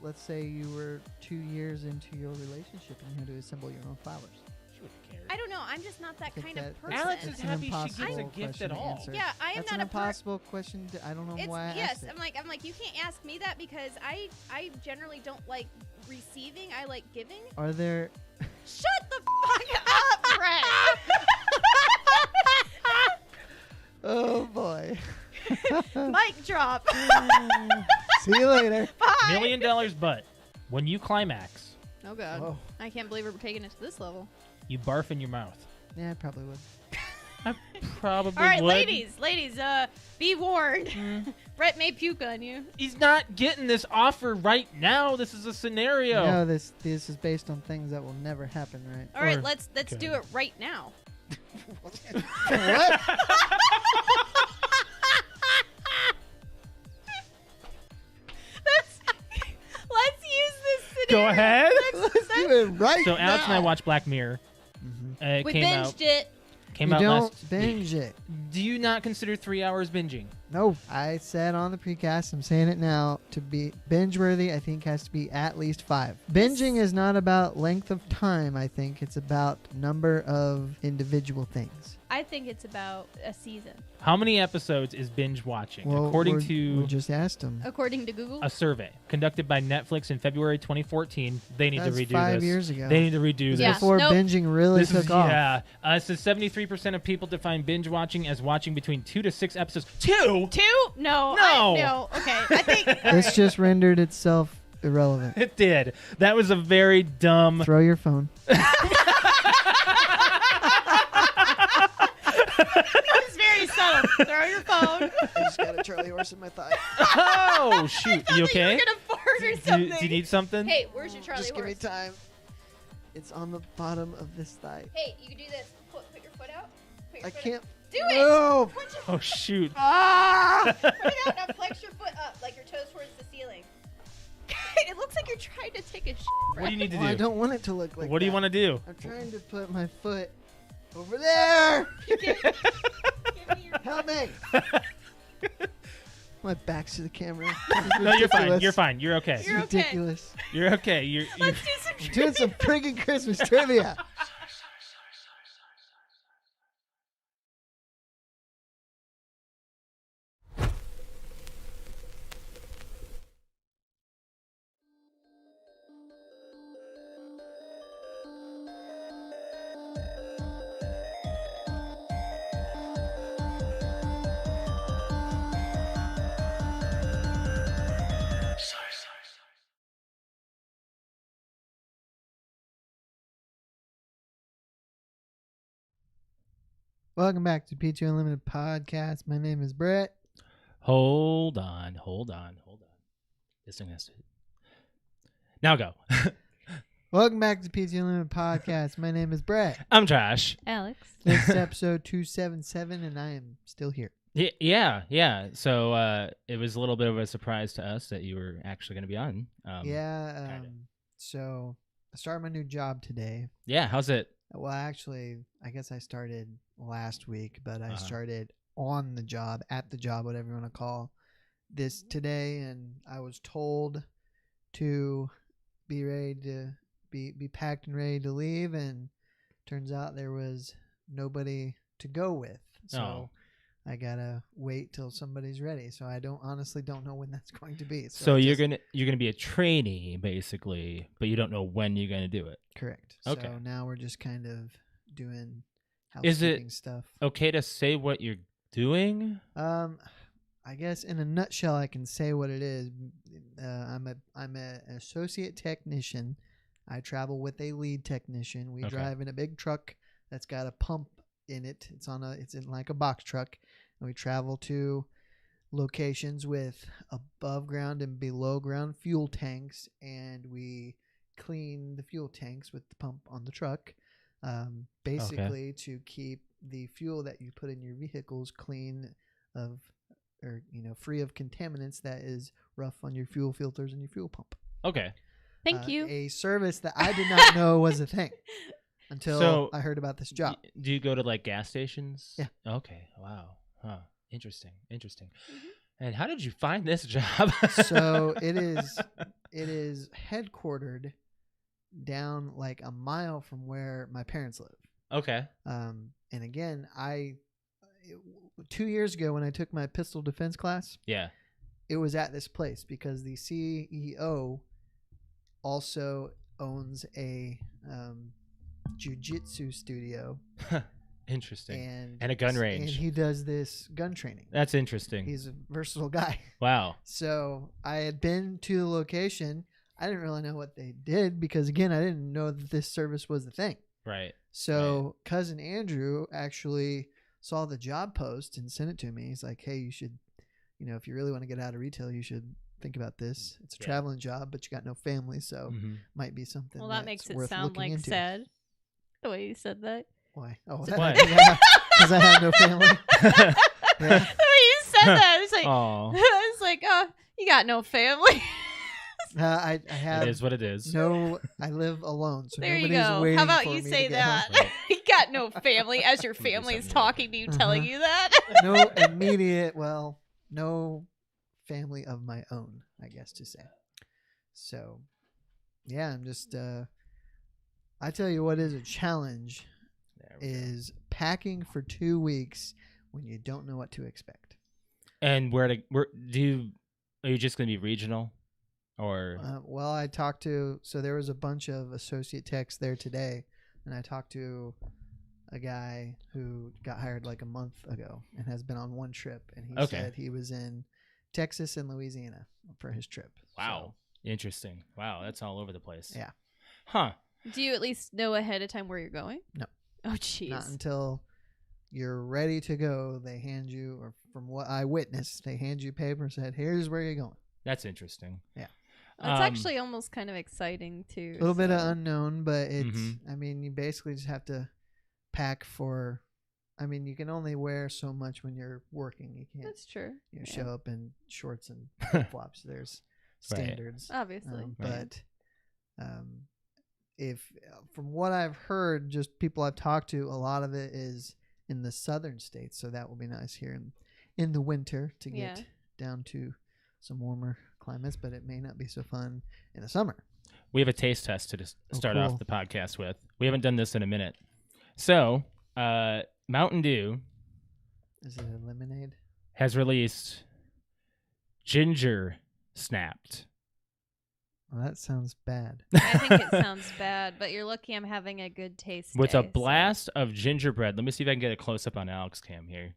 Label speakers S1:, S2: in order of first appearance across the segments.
S1: let's say you were 2 years into your relationship and you had to assemble your own flowers.
S2: She wouldn't care.
S3: I don't know. I'm just not that kind of person.
S2: Alex is
S1: It's an
S2: happy she gets
S1: impossible
S2: a gift
S1: question
S2: at
S1: to
S2: all.
S1: answer.
S3: Yeah, I am
S1: That's
S3: not
S1: an
S3: a
S1: impossible question. I don't know why I asked it.
S3: I'm like you can't ask me that because I generally don't like receiving. I like giving.
S1: Are there...
S3: Shut the fuck up, Brett.
S1: Oh, boy.
S3: Mic drop.
S1: See you later.
S3: Bye.
S2: $1 million, but when you climax,
S3: Oh god.
S1: Whoa.
S3: I can't believe we're taking it to this level.
S2: you barf in your mouth.
S1: Yeah, I probably would.
S2: I probably
S3: All right,
S2: would.
S3: ladies, be warned. Brett may puke on you.
S2: He's not getting this offer right now. This is a scenario.
S1: No, this is based on things that will never happen, right?
S3: All right,
S2: Or-
S3: let's do it right now.
S1: What?
S3: Let's use this
S2: Go
S3: scenario.
S2: ahead.
S1: Let's do it right
S2: So
S1: now.
S2: Alex and I watched Black Mirror. It
S3: We
S2: came
S3: binged
S2: out.
S3: it.
S2: Came
S1: You
S2: out
S1: don't
S2: last
S1: binge
S2: week.
S1: it.
S2: Do you not consider 3 hours binging?
S1: No, I said on the precast, I'm saying it now, to be binge-worthy, I think has to be at least 5. Binging is not about length of time, I think. It's about number of individual things.
S3: I think it's about a season,
S2: How many episodes is binge watching?
S1: Well,
S2: According
S1: we
S2: to
S1: just asked him.
S3: according to Google.
S2: a survey conducted by Netflix in February 2014, they need
S1: That's
S2: to redo
S1: 5
S2: this.
S1: years ago.
S2: They need to redo
S3: Yeah.
S2: this.
S1: Before
S3: Nope.
S1: binging really
S2: This
S1: took
S2: is,
S1: off.
S2: yeah. It says 73% of people define binge watching as watching between 2 to 6 episodes. 2?
S3: 2? No.
S2: No.
S3: No. Okay. I think.
S1: This just rendered itself irrelevant.
S2: It did. That was a very dumb.
S1: Throw your phone.
S3: It was very subtle. Throw your phone.
S1: I just got a Charlie horse in my thigh.
S2: Oh, shoot. You okay?
S3: You're gonna fart or
S2: Do
S3: something.
S2: you need something?
S3: Hey, where's your Charlie
S1: Just give me
S3: horse?
S1: time. It's on the bottom of this thigh.
S3: Hey, you can do this. Put your foot out. Put your
S1: I
S3: foot
S1: can't
S3: Out. Do it.
S1: move.
S3: Put your
S2: Oh, shoot.
S3: Ah! Put it out now. Flex your foot up, like your toes towards the ceiling. It looks like you're trying to take a shit.
S2: What do you need to
S1: Well, I
S2: do?
S1: don't want it to look like
S2: What do you want to do?
S1: I'm trying to put my foot over there.
S3: Give me your.
S1: Help me. My back's to the camera.
S2: No, you're fine. You're fine. You're okay.
S1: It's
S3: You're okay.
S1: ridiculous.
S2: You're okay.
S3: Let's do some.
S1: I'm doing some friggin' Christmas trivia. Welcome back to PTOUnlimited podcast. My name is Brett.
S2: Hold on. This thing has to. Now go.
S1: Welcome back to PTOUnlimited podcast. My name is Brett.
S2: I'm Josh.
S3: Alex.
S1: This is episode 277, and I am still here.
S2: Yeah. So it was a little bit of a surprise to us that you were actually going to be on. Kinda.
S1: So I started my new job today.
S2: Yeah. How's it?
S1: Well, actually, I guess I started last week, but I
S2: Uh-huh.
S1: started on the job, at the job, whatever you want to call this today, and I was told to be ready to be packed and ready to leave, and turns out there was nobody to go with, so I gotta wait till somebody's ready. So I honestly don't know when that's going to be.
S2: So
S1: I
S2: you're
S1: just-
S2: gonna be a trainee basically, but you don't know when you're gonna do it.
S1: correct.
S2: Okay.
S1: So now we're just kind of doing
S2: Is it-
S1: housekeeping stuff.
S2: Okay to say what you're doing?
S1: I guess in a nutshell, I can say what it is. I'm an associate technician. I travel with a lead technician. We
S2: Okay.
S1: drive in a big truck that's got a pump in it. It's in like a box truck, and we travel to locations with above ground and below ground fuel tanks, and we clean the fuel tanks with the pump on the truck, basically to keep the fuel that you put in your vehicles clean free of contaminants that is rough on your fuel filters and your fuel pump.
S2: Okay.
S3: Thank you.
S1: A service that I did not know was a thing until
S2: So-
S1: I heard about this job.
S2: Do you go to like gas stations?
S1: Yeah.
S2: Okay. Wow. Huh. Interesting.
S3: Mm-hmm.
S2: And how did you find this job?
S1: So it is headquartered down like a mile from where my parents live.
S2: Okay.
S1: And again, 2 years ago when I took my pistol defense class,
S2: Yeah.
S1: it was at this place because the CEO also owns a jiu-jitsu studio.
S2: Interesting. And a gun range.
S1: And he does this gun training.
S2: That's interesting.
S1: He's a versatile guy.
S2: Wow.
S1: So I had been to the location. I didn't really know what they did because, again, I didn't know that this service was a thing.
S2: Right.
S1: So cousin Andrew actually saw the job post and sent it to me. He's like, hey, you should, if you really want to get out of retail, you should think about this. It's a traveling job, but you got no family, so might be something.
S3: Well, that makes it
S1: worth
S3: sound like
S1: into.
S3: sad. The way you said that.
S1: Why? Oh,
S2: Why?
S1: Yeah, because I have no family. Yeah.
S3: The way you said that, it's like,
S2: Aw.
S3: it's like, oh, you got no family.
S1: I have.
S2: It is what it is.
S1: No, I live alone, so
S3: There you
S1: nobody's
S3: go.
S1: waiting
S3: How about
S1: for
S3: you
S1: me
S3: say
S1: to get home.
S3: that? You got no family as your family is talking to you, telling you that.
S1: No immediate, no family of my own, I guess to say. So, yeah, I'm just, I tell you what is a challenge is packing for 2 weeks when you don't know what to expect.
S2: And are you just going to be regional? Or
S1: well, I talked to, so there was a bunch of associate techs there today, and I talked to a guy who got hired like a month ago and has been on one trip, and he said he was in Texas and Louisiana for his trip.
S2: Wow. So, interesting. Wow, that's all over the place.
S1: Yeah.
S2: Huh.
S3: Do you at least know ahead of time where you're going?
S1: No.
S3: Oh, jeez.
S1: Not until you're ready to go. They hand you, or from what I witnessed, they hand you paper and said, here's where you're going.
S2: That's interesting.
S1: Yeah.
S3: It's actually almost kind of exciting, too.
S1: A little bit of unknown, but it's, I mean, you basically just have to pack for, I mean, you can only wear so much when you're working. You can't.
S3: That's true.
S1: Show up in shorts and flip-flops. There's standards.
S3: Obviously.
S1: But if, from what I've heard, just people I've talked to, a lot of it is in the southern states. So that will be nice here in the winter to get down to some warmer climates, but it may not be so fun in the summer.
S2: We have a taste test to start off the podcast with. We haven't done this in a minute. So, Mountain Dew.
S1: Is it a lemonade?
S2: Has released Ginger Snapped.
S1: Well, that sounds bad.
S3: I think it sounds bad, but you're lucky I'm having a good taste.
S2: With a blast of gingerbread. Let me see if I can get a close-up on Alex Cam here.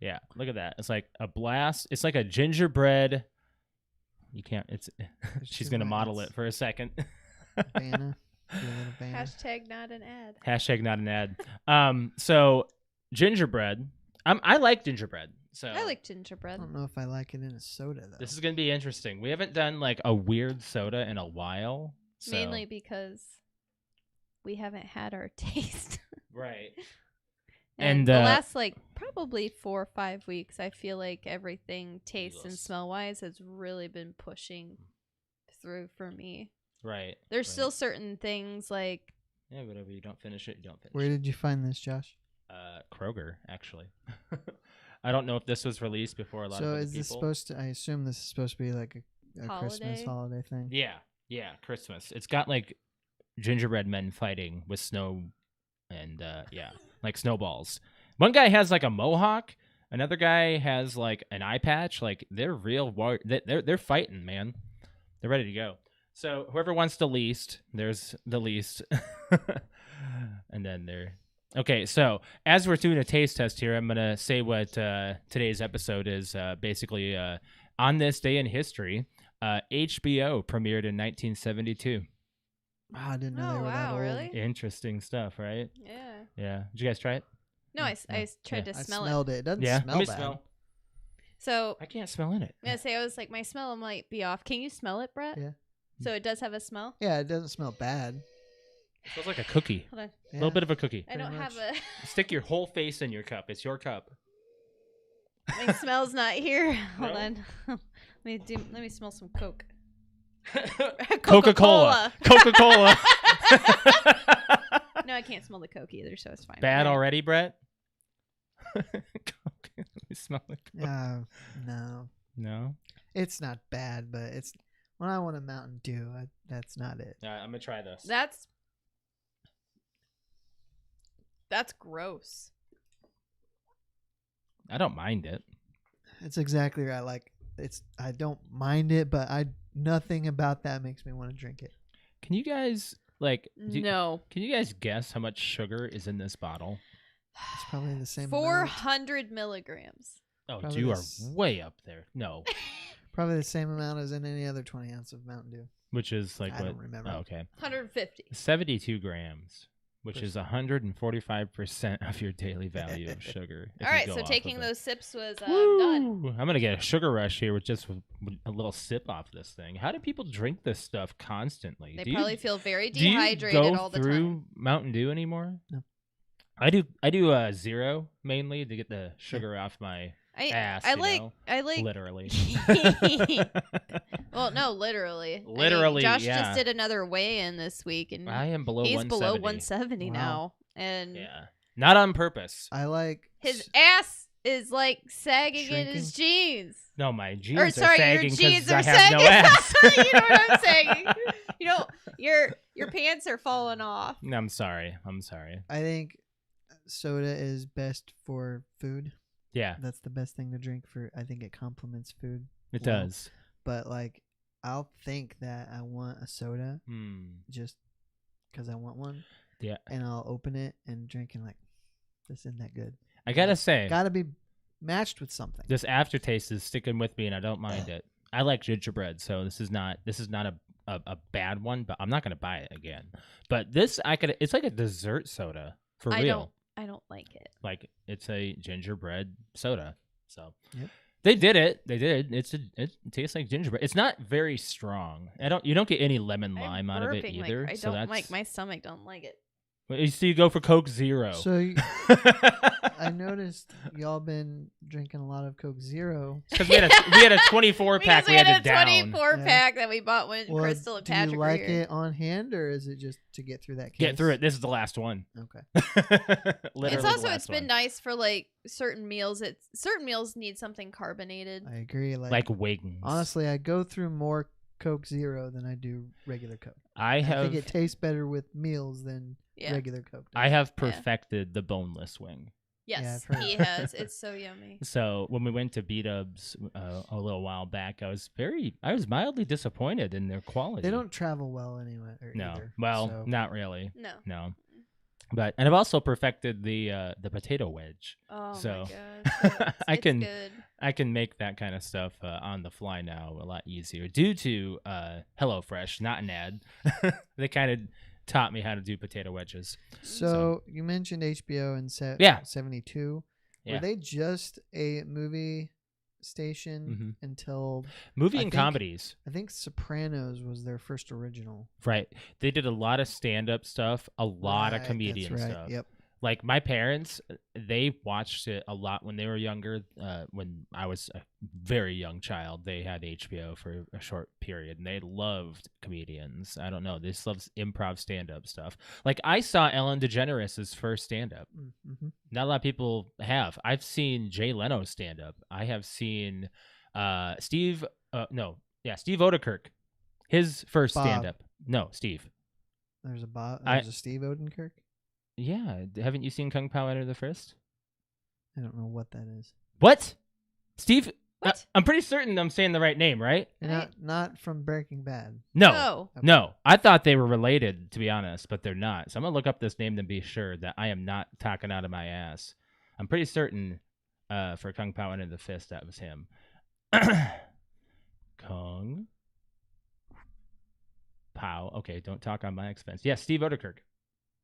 S2: Yeah, look at that. It's like a blast. It's like a gingerbread. You can't. She's going to model it for a second.
S1: Banana.
S3: Hashtag not an ad.
S2: Hashtag not an ad. So gingerbread. I like gingerbread. So
S3: I like gingerbread.
S1: I don't know if I like it in a soda though.
S2: This is going to be interesting. We haven't done like a weird soda in a while. So.
S3: Mainly because we haven't had our taste.
S2: Right.
S3: And the last probably 4 or 5 weeks, I feel like everything taste and smell wise has really been pushing through for me.
S2: Right.
S3: There's still certain things like.
S2: Yeah, whatever. You don't finish it, you don't finish it.
S1: Where did you find this, Josh?
S2: Kroger, actually. I don't know if this was released before a lot of other people. So is this
S1: supposed to, I assume this is supposed to be like a Christmas holiday thing?
S2: Yeah, Christmas. It's got like gingerbread men fighting with snow and, like snowballs. One guy has like a mohawk. Another guy has like an eye patch. Like they're real. They're fighting, man. They're ready to go. So whoever wants the least, there's the least. And then they're... Okay, so as we're doing a taste test here, I'm going to say what today's episode is. Basically, on this day in history, HBO premiered in 1972.
S1: Oh, I didn't know they were that old.
S3: Really?
S2: Interesting stuff, right?
S3: Yeah.
S2: Yeah. Did you guys try it?
S3: No, I tried to smell it.
S1: I smelled it. It doesn't smell
S2: Let me
S1: bad.
S2: smell.
S3: So
S2: I can't smell in it.
S3: I say I was like, my smell might be off. Can you smell it, Brett?
S1: Yeah.
S3: So it does have a smell?
S1: Yeah, it doesn't smell bad.
S2: It smells like a cookie.
S3: Hold on.
S2: A little bit of a cookie.
S3: I don't have a...
S2: Stick your whole face in your cup. It's your cup.
S3: My smell's not here. Hold on. Let me smell some Coke.
S2: Coca-Cola. Coca-Cola.
S3: No, I can't smell the Coke either, so it's fine.
S2: Bad already, Brett? Let me smell it.
S1: No.
S2: No.
S1: It's not bad, but it's when I want a Mountain Dew, that's not it.
S2: All right, I'm gonna try this.
S3: That's gross.
S2: I don't mind it.
S1: It's exactly right. Like I don't mind it, but nothing about that makes me want to drink it.
S2: Can you guys
S3: no?
S2: Can you guys guess how much sugar is in this bottle?
S1: It's probably the same.
S3: 400 milligrams.
S2: Oh,
S1: Probably
S2: you are way up there. No.
S1: Probably the same amount as in any other 20 ounce of Mountain Dew.
S2: Which is like
S1: I don't remember.
S2: Oh, okay.
S3: 150.
S2: 72 grams, which is 145% of your daily value of sugar.
S3: All right, so taking those sips was done.
S2: I'm going to get a sugar rush here with just a little sip off this thing. How do people drink this stuff constantly?
S3: They probably feel very dehydrated all the time.
S2: Do you go through Mountain Dew anymore?
S1: No.
S2: I do zero mainly to get the sugar off my ass. I like
S3: literally. Well, no, literally.
S2: Literally,
S3: Josh just did another weigh-in this week, and
S2: I am below.
S3: He's
S2: 170.
S3: below 170 now, and
S2: not on purpose.
S1: I like
S3: his ass is like sagging in his jeans.
S2: No, my jeans
S3: are sagging
S2: because I have no ass.
S3: You know what I'm saying? You know, your pants are falling off.
S2: No, I'm sorry.
S1: I think soda is best for food.
S2: Yeah.
S1: That's the best thing to drink for. I think it complements food.
S2: It does.
S1: But like, I'll think that I want a soda just because I want one.
S2: Yeah.
S1: And I'll open it and drink and like, this isn't that good.
S2: I gotta say,
S1: gotta be matched with something.
S2: This aftertaste is sticking with me, and I don't mind it. I like gingerbread, so this is not a bad one, but I'm not gonna buy it again. But this, it's like a dessert soda for real.
S3: I don't like it.
S2: Like, it's a gingerbread soda. So
S1: yep.
S2: They did it. It tastes like gingerbread. It's not very strong. You don't get any lemon lime out of it either.
S3: Like, I don't like my stomach. Don't like it.
S2: Well, you see, you go for Coke Zero.
S1: So I noticed y'all been drinking a lot of Coke Zero.
S2: Because we had a 24 pack.
S3: We had a 24 pack that we bought when Crystal and Patrick were here.
S1: Do you like it on hand, or is it just to get through that case?
S2: Get through it. This is the last one.
S1: Okay.
S3: It's been nice for like certain meals. Certain meals need something carbonated.
S1: I agree.
S2: Like wings.
S1: Honestly, I go through more Coke Zero than I do regular Coke.
S2: I think
S1: it tastes better with meals than regular Coke does.
S2: I have perfected the boneless wing.
S3: Yes, he has. It's so yummy.
S2: So when we went to B-Dubs a little while back, I was mildly disappointed in their quality.
S1: They don't travel well anyway.
S2: Not really.
S3: No.
S2: But I've also perfected the potato wedge.
S3: Oh
S2: so
S3: my gosh,
S2: I can make that kind of stuff on the fly now a lot easier due to HelloFresh, not an ad. They kind of taught me how to do potato wedges.
S1: So you mentioned HBO and 72.
S2: Yeah.
S1: Were they just a movie station until
S2: comedies?
S1: I think Sopranos was their first original.
S2: Right. They did a lot of stand-up stuff, a lot of comedian stuff.
S1: Yep.
S2: Like my parents, they watched it a lot when they were younger. When I was a very young child, they had HBO for a short period, and they loved comedians. I don't know, they just love improv stand-up stuff. Like I saw Ellen DeGeneres' first stand-up.
S1: Mm-hmm.
S2: Not a lot of people have. I've seen Jay Leno stand-up. I have seen Steve Odenkirk, his first stand-up. No, Steve.
S1: There's a Bob. There's a Steve Odenkirk.
S2: Yeah, haven't you seen Kung Pao Enter the Fist?
S1: I don't know what that is.
S2: What? Steve?
S3: What?
S2: I'm pretty certain I'm saying the right name, right?
S1: Not from Breaking Bad.
S2: No. I thought they were related, to be honest, but they're not. So I'm going to look up this name to be sure that I am not talking out of my ass. I'm pretty certain for Kung Pao Enter the Fist, that was him. Kung Pao. Okay, don't talk on my expense. Yeah, Steve Odenkirk.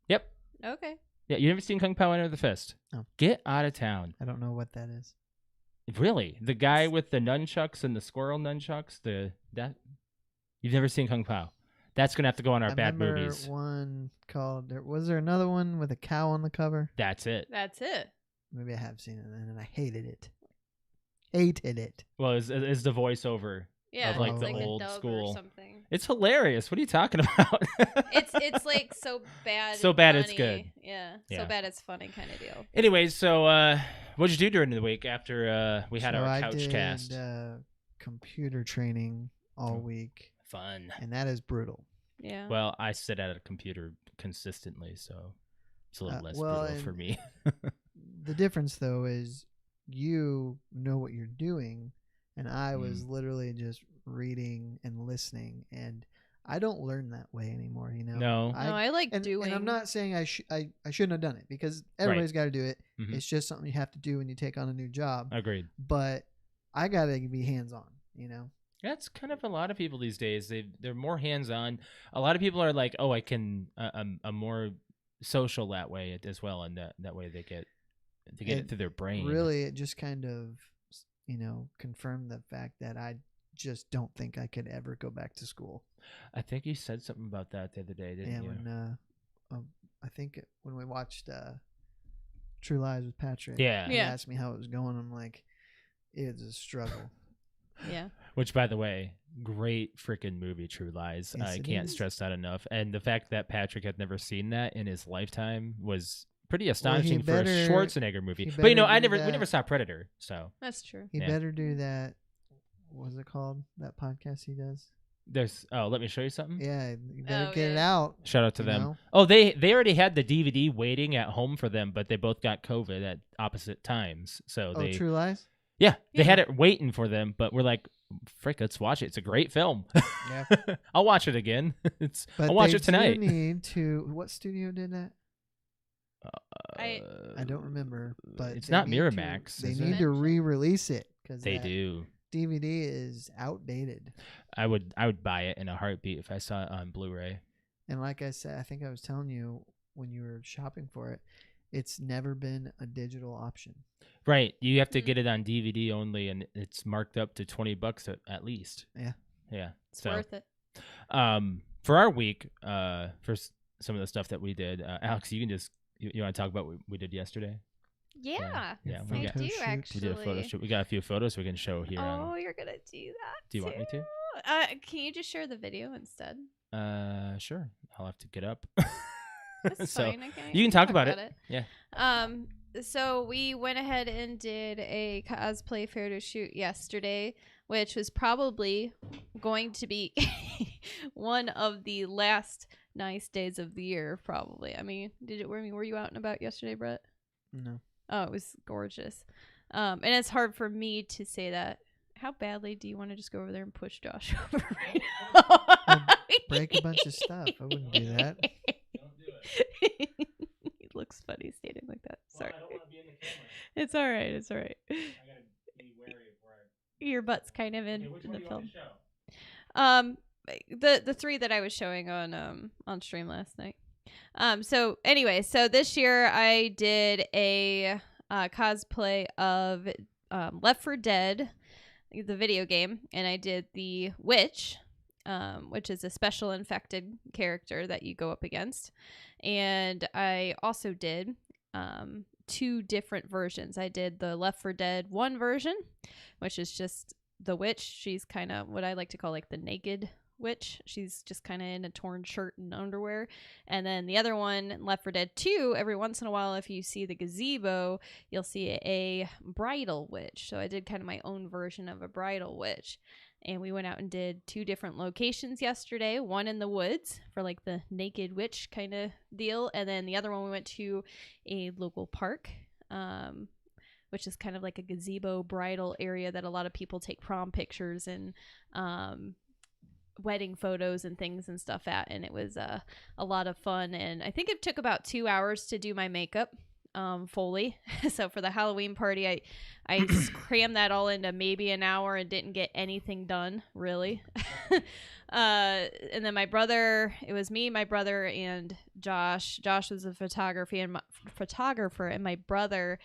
S2: Yep.
S3: Okay.
S2: Yeah, you never seen Kung Pao Enter the Fist?
S1: No.
S2: Get out of town.
S1: I don't know what that is.
S2: Really? The guy with the nunchucks and the squirrel nunchucks? You've never seen Kung Pao? That's gonna have to go on our bad movies.
S1: One called. Was there another one with a cow on the cover?
S2: That's it.
S1: Maybe I have seen it, and I hated it. Hated it.
S2: Well, is the voiceover?
S3: Yeah,
S2: of like
S3: it's
S2: the
S3: like
S2: old
S3: a dub
S2: school.
S3: or something.
S2: It's hilarious. What are you talking about?
S3: it's like so bad.
S2: So bad
S3: funny.
S2: It's good.
S3: Yeah. So bad it's funny kind of deal.
S2: Anyways, so what'd you do during the week after we had our couch cast?
S1: computer training all week,
S2: Fun.
S1: and that is brutal.
S3: Yeah.
S2: Well, I sit at a computer consistently, so it's a little less
S1: well,
S2: brutal for me.
S1: The difference, though, is you know what you're doing, and I was literally just reading and listening, and I don't learn that way anymore.
S2: No.
S3: I like doing.
S1: And I'm not saying I shouldn't have done it, because everybody's got to do it.
S2: Mhm.
S1: It's just something you have to do when you take on a new job.
S2: Agreed.
S1: But I got to be hands on.
S2: That's kind of a lot of people these days. They're more hands on. A lot of people are like, oh, I can. I'm more social that way as well, and that way they get it through their brain.
S1: Really, it just kind of confirmed the fact that I just don't think I could ever go back to school.
S2: I think you said something about that the other day, didn't you?
S1: When I think when we watched True Lies with Patrick,
S2: he
S1: asked me how it was going. I'm like, it's a struggle.
S3: Yeah.
S2: Which, by the way, great freaking movie, True Lies.
S1: Yes,
S2: I
S1: it
S2: can't
S1: is.
S2: stress that enough. And the fact that Patrick had never seen that in his lifetime was pretty astonishing for a Schwarzenegger movie. But we never saw Predator, so
S3: That's true.
S1: He better do that. What was it called? That podcast he does?
S2: let me show you something.
S1: Yeah, you better get it out.
S2: Shout out to them.
S1: know?
S2: Oh, they already had the DVD waiting at home for them, but they both got COVID at opposite times. So
S1: True Lies?
S2: Yeah, they had it waiting for them, but we're like, frick, let's watch it. It's a great film.
S1: Yeah.
S2: I'll watch it again.
S1: But
S2: I'll watch it tonight.
S1: They need to. What studio did that?
S3: I
S1: don't remember, but
S2: it's
S1: they
S2: not
S1: need
S2: Miramax.
S1: They
S2: is
S1: need
S2: it?
S1: to re-release it because
S2: They do.
S1: DVD is outdated.
S2: I would buy it in a heartbeat if I saw it on Blu-ray.
S1: And like I said, I think I was telling you when you were shopping for it, it's never been a digital option.
S2: Right, you have to get it on DVD only, and it's marked up to $20 at least. Yeah.
S3: it's worth it.
S2: For our week, for some of the stuff that we did, Alex, you want to talk about what we did yesterday?
S3: Yeah,
S2: Yeah,
S3: I
S2: we
S3: do actually.
S2: did a photo shoot. We got a few photos we can show here.
S3: You're gonna do that.
S2: Do you want me to?
S3: Can you just share the video instead?
S2: Sure. I'll have to get up.
S3: That's
S2: So,
S3: fine. Okay.
S2: you can talk about it. Yeah.
S3: So we went ahead and did a cosplay photo shoot yesterday, which was probably going to be one of the last nice days of the year. Probably. I mean, were you out and about yesterday, Brett?
S1: No.
S3: Oh, it was gorgeous. And it's hard for me to say that. How badly do you want to just go over there and push Josh over right now?
S1: Break a bunch of stuff. I wouldn't do that.
S2: Don't do it.
S3: He looks funny standing like that. Sorry.
S2: I don't want to be in the camera.
S3: It's all right. It's all right.
S2: I gotta be wary of where
S3: Your butt's kind of in
S2: Okay, which
S3: the
S2: one do you
S3: film.
S2: want to show?
S3: The three that I was showing on stream last night. So anyway, so this year I did a cosplay of Left 4 Dead, the video game, and I did the witch, which is a special infected character that you go up against. And I also did two different versions. I did the Left 4 Dead 1 version, which is just the witch. She's kind of what I like to call like the naked witch. She's just kind of in a torn shirt and underwear. And then the other one, Left 4 Dead 2, every once in a while, if you see the gazebo, you'll see a bridal witch. So I did kind of my own version of a bridal witch. And we went out and did two different locations yesterday. One in the woods for like the naked witch kind of deal. And then the other one we went to a local park, which is kind of like a gazebo bridal area that a lot of people take prom pictures and wedding photos and things and stuff at. And it was a lot of fun. And I think it took about 2 hours to do my makeup fully. So for the Halloween party, I crammed that all into maybe an hour and didn't get anything done, really. And then my brother, it was me, my brother, and Josh. Josh was a photographer, and my brother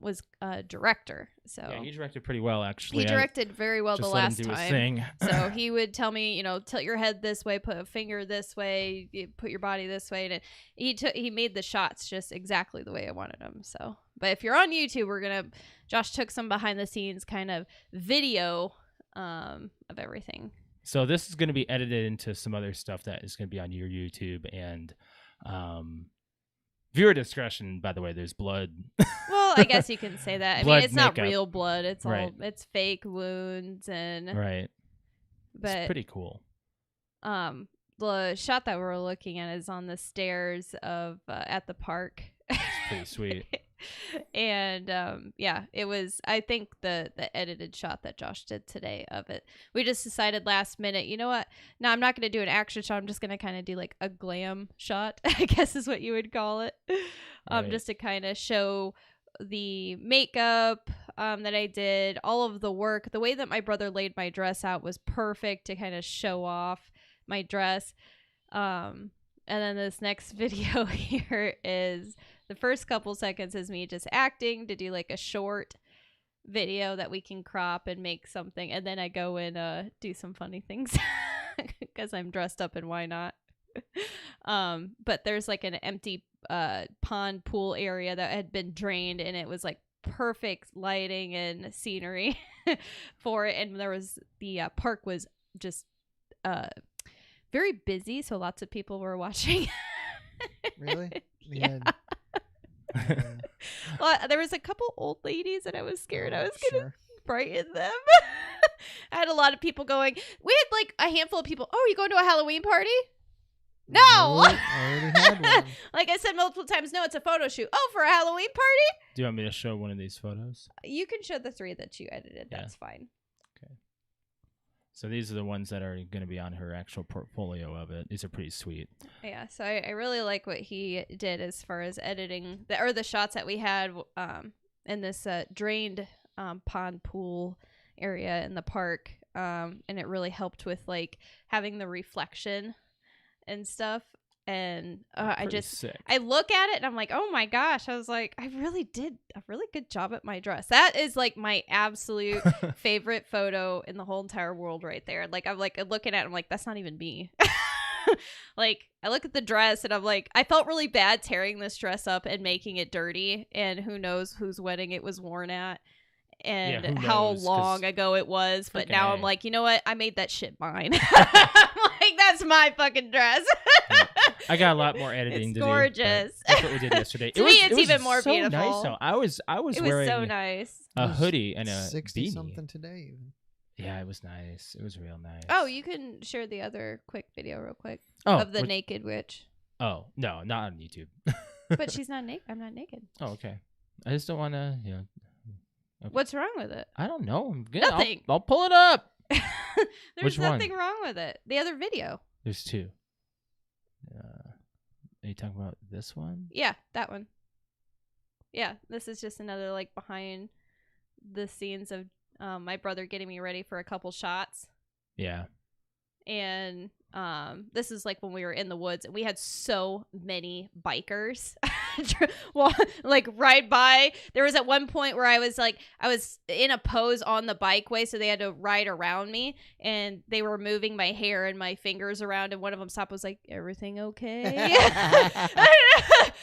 S3: was a director. So
S2: Yeah, he directed pretty well, actually.
S3: he directed very well the last
S2: let him do his
S3: time.
S2: thing.
S3: So he would tell me, tilt your head this way, put a finger this way, put your body this way. And he made the shots just exactly the way I wanted them. So, but if you're on YouTube, Josh took some behind the scenes kind of video of everything.
S2: So this is going to be edited into some other stuff that is going to be on your YouTube, and Viewer discretion, by the way. There's blood.
S3: Well, I guess you can say that. I mean,
S2: Blood
S3: it's not
S2: makeup.
S3: real blood. It's
S2: Right.
S3: all it's fake wounds and
S2: Right.
S3: but
S2: It's pretty cool.
S3: the shot that we're looking at is on the stairs of at the park.
S2: It's pretty sweet.
S3: And yeah, it was, I think the edited shot that Josh did today of it, we just decided last minute, you know what, no, I'm not going to do an action shot, I'm just going to kind of do like a glam shot, I guess is what you would call it.
S2: Right.
S3: Just to kind of show the makeup that I did, all of the work, the way that my brother laid my dress out was perfect to kind of show off my dress. And then this next video here is the first couple seconds is me just acting to do like a short video that we can crop and make something. And then I go and do some funny things because I'm dressed up and why not? But there's like an empty pond pool area that had been drained and it was like perfect lighting and scenery for it. And there was the park was just very busy, so lots of people were watching.
S1: Really?
S3: Yeah. Well, there was a couple old ladies and I was scared I was gonna frighten them. I had a lot of people going. We had like a handful of people. Oh, are you going to a Halloween party? No.
S1: I already had one.
S3: Like I said multiple times, no, it's a photo shoot. Oh, for a Halloween party?
S2: Do you want me to show one of these photos?
S3: You can show the 3 that you edited.
S2: Yeah.
S3: That's fine.
S2: Okay. So these are the ones that are going to be on her actual portfolio of it. These are pretty sweet.
S3: Yeah, so I really like what he did as far as editing the shots that we had in this drained pond pool area in the park, and it really helped with like having the reflection and stuff. And I look at it and I'm like, oh my gosh, I was like, I really did a really good job at my dress. That is like my absolute favorite photo in the whole entire world right there. Like I'm like looking at it, I'm like, that's not even me. Like I look at the dress and I'm like, I felt really bad tearing this dress up and making it dirty, and who knows whose wedding it was worn at and how long ago it was. But now I'm like, you know what, I made that shit mine. Like that's my fucking dress.
S2: I got a lot more editing to do.
S3: Gorgeous.
S2: That's what we did yesterday.
S3: To me, it's even more
S2: so
S3: beautiful.
S2: Nice, though. I was
S3: it
S2: wearing
S3: was so nice.
S2: a hoodie and a
S1: 60
S2: beanie.
S1: something today even.
S2: Yeah, it was nice. It was real nice.
S3: Oh, you can share the other quick video real quick
S2: of
S3: the naked witch.
S2: Oh, no, not on YouTube.
S3: But she's not naked. I'm not naked.
S2: Oh, okay. I just don't want to, you know. Okay.
S3: What's wrong with it?
S2: I don't know. I'm good.
S3: Nothing.
S2: I'll pull it up.
S3: There's
S2: Which one?
S3: nothing wrong with it. The other video.
S2: There's 2. Are you talking about this one?
S3: Yeah, that one. Yeah, this is just another like behind the scenes of my brother getting me ready for a couple shots.
S2: Yeah.
S3: And this is like when we were in the woods and we had so many bikers like ride by. There was at one point where I was in a pose on the bikeway, so they had to ride around me and they were moving my hair and my fingers around, and one of them stopped, was like, everything okay?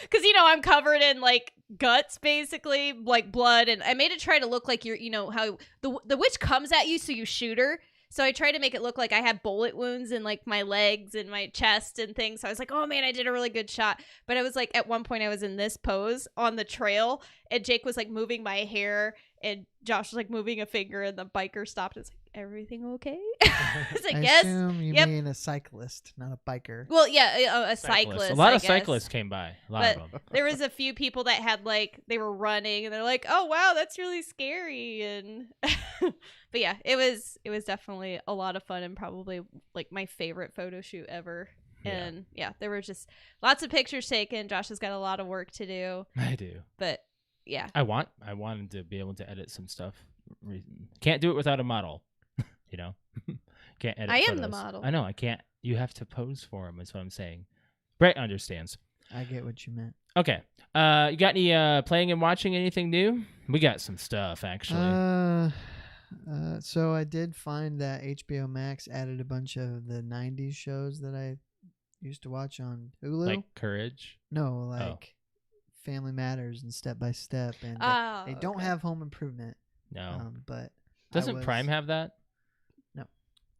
S3: Because you know I'm covered in like guts, basically, like blood, and I made it try to look like you're, you know how the witch comes at you so you shoot her. So I tried to make it look like I had bullet wounds in like my legs and my chest and things. So I was like, oh man, I did a really good shot. But I was like, at one point I was in this pose on the trail and Jake was like moving my hair and Josh was like moving a finger and the biker stopped. It's like, everything okay? It's like,
S1: I
S3: yes.
S1: assume you
S3: Yep.
S1: mean a cyclist, not a biker.
S3: Well, yeah, a cyclist.
S2: A lot
S3: I
S2: of
S3: guess.
S2: cyclists came by. A lot of them.
S3: There was a few people that had like, they were running and they're like, oh wow, that's really scary. And but yeah, it was definitely a lot of fun and probably like my favorite photo shoot ever.
S2: Yeah.
S3: And yeah, there were just lots of pictures taken. Josh has got a lot of work to do.
S2: I do.
S3: But yeah.
S2: I wanted to be able to edit some stuff. Can't do it without a model. You know? Can't edit
S3: I am
S2: photos.
S3: the model.
S2: I know, I can't. You have to pose for them, is what I'm saying. Brett understands.
S1: I get what you meant.
S2: Okay. You got any playing and watching anything new? We got some stuff, actually.
S1: So I did find that HBO Max added a bunch of the 90s shows that I used to watch on Hulu.
S2: Like Courage?
S1: No, like Family Matters and Step by Step. And they don't have Home Improvement.
S2: No.
S1: But
S2: Doesn't Prime have that?
S1: No.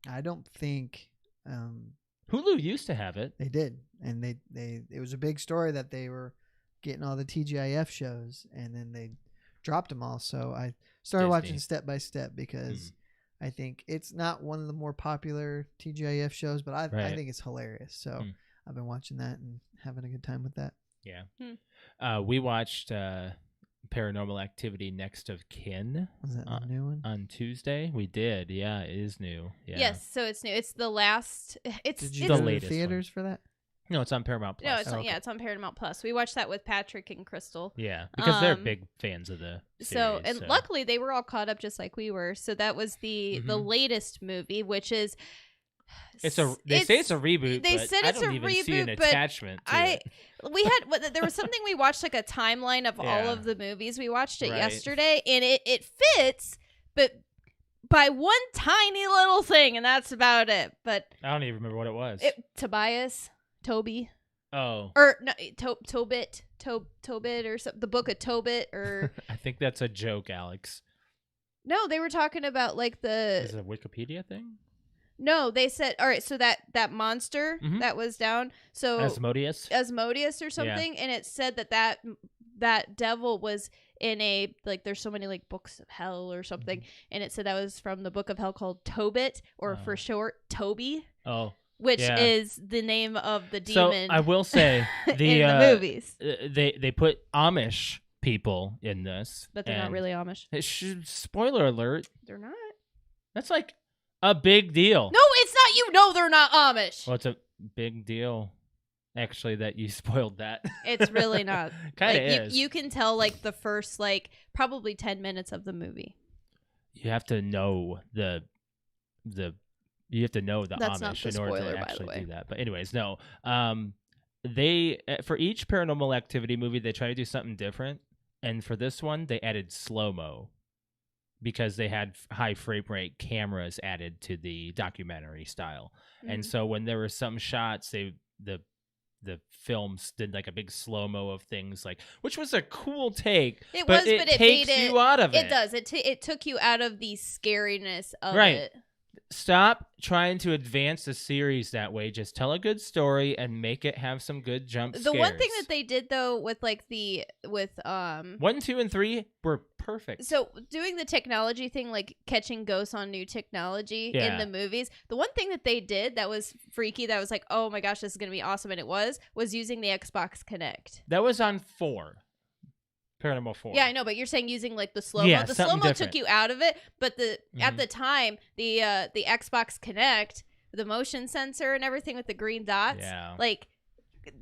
S1: I don't think
S2: Hulu used to have it.
S1: they did. And they it was a big story that they were getting all the TGIF shows, and then they dropped them all. So I started
S2: Disney.
S1: watching step by step because I think it's not one of the more popular TGIF shows, but I think it's hilarious. So I've been watching that and having a good time with that.
S2: Yeah. We watched Paranormal Activity Next of Kin.
S1: Was that a new one?
S2: On Tuesday? We did. Yeah, it is new. Yeah.
S3: Yes, so it's new. It's the last.
S1: Did you
S2: the
S1: go to
S2: latest
S1: theaters for that?
S2: No, it's on Paramount Plus.
S3: No, it's on, it's on Paramount Plus. We watched that with Patrick and Crystal.
S2: Yeah, because they're big fans of the series.
S3: So luckily they were all caught up just like we were. So that was the latest movie, which is
S2: they say it's a reboot.
S3: They
S2: but
S3: said it's
S2: I don't
S3: a
S2: even
S3: reboot,
S2: see an
S3: but
S2: attachment to it.
S3: There was something we watched, like a timeline of all of the movies. We watched it
S2: Right.
S3: yesterday, and it fits, but by one tiny little thing, and that's about it. But
S2: I don't even remember what it was.
S3: Toby.
S2: Oh.
S3: Or no, Tobit, or something. The Book of Tobit, or
S2: I think that's a joke, Alex.
S3: no, they were talking about like the.
S2: Is it a Wikipedia thing?
S3: No, they said all right. So that monster that was down. So
S2: Asmodeus
S3: or something, and it said that devil was in a like. There's so many like books of hell or something, and it said that was from the Book of Hell called Tobit, or for short Toby.
S2: Oh.
S3: Which is the name of the demon.
S2: So I will say
S3: in the movies.
S2: They put Amish people in this,
S3: But they're not really Amish.
S2: Spoiler alert.
S3: They're not.
S2: That's like a big deal.
S3: No, it's not. You know they're not Amish.
S2: Well, it's a big deal, actually, that you spoiled that.
S3: It's really not.
S2: Kind of
S3: like,
S2: is.
S3: You can tell like the first like probably 10 minutes of the movie.
S2: You have to know the you have to know the
S3: That's not
S2: Amish
S3: the
S2: in order
S3: spoiler,
S2: to
S3: by the
S2: actually
S3: way.
S2: do that. But anyways, no. They for each Paranormal Activity movie, they try to do something different. And for this one, they added slow-mo because they had high frame rate cameras added to the documentary style. And so when there were some shots, the films did like a big slow-mo of things, like, which was a cool take.
S3: It
S2: but
S3: was,
S2: it
S3: but it
S2: takes
S3: made
S2: you out of it.
S3: It does. It took you out of the scariness of
S2: Right.
S3: it.
S2: Stop trying to advance the series that way. Just tell a good story and make it have some good jump scares.
S3: The one thing that they did though with like
S2: 1, 2, and 3 were perfect.
S3: So doing the technology thing, like catching ghosts on new technology in the movies, the one thing that they did that was freaky, that was like, oh my gosh, this is gonna be awesome, and it was using the Xbox Kinect.
S2: That was on 4. Paranormal 4.
S3: Yeah, I know, but you're saying using like the slow-mo.
S2: Yeah,
S3: the
S2: something
S3: slow-mo
S2: different.
S3: took you out of it, but at the time, the Xbox Kinect, the motion sensor and everything with the green dots, like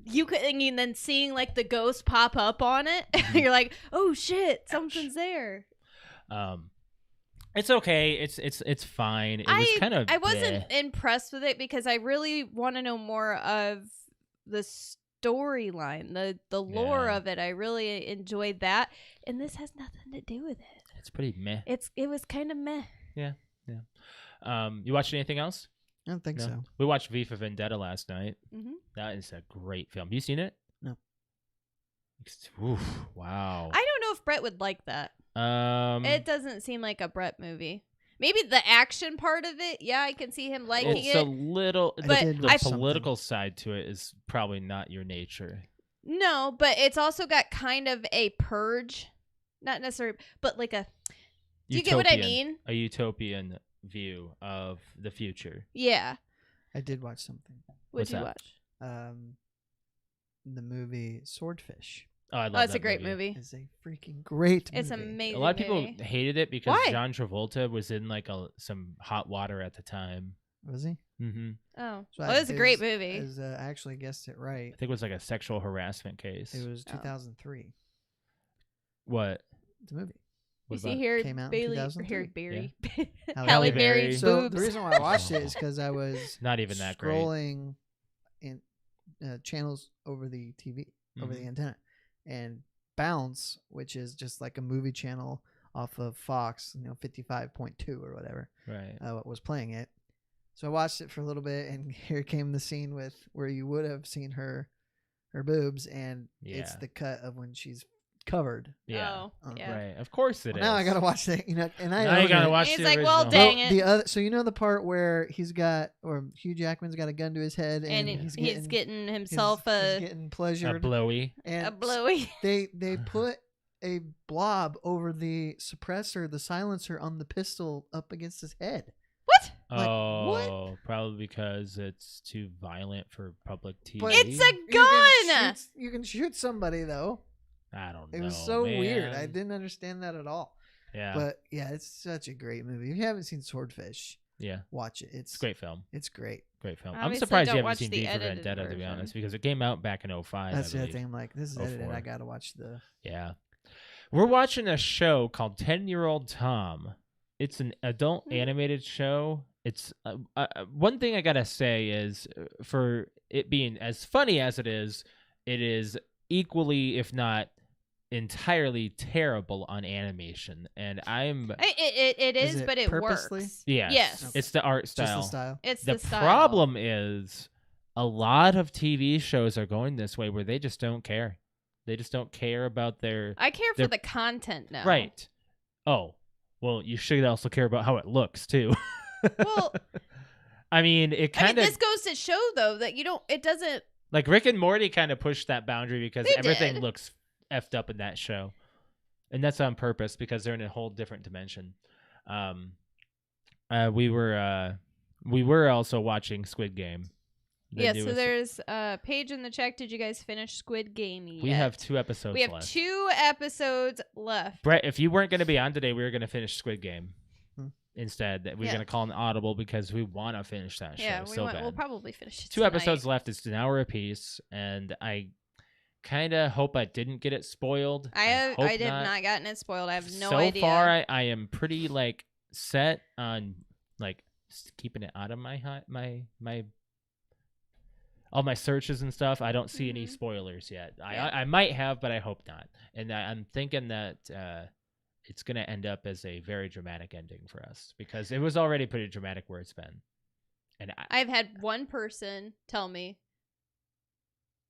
S3: you could, and then seeing like the ghost pop up on it, you're like, oh shit, something's there.
S2: It's okay. It's fine. It was kind of.
S3: I wasn't impressed with it because I really want to know more of the storyline, the lore of it. I really enjoyed that, and this has nothing to do with it.
S2: It's pretty meh.
S3: It was kind of meh.
S2: Yeah. You watched anything else?
S1: I don't think so.
S2: We watched V for Vendetta last night.
S3: Mm-hmm.
S2: That is a great film. You seen it?
S1: No.
S2: Oof, wow.
S3: I don't know if Brett would like that. It doesn't seem like a Brett movie. Maybe the action part of it, yeah, I can see him liking
S2: it's
S3: it.
S2: a little,
S3: but
S2: the political side to it is probably not your nature.
S3: No, but it's also got kind of a purge, not necessarily, but like a. Do you get what I mean?
S2: A utopian view of the future.
S3: Yeah.
S1: I did watch something.
S3: What'd you watch?
S1: The movie Swordfish.
S2: Oh, I love
S3: that. It's
S2: that
S3: a great movie.
S1: It's a freaking great movie.
S3: It's amazing.
S2: A lot of people hated it because
S3: Why?
S2: John Travolta was in like some hot water at the time.
S1: Was he?
S2: Mm-hmm.
S3: Oh,
S1: So
S3: well, it was a great movie.
S1: I actually guessed it right.
S2: I think it was like a sexual harassment case.
S1: It was 2003.
S2: What?
S1: The movie.
S3: You
S2: What
S3: see
S2: about-
S3: here,
S1: Came out in
S3: Bailey,
S1: 2003.
S3: Berry,
S2: Halle Berry.
S3: Berry's
S1: So
S3: boobs.
S1: the reason why I watched it is because I was
S2: Not even that great.
S1: scrolling in channels over the TV, over the antenna, and Bounce, which is just like a movie channel off of Fox, 55.2 or whatever,
S2: Right.
S1: was playing it. So I watched it for a little bit, and here came the scene where you would have seen her boobs, and it's the cut of when she's covered.
S2: Yeah.
S3: Oh, yeah.
S2: Right. Of course it is.
S1: Now I gotta watch that. And I
S2: Now you gotta watch
S3: He's
S2: the
S3: like,
S2: original.
S3: well, dang it.
S1: The other, so you know the part where Hugh Jackman's got a gun to his head and
S3: And
S1: he's getting
S3: himself
S1: he's getting pleasured.
S2: A blowy.
S1: And
S3: a blowy.
S1: They put a blob over the suppressor, the silencer on the pistol up against his head.
S3: What?
S1: Like,
S2: Oh, probably because it's too violent for public TV.
S1: But
S3: It's a gun.
S1: You can shoot somebody though.
S2: I don't know.
S1: It was so weird. I
S2: man.
S1: didn't understand that at all.
S2: Yeah.
S1: But yeah, it's such a great movie. If you haven't seen Swordfish,
S2: yeah.
S1: watch it. It's
S2: It's a great film.
S1: It's great.
S2: Great film. I'm
S3: Obviously,
S2: surprised
S3: don't
S2: you haven't
S3: watch
S2: seen
S3: the
S2: V for
S3: edited
S2: Vendetta, to be
S3: version.
S2: honest, because it came out back in 05.
S1: That's
S2: I
S1: the other
S2: believe.
S1: thing. I'm like, this is edited.
S2: 04.
S1: I gotta watch the.
S2: Yeah. We're watching a show called 10-Year-Old Tom. It's an adult animated show. It's one thing I gotta say is for it being as funny as it is equally, if not entirely, terrible on animation. And
S3: It is,
S1: Is it
S3: but it
S1: purposely?
S3: works.
S2: yes,
S3: Yes.
S2: it's the art
S1: Just the
S2: style.
S1: style.
S3: It's
S2: The
S3: the style.
S2: problem is a lot of TV shows are going this way where they just don't care. They just don't care about their
S3: I care for
S2: They're-
S3: the content now.
S2: right. Oh, well, you should also care about how it looks too.
S3: Well,
S2: I mean, it kind of
S3: this goes to show though that it doesn't.
S2: like Rick and Morty kind of pushed that boundary because
S3: They
S2: everything
S3: did.
S2: looks effed up in that show, and that's on purpose because they're in a whole different dimension. We were also watching Squid Game. the
S3: Yeah, so
S2: newest-
S3: there's Paige in the check. Did you guys finish Squid Game yet?
S2: we have 2 episodes
S3: We have
S2: left.
S3: 2 episodes left.
S2: Brett, if you weren't going to be on today, we were going to finish Squid Game.
S1: Hmm.
S2: Instead, that we're
S3: Yeah.
S2: going to call an audible because we want to finish that
S3: Yeah,
S2: show so bad.
S3: we'll probably finish it
S2: 2
S3: tonight.
S2: episodes left. It's an hour apiece, and I kind of hope I didn't get it spoiled.
S3: I
S2: hope
S3: did not gotten it spoiled. I have no
S2: so
S3: idea.
S2: far, I am pretty like set on like keeping it out of my all my searches and stuff. I don't see any
S3: Mhm.
S2: spoilers yet.
S3: Yeah.
S2: I might have, but I hope not. And I'm thinking that it's going to end up as a very dramatic ending for us because it was already pretty dramatic where it's been. And
S3: I've had one person tell me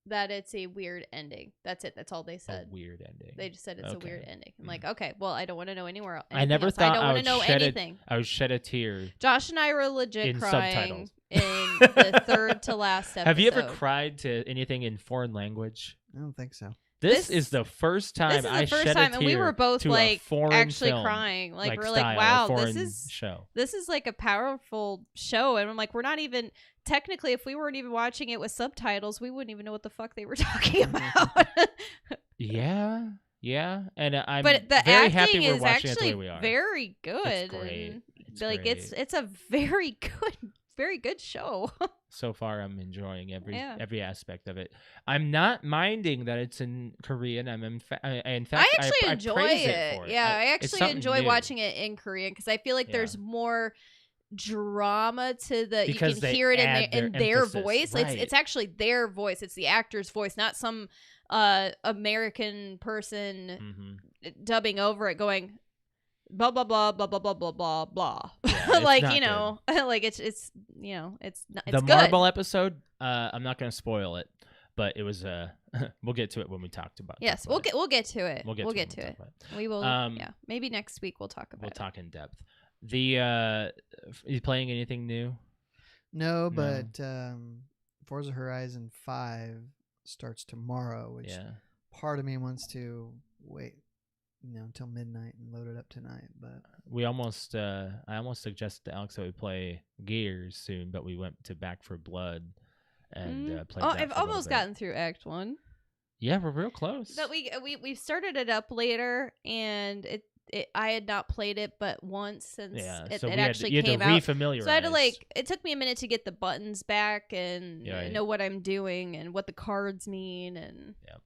S3: that it's a weird ending. That's it. That's all they
S2: a
S3: said.
S2: weird ending.
S3: They just said it's a
S2: Okay.
S3: weird ending. I'm like, okay, well, I don't want to know anywhere else.
S2: I never
S3: else.
S2: thought
S3: I don't
S2: I
S3: want to
S2: would
S3: know
S2: shed
S3: anything.
S2: I would shed a tear.
S3: Josh and I were legit
S2: In
S3: crying
S2: subtitles.
S3: in the third to last episode.
S2: Have you ever cried to anything in foreign language?
S1: I don't think so.
S2: This
S3: This-
S2: is the first time
S3: This is
S2: I
S3: the first
S2: shed
S3: time,
S2: a
S3: and we
S2: tear
S3: were both
S2: to a
S3: like
S2: foreign
S3: actually
S2: film,
S3: crying. Like we're
S2: style,
S3: like,
S2: a
S3: wow,
S2: foreign
S3: this is
S2: show.
S3: like a powerful show. And I'm like, we're not even technically, if we weren't even watching it with subtitles, we wouldn't even know what the fuck they were talking about.
S2: Yeah, and I'm
S3: But the
S2: very happy
S3: acting
S2: we're
S3: is
S2: watching it the
S3: actually
S2: way we are.
S3: very good.
S2: It's great.
S3: And,
S2: It's
S3: like
S2: great.
S3: it's a very good show.
S2: So far, I'm enjoying
S3: Yeah.
S2: every aspect of it. I'm not minding that it's in Korean. In fact,
S3: I actually enjoy
S2: praise
S3: it.
S2: for it.
S3: Yeah, I
S2: it's
S3: actually
S2: something
S3: enjoy
S2: new.
S3: watching it in Korean because I feel like
S2: Yeah.
S3: there's more drama to the
S2: Because
S3: you
S2: they
S3: can hear it
S2: add
S3: in
S2: their
S3: their
S2: emphasis,
S3: voice.
S2: right.
S3: It's actually their voice. It's the actor's voice, not some American person
S2: Mhm.
S3: dubbing over it going blah blah blah blah blah blah blah blah blah.
S2: Yeah, it's
S3: like,
S2: not
S3: you know, like it's you know, it's
S2: The
S3: good.
S2: Marble episode. I'm not going to spoil it, but it was. We'll get to it when we talked about.
S3: Yes,
S2: talk
S3: we'll
S2: about
S3: get to it.
S2: We'll get
S3: We'll
S2: to
S3: get
S2: it.
S3: to
S2: when
S3: it.
S2: we talk about
S3: We will.
S2: Um,
S3: Yeah, maybe next week we'll talk about
S2: We'll
S3: it.
S2: talk in depth. The you playing anything new?
S1: No, but Forza Horizon 5 starts tomorrow, which
S2: Yeah.
S1: part of me wants to wait, until midnight and load it up tonight. But
S2: We almost. I almost suggested to Alex that we play Gears soon, but we went to Back for Blood and played.
S3: Oh,
S2: that
S3: I've
S2: for a little
S3: almost
S2: bit.
S3: gotten through Act 1.
S2: Yeah, we're real close.
S3: But we started it up later, and I had not played it but once since it
S2: so
S3: actually
S2: you had
S3: came
S2: to
S3: out.
S2: refamiliarize.
S3: So I had to it took me a minute to get the buttons back and
S2: Yeah, right.
S3: know what I'm doing and what the cards mean, and
S2: Yeah.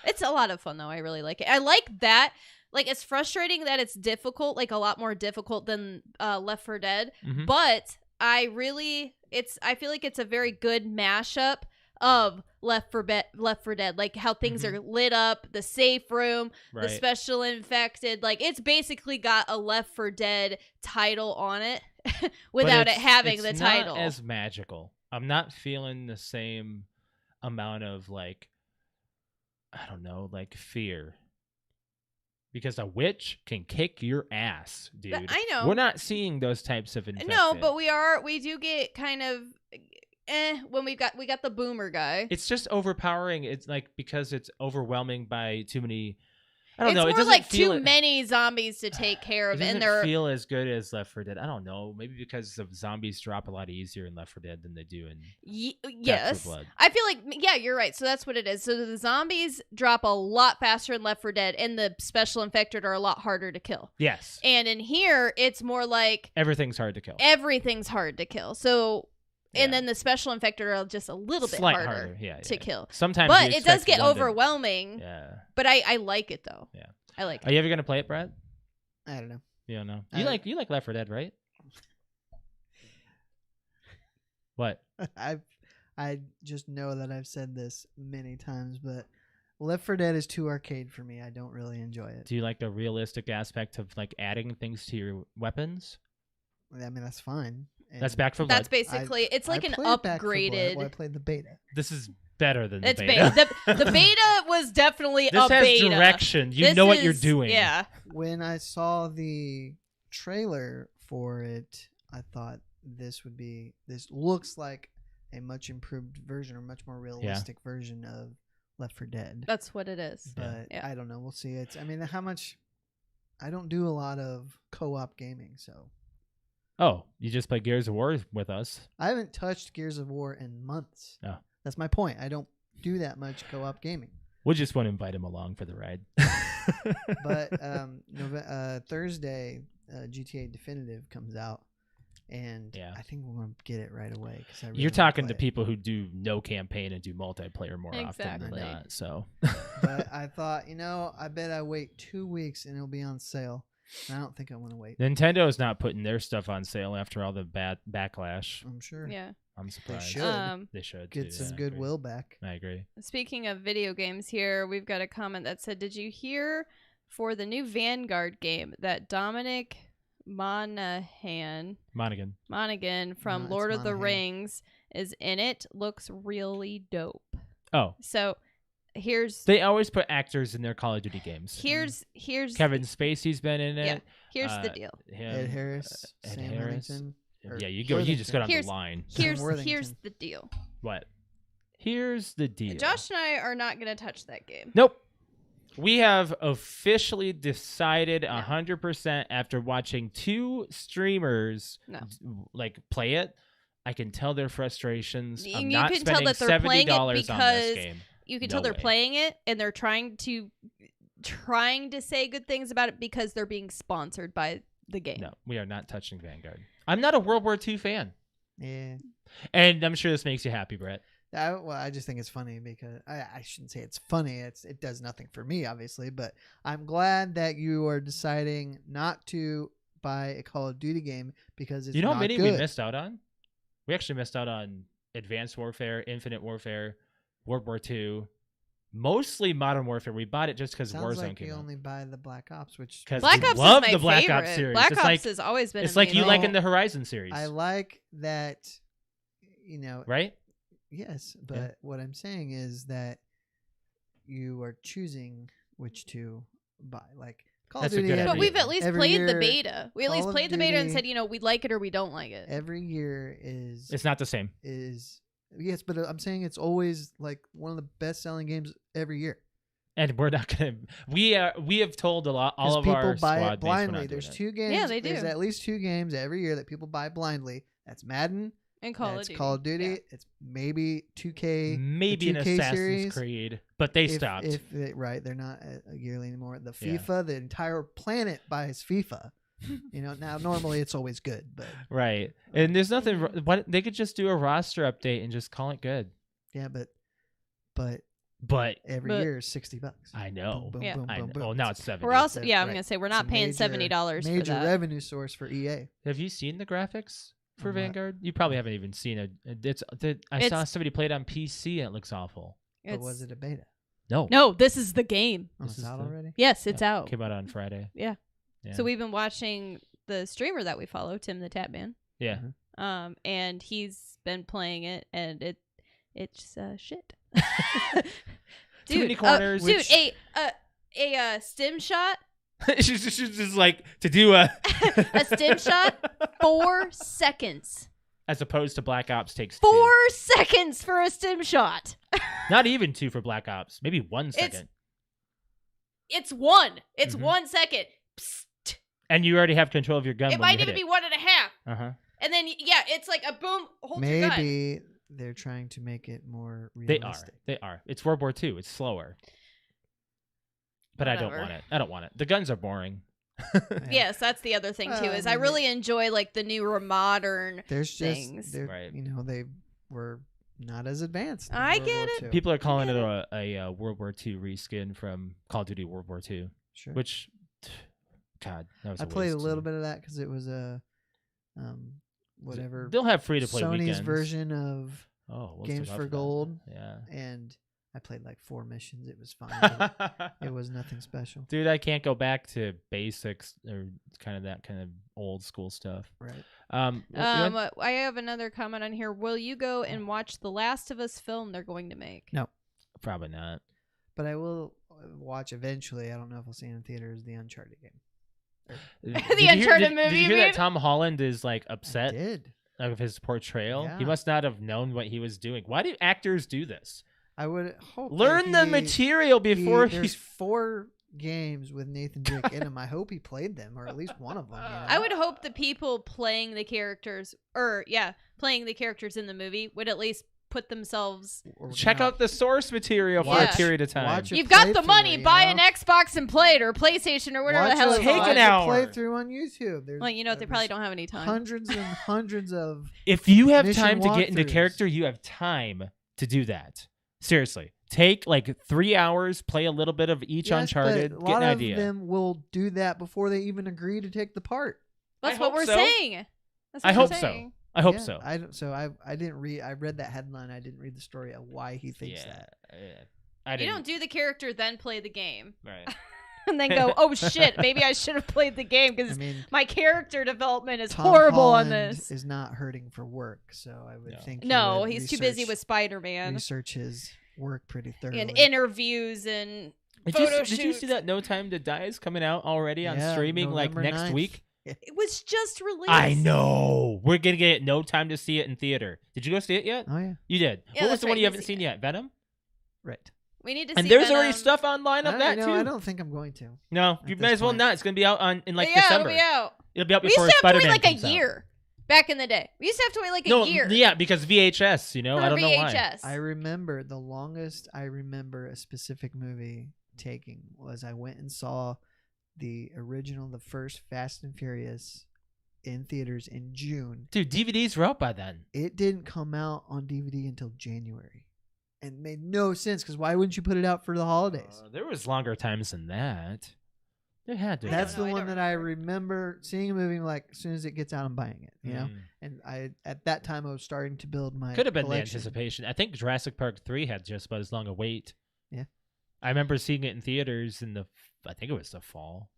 S3: it's a lot of fun though. I really like it. I like that. Like, it's frustrating that it's difficult, like a lot more difficult than Left 4 Dead,
S2: Mhm.
S3: but I feel like it's a very good mashup of Left 4 Dead, like how things are lit up, the safe room,
S2: Right.
S3: the special infected. Like, it's basically got a Left 4 Dead title on it without it
S2: But
S3: having
S2: it's
S3: the title.
S2: not as magical. I'm not feeling the same amount of like, I don't know, like fear because a witch can kick your ass, dude.
S3: I know.
S2: We're not seeing those types of infected.
S3: No, but we do get kind of when we got the boomer guy.
S2: It's just overpowering. It's like because it's overwhelming by too many. I don't
S3: It's
S2: know.
S3: more
S2: It doesn't
S3: like
S2: feel
S3: too many zombies to take care
S2: It
S3: of,
S2: doesn't
S3: and they're
S2: feel as good as Left 4 Dead. I don't know. Maybe because the zombies drop a lot easier in Left 4 Dead than they do in
S3: yes.
S2: Blood.
S3: I feel like you're right. So that's what it is. So the zombies drop a lot faster in Left 4 Dead, and the special infected are a lot harder to kill.
S2: Yes.
S3: And in here, it's more like
S2: Everything's hard to kill.
S3: everything's hard to kill. So. And
S2: Yeah.
S3: then the special infected are just a little bit harder to kill.
S2: Sometimes,
S3: But
S2: you
S3: it does
S2: expect
S3: get
S2: one to-
S3: overwhelming.
S2: Yeah.
S3: But I like it though.
S2: Yeah.
S3: I like
S2: Are
S3: it.
S2: you ever gonna play it, Brad?
S1: I don't know.
S2: You don't know.
S1: I-
S2: You like Left 4 Dead, right? What?
S1: I just know that I've said this many times, but Left 4 Dead is too arcade for me. I don't really enjoy it.
S2: Do you like the realistic aspect of like adding things to your weapons?
S1: I mean, that's fine.
S2: That's
S1: And
S2: Back 4 Blood.
S3: That's basically it's like
S1: I
S3: an
S1: played Back 4 Blood.
S3: upgraded.
S1: Well, I played the beta.
S2: This is better than the
S3: It's
S2: beta.
S3: the beta was definitely
S2: This
S3: a
S2: has
S3: beta.
S2: direction. You
S3: This
S2: know what you're
S3: is-
S2: doing.
S3: Yeah.
S1: When I saw the trailer for it, I thought this looks like a much improved version or much more realistic version of Left 4 Dead.
S3: That's what it is.
S1: But
S3: Yeah.
S1: I don't know. We'll see. I mean, how much? I don't do a lot of co-op gaming, so
S2: Oh, you just play Gears of War with us.
S1: I haven't touched Gears of War in months.
S2: Oh.
S1: That's my point. I don't do that much co-op gaming.
S2: We'll just want to invite him along for the ride.
S1: But Thursday, GTA Definitive comes out, and
S2: Yeah.
S1: I think we're gonna get it right away because I really
S2: You're
S1: wanna
S2: talking to
S1: play it.
S2: people who do no campaign and do multiplayer more often
S3: Exactly.
S2: than not. So,
S1: But I thought, I bet I wait 2 weeks and it'll be on sale. And I don't think I want to wait.
S2: Nintendo's not putting their stuff on sale after all the bad backlash.
S1: I'm sure.
S3: Yeah.
S2: I'm surprised.
S1: should.
S2: They should
S1: Get
S2: too,
S1: some
S2: yeah, I agree.
S1: goodwill back.
S2: I agree.
S3: Speaking of video games here, we've got a comment that said, "Did you hear for the new Vanguard game that Dominic Monaghan from
S1: No,
S3: Lord
S1: it's
S3: of the
S1: Monaghan.
S3: Rings is in it? Looks really dope."
S2: Oh,
S3: So here's
S2: they always put actors in their Call of Duty games.
S3: here's
S2: Kevin Spacey's been in it.
S3: Yeah. Here's the
S2: Uh,
S3: deal.
S2: him,
S1: Ed Harris,
S2: Ed
S1: Sam
S2: Harris.
S1: Worthington. or
S2: Yeah, you just got on
S3: Here's-
S2: the line.
S3: Here's
S1: Worthington.
S3: the deal.
S2: What? Here's the deal.
S3: Josh and I are not going to touch that game.
S2: Nope. We have officially decided 100% after watching two streamers
S3: No.
S2: like play it. I can tell their frustrations. I'm
S3: You
S2: not
S3: can tell
S2: spending
S3: that they're playing it
S2: $70 on this
S3: because
S2: game.
S3: You can
S2: No
S3: tell they're
S2: way.
S3: playing it and they're trying to say good things about it because they're being sponsored by the game.
S2: No, we are not touching Vanguard. I'm not a World War II fan.
S1: Yeah.
S2: And I'm sure this makes you happy, Brett.
S1: I just think it's funny because I shouldn't say it's funny. It does nothing for me, obviously, but I'm glad that you are deciding not to buy a Call of Duty game because it's
S2: You know how
S1: not
S2: many
S1: good.
S2: we missed out on? We actually missed out on Advanced Warfare, Infinite Warfare, World War II, mostly Modern Warfare. We bought it just because
S1: Sounds
S2: Warzone
S1: like
S2: came
S1: you
S2: out.
S1: only buy the Black Ops, which
S2: 'Cause
S3: Black
S2: we
S3: Ops
S2: love
S3: is my
S2: the Black
S3: favorite.
S2: Ops series.
S3: Black
S2: It's
S3: Ops
S2: like-
S3: has always been
S2: It's like you
S3: amazing.
S2: liking the Horizon series,
S1: I like that.
S2: right?
S1: Yes, but what I'm saying is that you are choosing which to buy. Like Call
S2: That's
S1: of
S2: a
S1: Duty.
S2: good
S3: But
S2: idea.
S3: we've at least
S1: every
S3: played the
S1: year-
S3: beta. We at
S1: Call
S3: least
S1: of
S3: played the beta and
S1: Duty-
S3: said, we like it or we don't like it.
S1: Every year is
S2: It's not the same.
S1: yes, but I'm saying it's always like one of the best selling games every year.
S2: And we're not gonna. We have told all
S1: 'Cause
S2: of
S1: people
S2: our
S1: buy
S2: squad
S1: it
S2: mates we're
S1: blindly.
S2: not
S1: There's
S2: doing it.
S1: two games.
S3: Yeah, they
S1: There's
S3: do.
S1: at least two games every year that people buy blindly. That's Madden.
S3: And Call of
S1: That's
S3: Duty.
S1: Call of Duty.
S3: Yeah.
S1: It's maybe 2K.
S2: Maybe an
S1: 2K
S2: Assassin's
S1: series.
S2: Creed, but they stopped.
S1: Right, they're not yearly anymore. The
S2: Yeah.
S1: FIFA, the entire planet buys FIFA. Now normally it's always good, but
S2: Right, and there's nothing. What they could just do a roster update and just call it good.
S1: yeah, but
S2: But
S1: every
S3: But-
S1: year is $60.
S2: I know.
S1: Boom,
S3: Yeah.
S1: boom,
S2: I
S1: boom,
S2: know.
S1: boom.
S2: Well, now it's 70.
S3: We're also,
S1: Right.
S3: I'm going to say, we're
S1: It's
S3: not
S1: a
S3: paying
S1: major-
S3: $70 for
S1: Major
S3: that.
S1: revenue source for EA.
S2: Have you seen the graphics for
S1: On what?
S2: Vanguard? You probably haven't even seen it. I saw somebody play it on PC and it looks awful.
S1: But was it a beta?
S2: No,
S3: No, this is the game.
S1: Oh,
S2: This
S1: it's
S2: is
S1: out
S2: the-
S1: already.
S3: Yes, it's out.
S2: Came out on Friday.
S3: Yeah.
S2: Yeah.
S3: So we've been watching the streamer that we follow, Tim the Tap Man.
S2: yeah.
S3: And he's been playing it, and it's shit.
S2: Too many
S3: Dude,
S2: corners.
S3: dude, a stim shot
S2: she's just like to do a
S3: A stim shot, 4 seconds.
S2: as opposed to Black Ops takes
S3: 4
S2: 2.
S3: seconds for a stim shot.
S2: Not even 2 for Black Ops. Maybe 1 second.
S3: It's 1. It's
S2: Mhm.
S3: 1 second. Psst.
S2: And you already have control of your gun.
S3: It might even be 1.5.
S2: Uh-huh.
S3: And then it's like a boom. Hold your gun.
S1: Maybe they're trying to make it more
S2: They
S1: realistic.
S2: are. It's World War II. It's slower. But I don't
S3: Whatever.
S2: want it. I don't want it. The guns are boring.
S3: Yes, that's the other thing too.
S1: Well,
S3: Is
S1: I
S3: I
S1: mean,
S3: really enjoy like the newer modern.
S1: There's just
S3: things.
S1: they're
S2: Right.
S1: they were not as advanced. in
S3: I
S1: World
S3: get
S1: War
S3: it.
S1: II.
S2: People are calling it a World War II reskin from Call of Duty World War II,
S1: Sure.
S2: which, God, that was
S1: I
S2: a
S1: played a
S2: waste.
S1: little bit of that because it was a whatever
S2: They'll have free to play
S1: Sony's
S2: weekends.
S1: version of
S2: Oh, what's
S1: Games
S2: the
S1: for
S2: love
S1: Gold,
S2: for that?
S1: and I played like 4 missions. It was fine.
S2: Yeah.
S1: It was nothing special.
S2: Dude, I can't go back to basics or kind of that kind of old school stuff.
S1: Right.
S3: I have another comment on here. Will you go and watch the Last of Us film they're going to make?
S1: No.
S2: Probably not.
S1: But I will watch eventually. I don't know if I'll see it in theaters. The Uncharted game.
S2: The
S3: Uncharted movie,
S2: Did you
S3: you
S2: hear
S3: mean?
S2: that Tom Holland is like
S1: I
S2: upset
S1: did.
S2: of his portrayal? He
S1: Yeah.
S2: must not have known what he was doing. Why do actors do this?
S1: I would hope. that
S2: Learn the
S1: he-
S2: material before
S1: There's 4 games with Nathan Drake in them. I hope he played them, or at least one of them. You know?
S3: I would hope the people playing the characters, playing the characters in the movie would at least put themselves.
S1: Or
S2: check
S1: now,
S2: out the source material for
S3: Yeah.
S2: a period of time.
S1: Watch it.
S3: You've got the
S1: playthrough,
S3: money.
S1: you
S3: Buy
S1: know?
S3: an Xbox and play it, or PlayStation, or whatever
S1: Watch
S3: the hell
S1: a,
S3: it's
S2: Take
S3: called.
S2: an
S1: watch a
S2: hour.
S1: playthrough on YouTube. There's,
S3: Well, you know what? They probably don't have any time.
S1: Hundreds and hundreds of.
S2: If you have
S1: Mission
S2: time to get into
S1: walkthroughs.
S2: character, you have time to do that. Seriously. Take like 3 hours, play a little bit of each
S1: Yes,
S2: Uncharted,
S1: but a
S2: get
S1: lot
S2: an
S1: of
S2: idea.
S1: them will do that before they even agree to take the part.
S3: That's
S2: I
S3: what
S2: hope
S3: we're
S2: so.
S3: saying. That's what
S2: I
S3: we're
S2: hope so.
S3: saying.
S2: I hope
S1: Yeah,
S2: so.
S1: I don't. So I didn't read. I read that headline. I didn't read the story of why he thinks that.
S2: I
S3: You
S2: didn't.
S3: don't do the character, then play the game,
S2: Right.
S3: and then go, "Oh shit, maybe I should have played the game
S1: I
S3: because
S1: mean,
S3: my character development is
S1: Tom
S3: horrible on
S1: Holland
S3: this."
S1: Is not hurting for work, so I would
S2: No.
S1: think. he
S3: No,
S1: would
S3: he's too busy
S1: research-
S3: with Spider-Man
S1: research his work pretty thoroughly.
S3: and interviews and
S2: Did
S3: photo
S2: you see
S3: shoots.
S2: that No Time to Die is coming out already on
S1: Yeah,
S2: streaming like
S1: November
S2: next
S1: 9th.
S2: week?
S3: It was just released.
S2: I know. We're going to get no time to see it in theater. Did you go see it yet?
S1: Oh yeah,
S2: You did.
S3: Yeah,
S2: What was
S3: that's
S2: the one
S3: right,
S2: you
S3: you
S2: haven't
S3: see
S2: seen
S3: it.
S2: yet? Venom?
S1: right.
S3: We need to
S2: And
S3: see
S2: there's
S3: Venom.
S2: already stuff online of that
S1: know,
S2: too.
S1: I don't think I'm going to.
S2: No,
S1: at
S2: you
S1: this
S2: might as well
S1: point.
S2: not. It's going to be out in like
S3: yeah,
S2: December.
S3: it'll be out.
S2: It'll be out
S3: We used
S2: before
S3: to have to
S2: Spider-Man
S3: wait like a
S2: comes out.
S3: year back in the day. We used to have to wait like a
S2: No,
S3: year.
S2: yeah, because VHS, you know,
S3: for
S2: I don't know why.
S3: VHS.
S1: I remember the longest I remember a specific movie taking was I went and saw the first Fast and Furious in theaters in June.
S2: Dude, DVDs were out by then.
S1: It didn't come out on DVD until January. And made no sense because why wouldn't you put it out for the holidays?
S2: There was longer times than that. There had to.
S3: I don't
S1: That's
S3: know,
S1: the
S3: I
S1: one
S3: don't
S1: that I
S3: remember.
S1: remember seeing a movie like as soon as it gets out, I'm buying it. You know, and I at that time I was starting to build my
S2: Could have been
S1: collection.
S2: the anticipation. I think Jurassic Park 3 had just about as long a wait.
S1: Yeah.
S2: I remember seeing it in theaters I think it was the fall.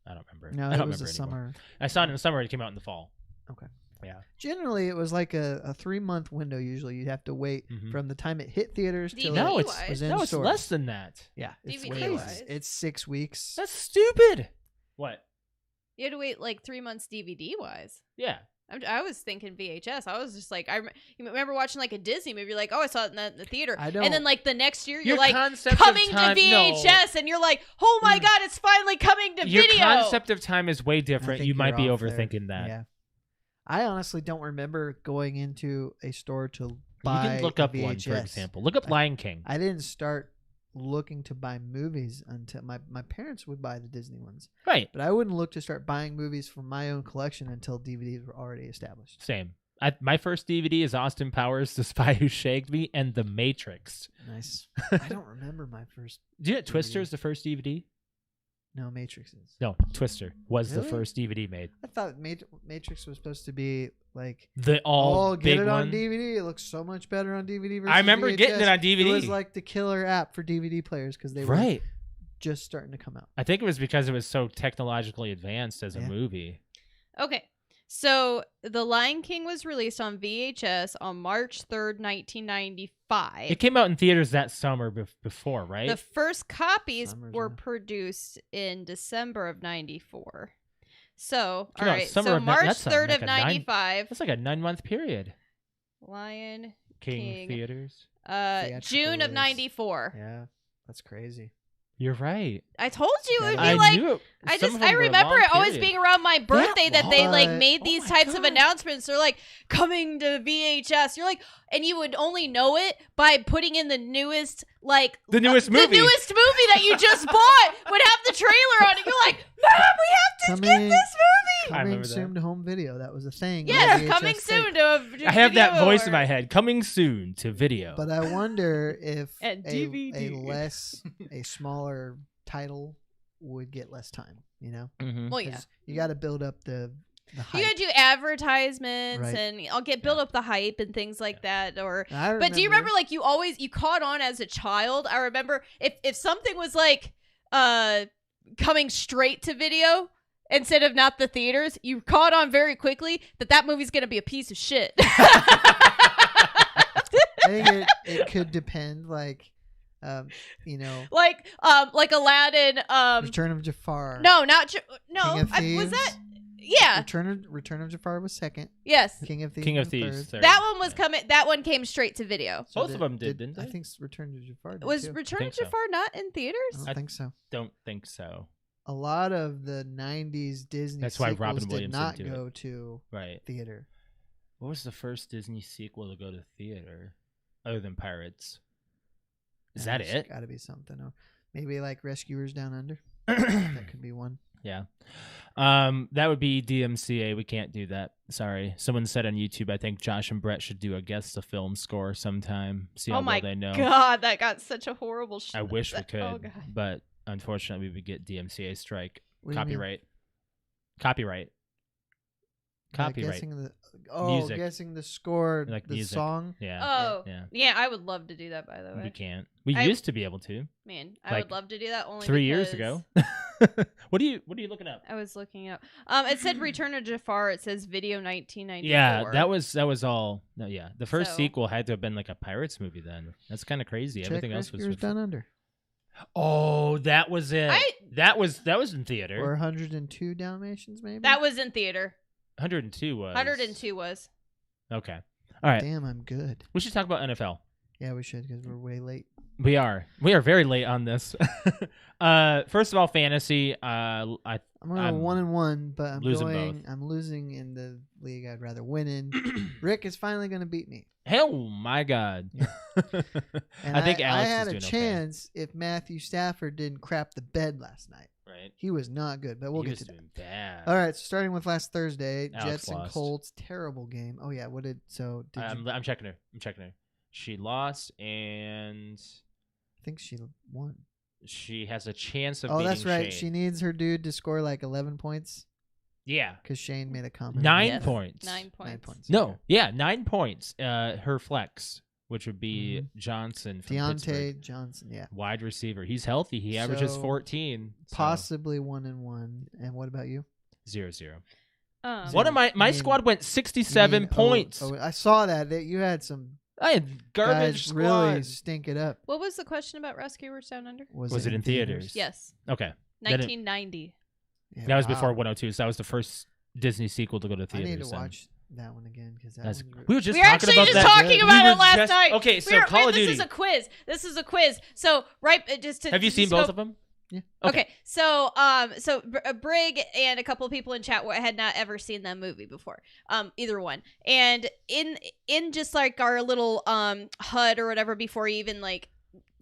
S2: I don't remember.
S1: No,
S2: I
S1: it
S2: don't
S1: was the
S2: remember anymore.
S1: summer.
S2: I saw it in the summer. It came out in the fall.
S1: Okay.
S2: Yeah.
S1: Generally, it was like a 3-month window. Usually, you'd have to wait
S2: Mhm.
S1: from the time it hit theaters till
S2: No,
S1: it
S2: it's
S1: was in
S2: no, it's
S1: stores.
S2: less than that.
S1: Yeah, it's
S3: DVD
S1: way
S3: wise.
S1: less. It's 6 weeks.
S2: That's stupid. What?
S3: You had to wait like 3 months DVD wise.
S2: Yeah.
S3: I was thinking VHS. I was just like, you remember watching like a Disney movie. You're like, oh, I saw it in the theater.
S1: I don't-
S3: And then like the next year,
S2: Your
S3: you're like
S2: concept of
S3: coming
S2: time-
S3: to VHS, and you're like, oh my god, it's finally coming to
S2: Your
S3: video.
S2: concept of time is way
S1: I
S2: different.
S1: think
S2: You might be
S1: you're off there.
S2: overthinking that.
S1: Yeah. I honestly don't remember going into a store to buy
S2: You can look
S1: a
S2: up one, for
S1: VHS.
S2: example. Look up Lion King.
S1: I didn't start looking to buy movies until my parents would buy the Disney ones.
S2: Right.
S1: But I wouldn't look to start buying movies from my own collection until DVDs were already established.
S2: Same. My first DVD is Austin Powers, The Spy Who Shagged Me, and The Matrix.
S1: Nice. I don't remember my first.
S2: Do you know Twister is the first DVD?
S1: No, Matrix is.
S2: No, Twister was the
S1: Really?
S2: first DVD made.
S1: I thought Matrix was supposed to be like,
S2: The all
S1: get
S2: big
S1: it
S2: one.
S1: on DVD. It looks so much better on DVD versus
S2: I remember getting
S1: VHS.
S2: it on DVD.
S1: It was like the killer app for DVD players because they were
S2: Right.
S1: just starting to come out.
S2: I think it was because it was so technologically advanced as a
S1: Yeah.
S2: movie.
S3: Okay. So The Lion King was released on VHS on March 3rd, 1995.
S2: It came out in theaters that summer before, right?
S3: The first copies
S1: Summers,
S3: were
S1: yeah.
S3: produced in December of 94. So,
S2: Came
S3: all
S2: out
S3: right.
S2: summer
S3: So
S2: of
S3: March
S2: that's
S3: 3rd
S2: like
S3: of
S2: a
S3: 95.
S2: That's like a 9-month period.
S3: Lion
S2: King
S3: King.
S2: theaters.
S1: Theatrical
S3: June of
S1: release.
S3: 94.
S1: Yeah, that's crazy.
S2: You're right.
S3: I told you it would be
S2: I
S3: like
S2: knew it.
S3: I remember it always being around my birthday that they like
S1: long.
S3: made
S2: Oh
S3: these
S2: my
S3: types of
S2: God.
S3: announcements. They're like coming to VHS. You're like, and you would only know it by putting in the newest movie.
S2: The newest movie.
S3: The newest movie that you just bought would have the trailer on it. You're like, Mom, we have to get
S1: Coming-
S3: this movie.
S2: I
S1: Coming
S2: remember
S1: soon to home video. That was a thing. on
S3: Yes,
S1: VHS
S3: coming
S1: tape.
S3: soon to a
S2: I have that
S3: video
S2: voice in
S3: or-
S2: my head. Coming soon to video.
S1: But I wonder if
S3: And
S1: a
S3: DVD.
S1: a smaller title would get less time. You know,
S2: Mhm.
S3: Well, yeah.
S1: 'Cause you got to build up the hype.
S3: You gotta do advertisements
S1: Right.
S3: and I'll build up the hype and things like that. Or
S1: I
S3: but do you remember like you caught on as a child? I remember if something was like coming straight to video instead of not the theaters, you caught on very quickly that movie's gonna be a piece of shit.
S1: I think it could depend. Like, you know,
S3: like Aladdin.
S1: Return of Jafar.
S3: No, not no.
S1: King of
S3: Was
S1: Thieves.
S3: that? Yeah.
S1: Return of Jafar was second.
S3: Yes.
S1: King of Thieves.
S2: King of
S1: was
S2: Thieves.
S1: third.
S2: third.
S3: That one was coming. That one came straight to video.
S1: So
S2: Both of them didn't
S1: I
S2: they?
S1: think Return of Jafar did
S3: Was
S1: too.
S3: Return
S2: think
S3: of
S2: so.
S3: Jafar not in theaters?
S1: I don't
S2: I-
S1: think so.
S2: Don't think so.
S1: A lot of the '90s Disney
S2: That's why
S1: sequels
S2: Robin
S1: did
S2: Williams
S1: not
S2: didn't do it.
S1: go to
S2: Right.
S1: theater.
S2: What was the first Disney sequel to go to theater other than Pirates? Is that it?
S1: Got to be something. Or maybe like Rescuers Down Under. That could be one.
S2: Yeah. That would be DMCA. We can't do that. Sorry. Someone said on YouTube, I think Josh and Brett should do a guess the film score sometime. See how
S3: Oh my
S2: well they know.
S3: God, that got such a horrible.
S2: I wish we could,
S3: Oh God.
S2: but unfortunately, we would get DMCA strike.
S1: What do you mean?
S2: Copyright. Copyright.
S1: Guessing
S2: Music.
S1: guessing the score,
S2: Like
S1: the
S2: music.
S1: song.
S2: Yeah.
S3: Oh,
S2: Yeah.
S3: yeah. I would love to do that. By the
S2: We
S3: way,
S2: can't. We
S3: I-
S2: used to be able to
S3: man, I
S2: like,
S3: would love to do that. Only
S2: 3 years
S3: because
S2: ago. What are you looking up?
S3: I was looking up. It said Return of Jafar. It says video 1994.
S2: Yeah, that was all. No, yeah, the first
S3: So-
S2: sequel had to have been like a Pirates movie. Then that's kind of crazy.
S1: Check
S2: Everything else was.
S1: Rescuers Down Under.
S2: Oh, that was it.
S3: I-
S2: that was in theater.
S1: Or 102 Dalmatians, maybe.
S3: that was in theater.
S2: 102 was.
S3: 102 was.
S2: Okay. All right.
S1: Damn, I'm good.
S2: We should talk about NFL.
S1: Yeah, we should because we're way late.
S2: We are very late on this. First of all, fantasy.
S1: I'm going
S2: I'm
S1: 1-1, but I'm
S2: losing
S1: going.
S2: both.
S1: I'm losing in the league. I'd rather win in. Rick is finally going to beat me.
S2: Hell, my God.
S1: And
S2: I think Alex
S1: I had
S2: is
S1: a
S2: doing
S1: chance if Matthew Stafford didn't crap the bed last night.
S2: okay. Right.
S1: He was not good, but we'll
S2: He
S1: get
S2: was
S1: to that.
S2: doing bad.
S1: All right, so starting with last Thursday,
S2: Alex
S1: Jets and
S2: lost.
S1: Colts, terrible game. Oh yeah, what did you?
S2: I'm checking her. She lost, and
S1: I think she won.
S2: she has a chance of
S1: Oh,
S2: beating
S1: that's right.
S2: Shane.
S1: She needs her dude to score like 11 points
S2: Yeah.
S1: because Shane made a comment.
S2: 9
S3: Yes.
S2: points.
S3: 9 points.
S1: 9 points.
S2: No. Yeah, 9 points. Her flex, which would be
S1: Mhm.
S2: Johnson from
S1: Deontay
S2: Pittsburgh.
S1: Johnson, yeah,
S2: Wide receiver. He's healthy. He averages
S1: So,
S2: 14. So,
S1: possibly 1-1. And what about you?
S2: 0-0.
S3: What
S2: One of my
S1: I mean-
S2: squad went 67
S1: You mean-
S2: points.
S1: Oh, I saw that. You had some
S2: I had garbage
S1: guys really
S2: squads.
S1: stink it up.
S3: What was the question about Rescuers Down Under?
S2: Was it in theaters?
S3: Yes,
S2: Okay. Then it-
S3: 1990.
S1: Yeah,
S2: That was
S1: wow.
S2: before 102. So that was the first Disney sequel to go to
S1: I
S2: theaters.
S1: need to
S2: then.
S1: watch that one again because that
S2: That's,
S1: one's
S2: we were just
S3: We were
S2: talking
S3: actually
S2: about
S3: just
S2: that.
S3: talking
S2: We
S3: about
S2: were
S3: it last
S2: just-
S3: night.
S2: Okay, so Call of
S3: this
S2: Duty.
S3: is a quiz. This is a quiz. So just to
S2: Have you
S3: to
S2: seen
S3: just go-
S2: both of them?
S1: Yeah.
S3: Okay, so Brig and a couple of people in chat had not ever seen that movie before, either one. And in just like our little HUD or whatever before you even like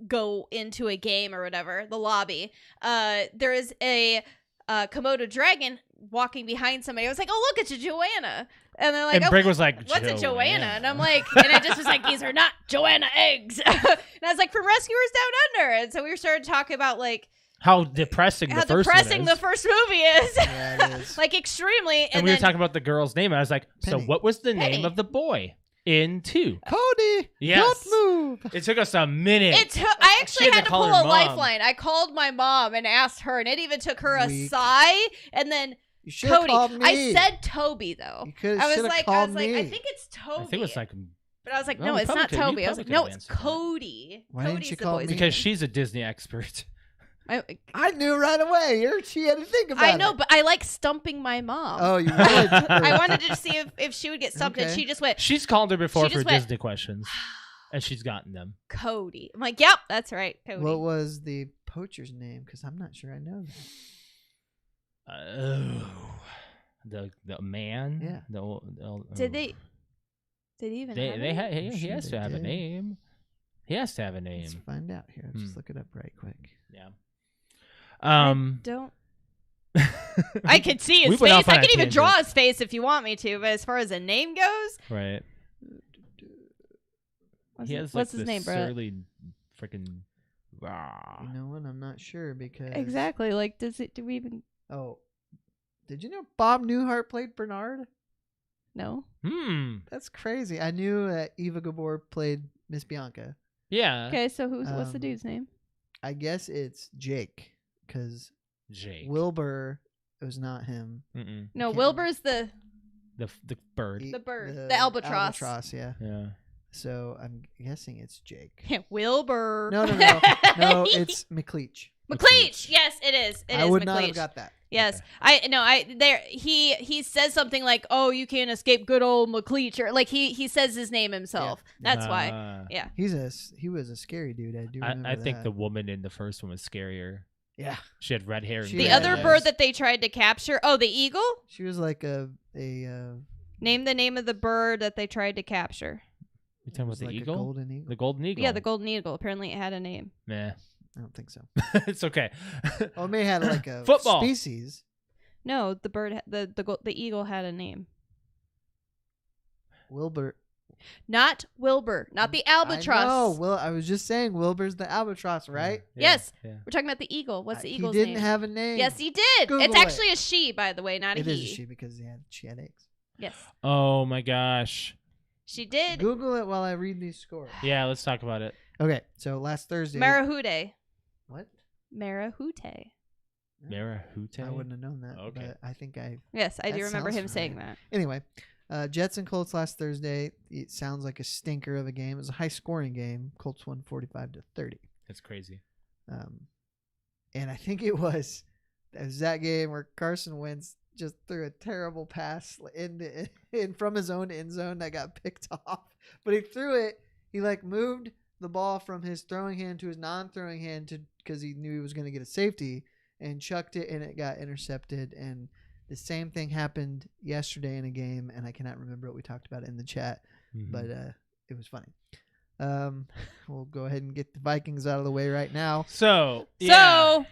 S3: go into a game or whatever, the lobby, there is a Komodo dragon walking behind somebody. I was like, oh look, it's a Joanna, and they're like,
S2: And
S3: oh,
S2: Brig was like,
S3: what's a Joanna? And I'm like, and I just was like, these are not Joanna eggs. And I was like, from Rescuers Down Under. And so we started talking about like
S2: how depressing
S3: how
S2: the first
S3: depressing
S2: one is.
S3: the first movie is.
S1: Yeah, it is.
S3: Like extremely.
S2: and we were talking about the girl's name. And I was like, so
S1: Penny.
S2: what was the
S3: Penny.
S2: name of the boy in 2?
S1: Cody,
S2: Yes.
S1: don't move.
S2: It took us a minute.
S3: I actually
S2: She had
S3: had
S2: to
S3: to
S2: call
S3: pull
S2: her
S3: a
S2: mom.
S3: lifeline. I called my mom and asked her, and it even took her a
S1: Weak.
S3: sigh, and then
S1: You should have
S3: Cody.
S1: called me.
S3: I said Toby though.
S1: You could.
S3: I was
S1: Should have
S3: like,
S1: called me.
S3: I think it's Toby.
S2: I think it was like
S3: but I was like,
S2: Well,
S3: no,
S2: you
S3: it's not
S2: probably could- you
S3: Toby. I was
S2: probably
S3: like,
S2: could
S3: no,
S2: have
S3: it's
S2: answered that.
S3: Cody.
S1: Why didn't
S3: Cody's
S1: you
S3: the
S1: call
S3: boy's
S1: me?
S2: because
S3: name.
S2: she's a Disney expert.
S3: I
S1: knew right away. She had to think about it.
S3: I know, but I like stumping my mom.
S1: Oh, you would.
S3: I wanted to see if she would get stumped, and
S1: Okay.
S3: she just went,
S2: She's called her before
S3: She
S2: for
S3: just went-
S2: Disney questions, and she's gotten them.
S3: Cody. I'm like, yep, that's right, Cody.
S1: What was the poacher's name? Because I'm not sure I know that.
S2: The man.
S1: Yeah.
S3: Did they even have
S2: They
S3: it?
S2: he
S1: Sure
S2: has
S1: they
S2: to have a
S1: did.
S2: name. He has to have a
S1: Let's
S2: name.
S1: find out here. Just
S2: Hmm.
S1: look it up right quick.
S2: Yeah.
S3: I don't. I could see
S2: We
S3: his
S2: went
S3: face.
S2: off on
S3: I
S2: a
S3: can even
S2: tangent.
S3: draw his face if you want me to. But as far as a name goes,
S2: Right.
S3: what's,
S2: He has
S3: what's
S2: like
S3: his
S2: this
S3: name, bro?
S2: surly freaking.
S1: You know what? I'm not sure because
S3: Exactly. Like, do we even
S1: Oh, did you know Bob Newhart played Bernard?
S3: know?
S1: That's crazy. I knew that Eva Gabor played Miss Bianca.
S2: Yeah.
S3: Okay, so what's the
S1: Um,
S3: dude's name?
S1: I guess it's Jake because
S2: Jake.
S1: Wilbur was not him.
S2: Mm-mm.
S3: No,
S1: can't
S3: Wilbur's the
S2: The bird.
S3: The bird. The albatross.
S1: Albatross, yeah.
S2: Yeah.
S1: So I'm guessing it's Jake.
S3: Wilbur.
S1: No, it's McLeach.
S3: McLeach. Yes, it is. It
S1: I
S3: is
S1: would
S3: McLeach.
S1: not have got that.
S3: Yes, he says something like, "Oh, you can't escape good old McLeach," or like he says his name himself.
S1: Yeah.
S3: That's why. Yeah.
S1: He was a scary dude. I do remember
S2: I think
S1: that.
S2: the woman in the first one was scarier.
S1: Yeah.
S2: She had red hair. And
S1: She
S3: The
S1: Yeah,
S3: other
S1: yes.
S3: bird that they tried to capture. Oh, the eagle.
S1: She was like a
S3: Name the name of the bird that they tried to capture.
S2: You talking about
S1: was
S2: the
S1: like
S2: eagle?
S1: a golden eagle.
S2: The golden eagle.
S3: Yeah, the golden eagle. Apparently, it had a name.
S2: Nah.
S1: I don't think so.
S2: It's okay.
S1: Oh, it may have had like a
S2: Football.
S1: species.
S3: No, the bird, the eagle had a name.
S1: Wilbur.
S3: Not Wilbur. Not the albatross.
S1: No, I was just saying Wilbur's the albatross, right?
S2: Yeah,
S3: Yes.
S2: Yeah.
S3: We're talking about the eagle. What's the eagle's
S1: He didn't
S3: name?
S1: have a name.
S3: Yes, he did.
S1: Google
S3: it's
S1: it.
S3: actually a she, by the way, not a
S1: It
S3: he.
S1: is a she because she had eggs.
S3: Yes,
S2: Oh my gosh.
S3: she did.
S1: Google it while I read these scores.
S2: Yeah, let's talk about it.
S1: Okay, so last Thursday.
S3: Marahute.
S1: What?
S3: Marahute.
S2: Marahute?
S1: I wouldn't have known that.
S2: Okay.
S1: But I think I.
S3: Yes, I do
S1: That
S3: remember
S1: sounds
S3: him saying
S1: familiar.
S3: that.
S1: Anyway, Jets and Colts last Thursday. It sounds like a stinker of a game. It was a high scoring game. Colts won 45-30.
S2: That's crazy.
S1: And I think it was that game where Carson Wentz just threw a terrible pass in from his own end zone that got picked off. But he threw it. He like moved the ball from his throwing hand to his non-throwing hand because he knew he was going to get a safety and chucked it, and it got intercepted. And the same thing happened yesterday in a game, and I cannot remember what we talked about in the chat,
S2: Mhm.
S1: but it was funny. We'll go ahead and get the Vikings out of the way right now.
S2: So, yeah.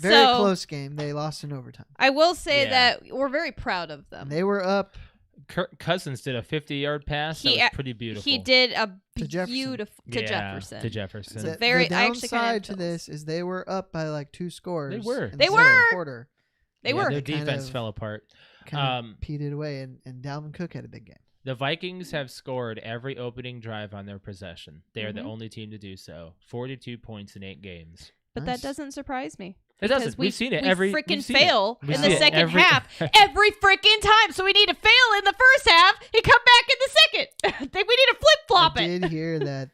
S1: Very close game. They lost in overtime.
S3: I will say
S2: Yeah.
S3: that we're very proud of them.
S1: And they were up.
S2: Kirk Cousins did a 50-yard pass.
S3: He
S2: That was pretty beautiful.
S3: He did a
S1: To Jefferson.
S3: beautiful
S2: Yeah,
S3: Jefferson.
S2: To Jefferson.
S3: It's
S1: The,
S3: a very-
S1: the
S3: I actually kinda have
S1: downside to
S3: chills.
S1: this is they were up by like 2 scores.
S2: They were.
S1: in
S3: They
S1: the second
S3: were.
S1: quarter.
S3: They
S2: Yeah,
S3: were.
S2: Their
S1: Kind
S2: defense
S1: of-
S2: fell apart.
S1: Kind of peated away, and Dalvin Cook had a big game.
S2: The Vikings have scored every opening drive on their possession. They are the
S3: Mhm.
S2: only team to do so. 42 points in 8 games.
S3: But
S1: Nice.
S3: that doesn't surprise me.
S2: It
S3: Because
S2: doesn't. We've seen it
S3: we
S2: every.
S3: freaking
S2: we've seen it.
S3: fail
S2: We
S3: in
S2: see
S3: the
S2: it
S3: second
S2: every-
S3: half every freaking time. So we need to fail in the first half and come back in the second. We need to flip flop
S1: I
S3: it.
S1: did hear that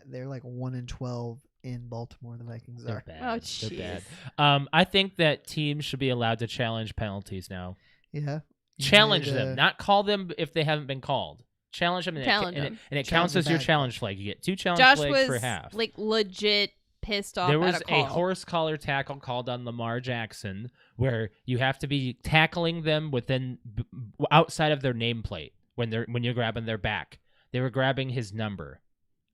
S1: they're like 1-12 in Baltimore. The Vikings
S2: They're
S1: are.
S2: bad.
S3: Oh,
S2: They're
S3: jeez.
S2: bad. I think that teams should be allowed to challenge penalties now.
S1: Yeah. You
S2: Challenge
S1: did,
S2: them, not call them if they haven't been called. Challenge them, and
S3: Challenge
S2: it,
S3: them.
S2: and it
S1: Challenge
S2: counts
S1: the
S2: as your
S1: bad
S2: challenge flag. You get 2 challenge
S3: Josh
S2: flags
S3: was
S2: per half.
S3: like legit pissed off
S2: There was
S3: at a call.
S2: horse collar tackle called on Lamar Jackson, where you have to be tackling them outside of their nameplate when you're grabbing their back. They were grabbing his number,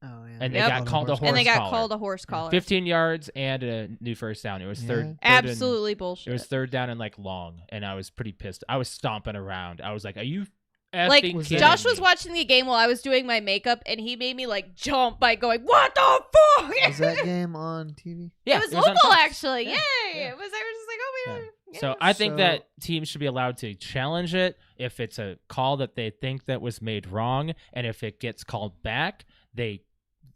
S1: Oh yeah.
S2: and they
S3: Yep.
S2: got called a horse
S3: and they got
S2: collar.
S3: called a horse collar.
S2: 15 yards and a new first down. It was
S1: Yeah.
S2: third.
S3: Absolutely
S2: It
S3: bullshit.
S2: was third down and like long, and I was pretty pissed. I was stomping around. I was like, "Are you effing
S3: Like
S2: kidding
S3: Josh
S2: me?"
S3: was watching the game while I was doing my makeup, and he made me like jump by going, "What the fuck?"
S1: Was that game on TV?
S2: Yeah,
S3: it was
S2: on
S3: local
S2: Fox.
S3: actually.
S2: Yeah,
S3: Yay!
S2: yeah.
S3: It was. I was just like, "Oh my
S2: Yeah.
S3: god." Yeah.
S2: So I think
S1: So-
S2: that teams should be allowed to challenge it if it's a call that they think that was made wrong, and if it gets called back, they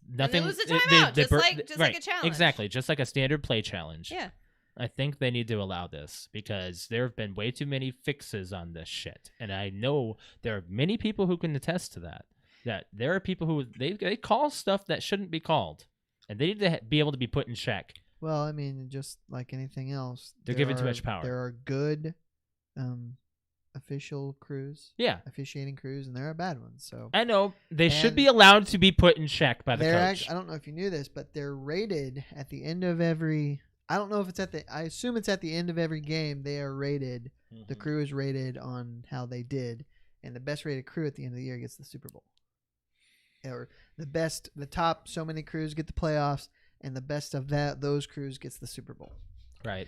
S3: they
S2: nothing.
S3: lose the timeout, just like a challenge.
S2: Exactly, just like a standard play challenge.
S3: Yeah.
S2: I think they need to allow this because there have been way too many fixes on this shit. And I know there are many people who can attest to that. That there are people who they call stuff that shouldn't be called. And they need to be able to be put in check.
S1: Well, I mean, just like anything else,
S2: They're given too much power.
S1: There are good official crews, officiating crews, and there are bad ones. So
S2: I know they should be allowed to be put in check by the coach.
S1: I don't know if you knew this, but they're rated at the end of every. I don't know if it's I assume it's at the end of every game. They are rated. Mm-hmm. The crew is rated on how they did, and the best rated crew at the end of the year gets the Super Bowl. Or the top so many crews get the playoffs, and the best of those crews gets the Super Bowl.
S2: Right.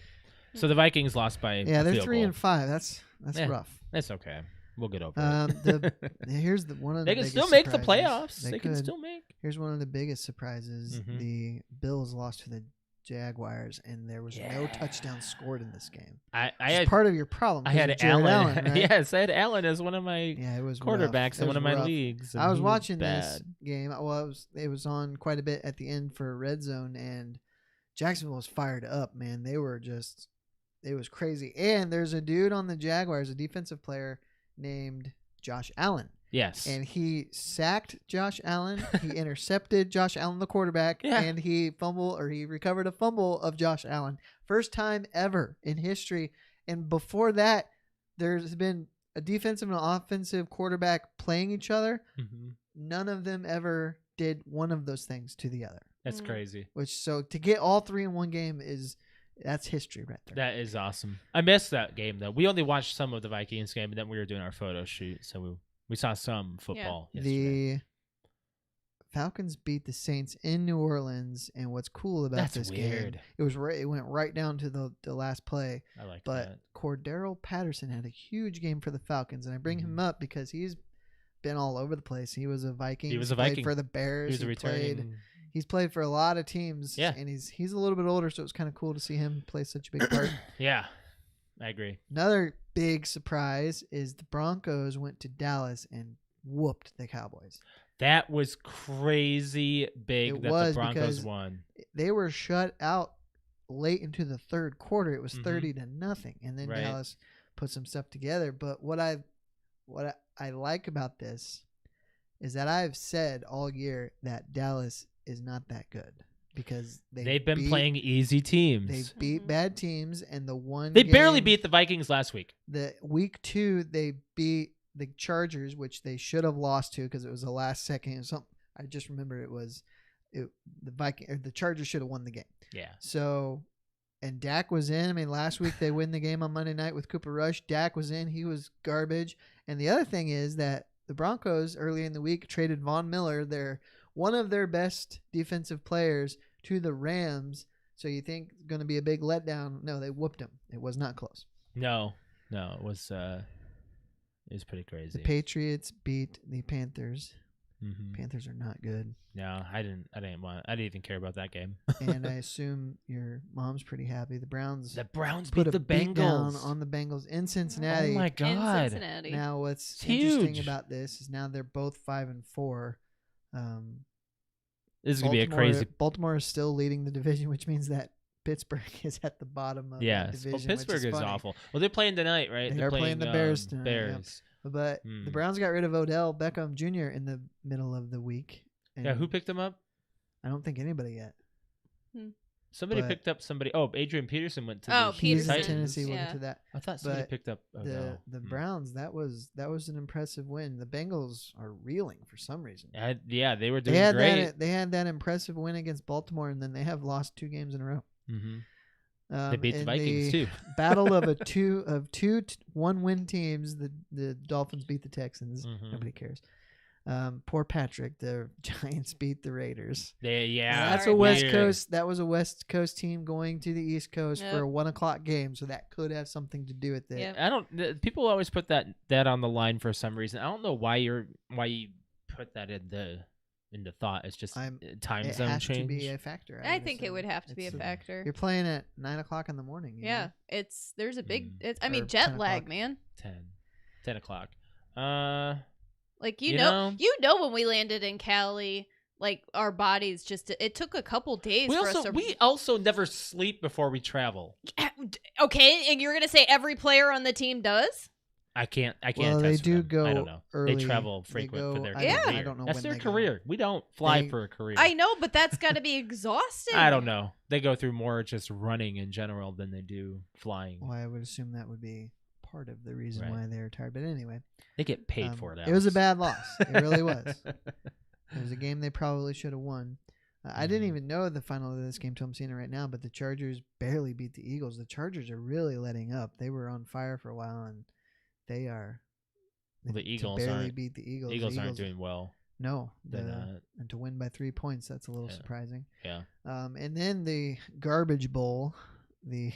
S2: So the Vikings lost by
S1: they're
S2: field
S1: 3-5. That's rough.
S2: That's okay. We'll get over it.
S1: Here's one of the.
S2: They can still make the playoffs. They can still make.
S1: Here's one of the biggest surprises: the Bills lost to the Jaguars, and there was no touchdown scored in this game.
S2: I had
S1: part of your problem.
S2: I had Allen. Right? Yes, I had Allen as one of my
S1: it was
S2: quarterbacks in one of my leagues.
S1: I was watching this game. Well, it was on quite a bit at the end for Red Zone, and Jacksonville was fired up. Man, they were just. It was crazy. And there's a dude on the Jaguars, a defensive player named Josh Allen.
S2: Yes.
S1: And he sacked Josh Allen. He intercepted Josh Allen, the quarterback, and he recovered a fumble of Josh Allen. First time ever in history. And before that, there's been a defensive and offensive quarterback playing each other. Mm-hmm. None of them ever did one of those things to the other.
S2: That's crazy.
S1: So to get all three in one game that's history right there.
S2: That is awesome. I missed that game, though. We only watched some of the Vikings game, and then we were doing our photo shoot, so we saw some football yesterday.
S1: The Falcons beat the Saints in New Orleans, and what's cool about this game, it went right down to the last play.
S2: I like
S1: that.
S2: But
S1: Cordero Patterson had a huge game for the Falcons, and I bring him up because he's been all over the place. He was a Viking.
S2: He played
S1: for the Bears.
S2: He was a returning.
S1: He's played for a lot of teams, and he's a little bit older, so it was kind of cool to see him play such a big part.
S2: Yeah, I agree.
S1: Another big surprise is the Broncos went to Dallas and whooped the Cowboys.
S2: That was crazy big the Broncos won.
S1: They were shut out late into the third quarter. It was 30-0, and then Dallas put some stuff together. But what I like about this is that I've said all year that Dallas is not that good because they've been
S2: playing easy teams.
S1: They beat bad teams, and
S2: they barely beat the Vikings last week.
S1: The week 2 they beat the Chargers, which they should have lost to because it was the last second. I just remember the Chargers should have won the game.
S2: Yeah.
S1: So, and Dak was in. I mean, last week they win the game on Monday night with Cooper Rush. Dak was in. He was garbage. And the other thing is that the Broncos early in the week traded Von Miller, one of their best defensive players, to the Rams. So you think it's going to be a big letdown? No, they whooped him. It was not close.
S2: No, it was pretty crazy.
S1: The Patriots beat the Panthers. Mm-hmm. Panthers are not good.
S2: No, I didn't even care about that game.
S1: And I assume your mom's pretty happy. The Browns
S2: beat the Bengals
S1: down on the Bengals in Cincinnati.
S2: Oh my God!
S3: In Cincinnati.
S1: Now what's
S2: it's
S1: interesting
S2: huge.
S1: about this is now they're both 5-4.
S2: This is gonna be a crazy.
S1: Baltimore is still leading the division, which means that Pittsburgh is at the bottom of the division.
S2: Well, Pittsburgh is
S1: funny.
S2: awful. Well, they're playing tonight, right?
S1: They're playing the Bears tonight.
S2: Bears.
S1: Yeah. But the Browns got rid of Odell Beckham Jr. in the middle of the week.
S2: Yeah, who picked him up?
S1: I don't think anybody yet.
S2: Somebody picked up somebody. Oh, Adrian Peterson went to
S1: the
S2: Titans.
S1: Tennessee went to that.
S2: I thought somebody picked up
S1: the Browns. That was an impressive win. The Bengals are reeling for some reason.
S2: They were doing great.
S1: They had that impressive win against Baltimore, and then they have lost 2 games in a row.
S2: Mm-hmm. They beat the Vikings too.
S1: Battle of two 1-win teams. The Dolphins beat the Texans.
S2: Mm-hmm.
S1: Nobody cares. Poor Patrick. The Giants beat the Raiders.
S2: That's
S1: a West Coast. That was a West Coast team going to the East Coast for a 1:00 game, so that could have something to do with it.
S3: Yep.
S2: People always put that on the line for some reason. I don't know why you put that in the thought. It's just time zone change. It has
S1: to be a factor.
S3: I think it would have to be a factor.
S1: You're playing at 9:00 in the morning.
S3: Yeah,
S1: know?
S3: There's a big. Jet lag, man.
S2: 10 o'clock.
S3: Like you know when we landed in Cali, like our bodies just it took a couple days
S2: We
S3: for us
S2: also
S3: to
S2: we also never sleep before we travel.
S3: Okay, and you're gonna say every player on the team does?
S2: I can't
S1: Well,
S2: attest
S1: they
S2: for
S1: do
S2: them.
S1: go
S2: I don't know.
S1: early.
S2: They travel
S1: They
S2: frequent
S1: go-
S2: for their
S1: I don't-
S2: career.
S1: I don't know
S2: That's
S1: when
S2: their
S1: they go.
S2: career. We don't fly
S1: They-
S2: for a career.
S3: I know, but that's got to be exhausting.
S2: I don't know. They go through more just running in general than they do flying.
S1: Well, I would assume that would be part of the reason
S2: Right.
S1: why they're tired. But anyway,
S2: They get paid for it.
S1: it was a
S2: Alex.
S1: bad loss. It really was. It was a game they probably should have won. I didn't
S2: Mhm.
S1: even know the final of this game till I'm seeing it right now, but the Chargers barely beat the Eagles. The Chargers are really letting up. They were on fire for a while, and they are.
S2: Well, the
S1: to
S2: Eagles
S1: barely
S2: aren't-
S1: beat the Eagles. The
S2: Eagles aren't doing well.
S1: No,
S2: Then,
S1: and to win by 3 points, that's a little
S2: Yeah.
S1: surprising.
S2: yeah.
S1: And then the garbage bowl, the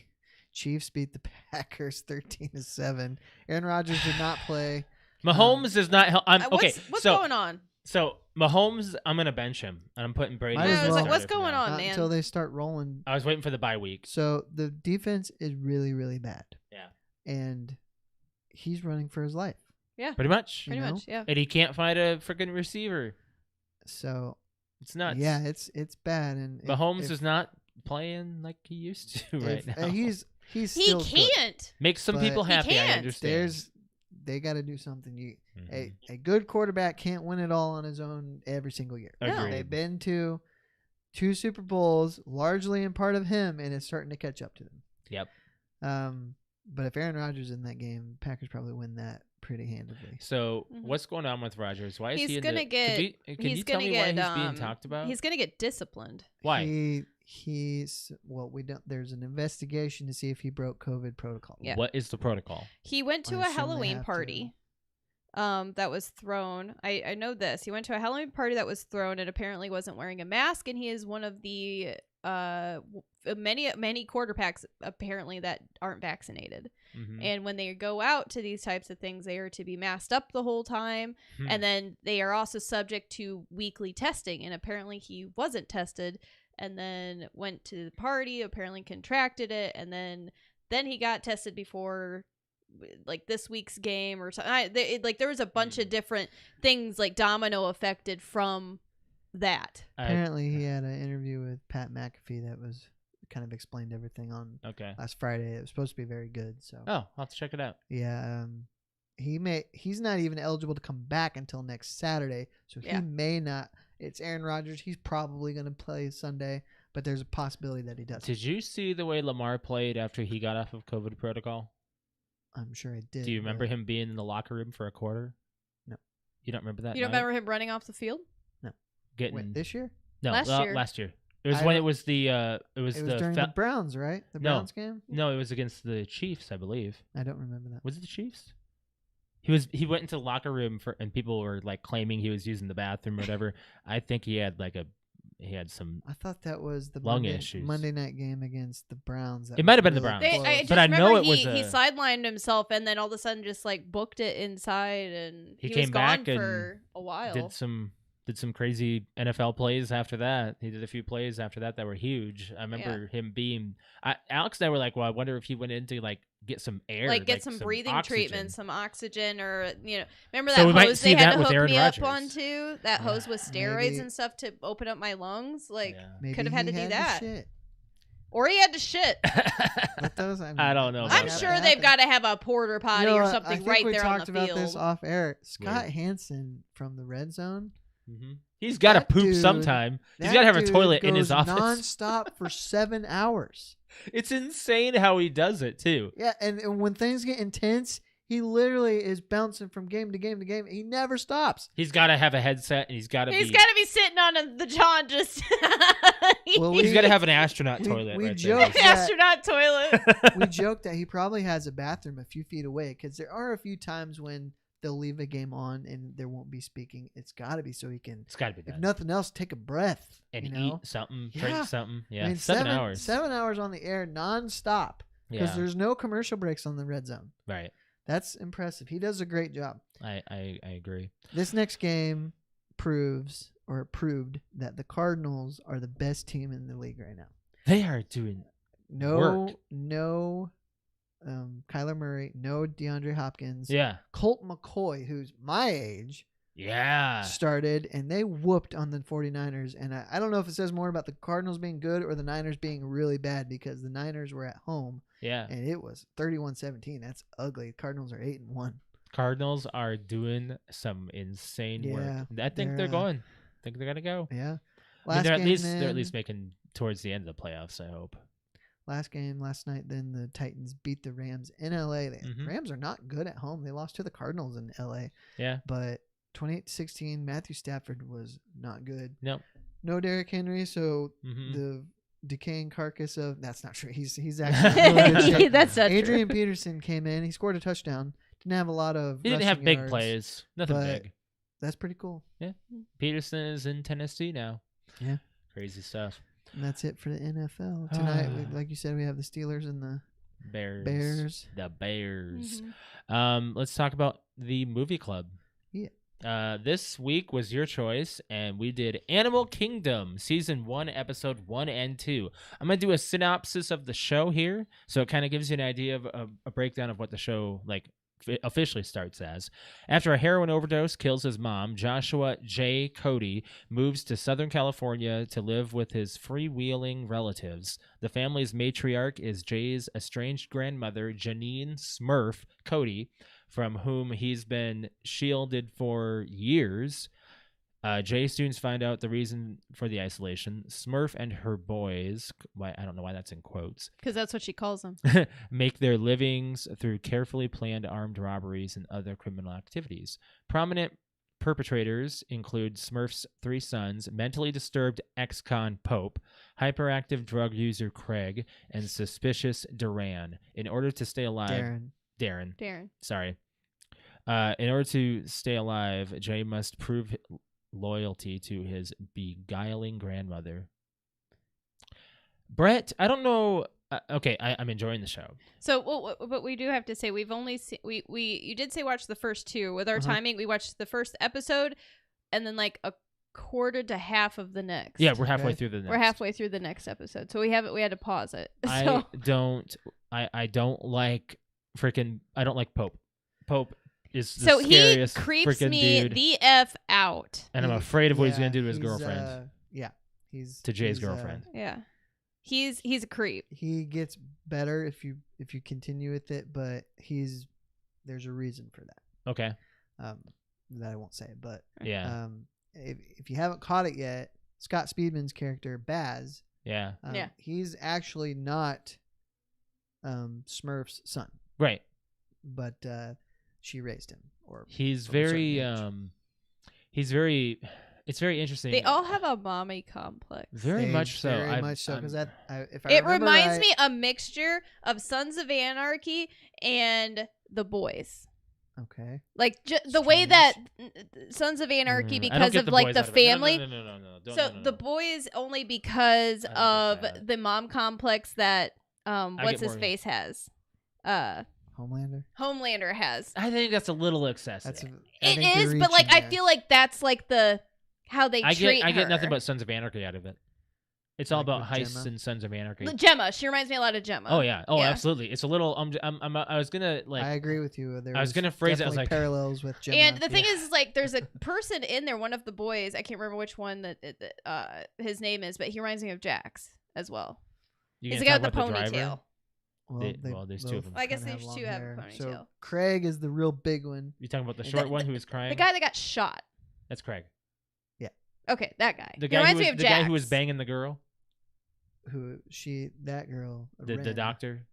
S1: Chiefs beat the Packers 13-7. Aaron Rodgers did not play.
S2: Mahomes is not. Okay,
S3: What's
S2: so
S3: going on?
S2: so Mahomes, I'm gonna bench him, and I'm putting Brady.
S1: Might
S2: as
S1: as
S2: the
S1: well.
S2: starter
S3: What's
S2: from
S3: going
S2: now
S3: on?
S1: Not
S3: man.
S1: until they start rolling.
S2: I was waiting for the bye week.
S1: So the defense is really, really bad.
S2: Yeah.
S1: And he's running for his life.
S2: Pretty much.
S3: Pretty
S1: know?
S3: much, yeah.
S2: And he can't find a freaking receiver.
S1: So
S2: It's nuts.
S1: yeah, it's bad. And
S2: Mahomes is not playing like he used to right now.
S1: He's
S3: He
S1: still good.
S3: can't.
S2: Makes some
S1: but
S2: people
S3: he
S2: happy. I
S3: can't.
S2: understand.
S1: They got to do something.
S2: Mhm.
S1: A good quarterback can't win it all on his own every single year.
S3: No.
S2: Agreed.
S1: They've been to 2 Super Bowls, largely in part of him, and it's starting to catch up to them.
S2: Yep.
S1: But if Aaron Rodgers is in that game, Packers probably win that pretty handedly.
S2: So
S3: Mhm.
S2: what's going on with Rodgers? Why is
S3: He's
S2: he in
S3: gonna
S2: the,
S3: get-
S2: Can
S3: he's
S2: you tell
S3: gonna
S2: me why
S3: get,
S2: he's being talked about?
S3: He's gonna get disciplined.
S2: Why?
S1: He's well, we don't. There's an investigation to see if he broke COVID protocol.
S3: Yeah.
S2: What is the protocol?
S3: He went to
S1: I
S3: a
S1: assume they
S3: Halloween
S1: have to.
S3: party. That was thrown. I know this. He went to a Halloween party that was thrown and apparently wasn't wearing a mask, and he is one of the many quarterbacks apparently that aren't vaccinated.
S2: Mhm.
S3: And when they go out to these types of things, they are to be masked up the whole time.
S2: Hmm.
S3: And then they are also subject to weekly testing. And apparently he wasn't tested and then went to the party, apparently contracted it. And then he got tested before like this week's game or something. There was a bunch of different things like domino affected from that.
S1: Apparently, he had an interview with Pat McAfee that was kind of explained everything on
S2: Okay.
S1: last Friday. It was supposed to be very good. So
S2: Oh, I'll have to check it out.
S1: yeah, he's not even eligible to come back until next Saturday. So he
S3: Yeah.
S1: may not. It's Aaron Rodgers. He's probably going to play Sunday, but there's a possibility that he doesn't.
S2: Did you see the way Lamar played after he got off of COVID protocol?
S1: I'm sure I did.
S2: Do you remember
S1: but
S2: him being in the locker room for a quarter?
S1: No.
S2: You don't remember that?
S3: You don't
S2: night?
S3: remember him running off the field?
S2: Getting
S1: Wait, this year?
S2: no
S3: Last year?
S2: last year. It was
S1: I
S2: when
S1: don't-
S2: it was the
S1: It was during the Browns, right? The
S2: No.
S1: Browns game?
S2: no, it was against the Chiefs, I believe.
S1: I don't remember that.
S2: Was it the Chiefs? He went into the locker room and people were like claiming he was using the bathroom or whatever. I think he had some.
S1: I thought that was the
S2: Lung
S1: Monday,
S2: issues.
S1: Monday night game against the Browns. That
S2: It might
S1: was
S2: have been the
S1: really
S2: Browns.
S1: close.
S3: I just
S2: But I know
S3: remember
S2: it was
S3: he
S2: a-
S3: sidelined himself and then all of a sudden just like booked it inside and
S2: He
S3: he
S2: came
S3: was gone
S2: back and
S3: for a while.
S2: Did some crazy NFL plays after that. He did a few plays after that were huge. I remember him being. Alex and I were like, well, I wonder if he went in to like get some air,
S3: like get some breathing
S2: oxygen.
S3: treatment, some oxygen, or remember
S2: So we
S3: that
S2: might
S3: hose
S2: see
S3: they had
S2: that
S3: to
S2: with
S3: hook
S2: Aaron
S3: me up
S2: Rodgers.
S3: onto? That hose with steroids
S1: Maybe-
S3: and stuff to open up my lungs. Like
S2: Yeah.
S1: Maybe
S3: could have had
S1: he
S3: to do
S1: had
S3: that,
S1: shit.
S3: or he had to shit.
S1: Let those, I
S2: I don't know
S1: let
S2: about
S3: I'm
S1: that
S2: that.
S3: sure
S1: happen.
S3: they've got to have a porter potty
S1: You know
S3: or
S1: what? I
S3: something
S1: think
S3: right
S1: we
S3: there on
S1: talked
S3: the
S1: about
S3: field.
S1: this off air. Scott
S2: Weird.
S1: Hansen from the Red Zone.
S2: Mm-hmm. He's got to
S1: That
S2: poop
S1: dude-
S2: sometime. He's
S1: that
S2: got to have a
S1: dude
S2: toilet in his
S1: goes
S2: office.
S1: nonstop for 7 hours.
S2: It's insane how he does it too.
S1: Yeah, and when things get intense, he literally is bouncing from game to game to game. He never stops.
S2: He's got to have a headset and he's got to
S3: He's
S2: be.
S3: got to be sitting on the John just.
S1: Well,
S2: He's
S1: we-
S2: got to have an astronaut
S1: we-
S2: toilet.
S1: we
S2: right
S1: joked
S2: there.
S1: that-
S3: astronaut toilet.
S1: We joke that he probably has a bathroom a few feet away because there are a few times when they'll leave a game on and there won't be speaking. It's got to be so he can,
S2: It's got to be
S1: if
S2: done.
S1: nothing else, take a breath
S2: And
S1: you know?
S2: eat something,
S1: Yeah.
S2: drink something. Yeah,
S1: I mean,
S2: 7 hours.
S1: 7 hours on the air nonstop because
S2: Yeah,
S1: there's no commercial breaks on the Red Zone.
S2: right.
S1: That's impressive. He does a great job.
S2: I agree.
S1: This next game proved that the Cardinals are the best team in the league right now.
S2: They are doing.
S1: No,
S2: Work.
S1: Kyler Murray, no DeAndre Hopkins.
S2: Yeah.
S1: Colt McCoy, who's my age,
S2: Yeah.
S1: started, and they whooped on the 49ers. And I don't know if it says more about the Cardinals being good or the Niners being really bad, because the Niners were at home.
S2: Yeah.
S1: And it was 31-17. That's ugly. Cardinals are 8-1.
S2: Cardinals are doing some insane
S1: Yeah,
S2: work. I think they're going. I think they're gonna go.
S1: Yeah.
S2: I mean,
S1: Last game,
S2: they're at least making towards the end of the playoffs, I hope.
S1: last game last night, then the Titans beat the Rams in LA. The Rams are not good at home. They lost to the Cardinals in LA.
S2: Yeah.
S1: But 28-16, Matthew Stafford was not good.
S2: Nope.
S1: No Derrick Henry, so
S2: Mm-hmm.
S1: the decaying carcass of that's not true. He's actually in really good shape.
S3: That's not
S1: Adrian
S3: true.
S1: Peterson came in. He scored a touchdown. Didn't have a lot of.
S2: He didn't have
S1: rushing
S2: big
S1: yards,
S2: plays. Nothing
S1: but
S2: big.
S1: That's pretty cool.
S2: Yeah. Peterson is in Tennessee now.
S1: Yeah.
S2: Crazy stuff.
S1: And that's it for the NFL tonight. Like you said, we have the Steelers and the Bears.
S2: The Bears.
S3: Mm-hmm.
S2: Let's talk about the movie club.
S1: Yeah.
S2: This week was your choice, and we did Animal Kingdom Season 1, Episode 1 and 2. I'm going to do a synopsis of the show here, so it kind of gives you an idea of a breakdown of what the show officially starts as. After a heroin overdose kills his mom, Joshua J. Cody moves to Southern California to live with his freewheeling relatives. The family's matriarch is Jay's estranged grandmother, Janine Smurf Cody, from whom he's been shielded for years. Jay students find out the reason for the isolation. Smurf and her boys, I don't know why that's in quotes,
S3: Because that's what she calls them.
S2: make their livings through carefully planned armed robberies and other criminal activities. Prominent perpetrators include Smurf's 3 sons, mentally disturbed ex-con Pope, hyperactive drug user Craig, and suspicious Duran. In order to stay alive, Darren. Sorry. In order to stay alive, Jay must prove loyalty to his beguiling grandmother. Brett, I don't know. Okay, I'm enjoying the show.
S3: So, but we do have to say we've only seen you did say watch the first 2. With our timing, we watched the first episode, and then like a quarter to half of the next.
S2: Yeah, we're halfway through the next.
S3: We're halfway through the next episode, so we had to pause it. So.
S2: I don't like Pope. Pope is the
S3: so
S2: scariest
S3: he creeps
S2: freaking
S3: me
S2: dude,
S3: the F out.
S2: and I'm afraid of what he's gonna do to his girlfriend.
S1: To
S2: Jay's girlfriend.
S3: Yeah, he's a creep.
S1: He gets better if you continue with it, but there's a reason for that.
S2: Okay.
S1: That I won't say, but
S2: Yeah.
S1: If you haven't caught it yet, Scott Speedman's character Baz.
S2: Yeah.
S1: He's actually not Smurf's son,
S2: Right.
S1: but she raised him. Or
S2: He's
S1: from a certain
S2: very
S1: age.
S2: it's very interesting.
S3: They all have a mommy complex.
S2: Very much so.
S1: Very much so, because
S3: It reminds me a mixture of Sons of Anarchy and The Boys.
S1: Okay.
S3: Like the way that Sons of Anarchy, because of like the family.
S2: No.
S3: So The Boys only because of the mom complex that what's his face has. Homelander has.
S2: I think that's a little excessive.
S3: It is, but like I feel like that's like how they treat her.
S2: I get nothing but Sons of Anarchy out of it. It's all about heists
S1: Gemma?
S2: and Sons of Anarchy.
S3: Gemma, she reminds me a lot of Gemma.
S2: Oh yeah, absolutely. It's a little. I was gonna
S1: I agree with you.
S2: I was gonna phrase it. I was like
S1: parallels with Gemma.
S3: And the thing is, like, there's a person in there, one of the boys. I can't remember which one that his name is, but he reminds me of Jax as well. He's the guy with the ponytail.
S1: Well,
S2: there's 2 of them.
S3: I guess there's 2 have a ponytail.
S1: So Craig is the real big one.
S2: You talking about the short one who was crying?
S3: The guy that got shot.
S2: That's Craig.
S1: Yeah.
S3: Okay, that guy.
S2: The
S3: guy reminds me of Jax.
S2: The guy who was banging the girl.
S1: That girl.
S2: The doctor.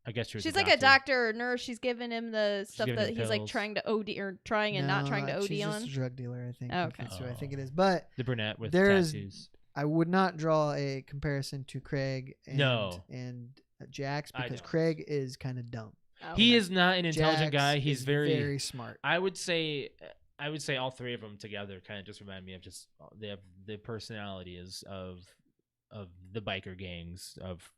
S2: I guess
S3: she's like a doctor or nurse. She's giving him the stuff that he's like trying to OD or trying and not trying to OD
S1: she's
S3: on.
S1: Just a drug dealer, I think.
S3: Okay.
S1: That's who I think it is. But
S2: the brunette with tattoos.
S1: I would not draw a comparison to Craig and Jax because Craig is kind of dumb.
S3: Oh,
S2: he is not an intelligent guy. He's very
S1: smart.
S2: I would say all 3 of them together kind of just remind me of just they have the personalities of the biker gangs of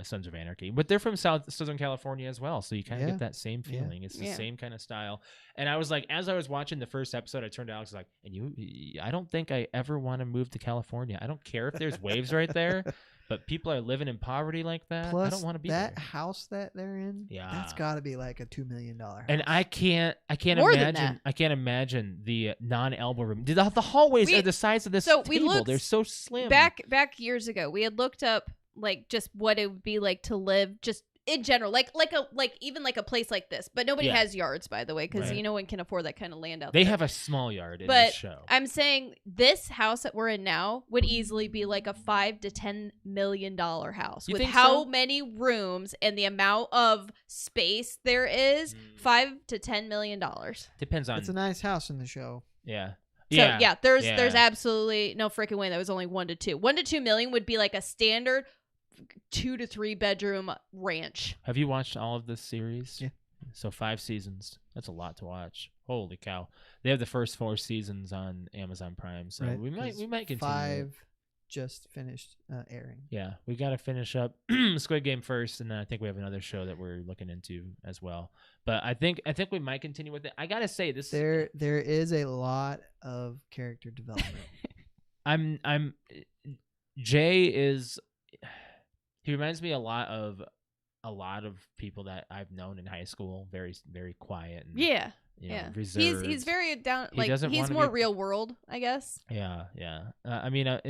S2: Sons of Anarchy, but they're from Southern California as well, so you kind of get that same feeling. It's the same kind of style. And I was like, as I was watching the first episode, I turned to Alex, like, and I don't think I ever want to move to California. I don't care if there's waves right there, But people are living in poverty like that.
S1: Plus,
S2: I don't want to be
S1: that
S2: there.
S1: house that they're in.
S2: Yeah.
S1: That's got to be like a $2 million house.
S2: And I can't
S3: More than
S2: imagine.
S3: that.
S2: I can't imagine the non-elbow room. The hallways are the size of this table. They're so slim.
S3: Back years ago, we had looked up like just what it would be like to live just in general, like even like a place like this. But nobody has yards, by the way, because
S2: Right.
S3: no one can afford that kind of land out
S2: They
S3: there.
S2: have a small yard in
S3: But
S2: this show.
S3: I'm saying this house that we're in now would easily be like a $5 to $10 million house
S2: You
S3: with
S2: think
S3: how
S2: so?
S3: many rooms and the amount of space there is. $5 to $10 million.
S2: Depends on.
S1: It's a nice house in the show.
S2: Yeah.
S3: So yeah, there's absolutely no freaking way that was only 1 to 2. 1 to 2 million would be like a standard 2 to 3 bedroom ranch.
S2: Have you watched all of this series?
S1: Yeah.
S2: So 5 seasons. That's a lot to watch. Holy cow! They have the first 4 seasons on Amazon Prime, so
S1: Right,
S2: we might
S1: 'cause
S2: continue.
S1: 5 just finished airing.
S2: Yeah, we got to finish up Squid Game first, and then I think we have another show that we're looking into as well. But I think we might continue with it. I gotta say this.
S1: There is a lot of character development.
S2: I'm Jay is. He reminds me a lot of people that I've known in high school. Very, very quiet. And,
S3: Yeah.
S2: you know,
S3: Yeah.
S2: reserved.
S3: He's very down.
S2: He
S3: Like
S2: doesn't
S3: he's
S2: wanna
S3: more
S2: be-
S3: real world, I guess.
S2: Yeah. I mean,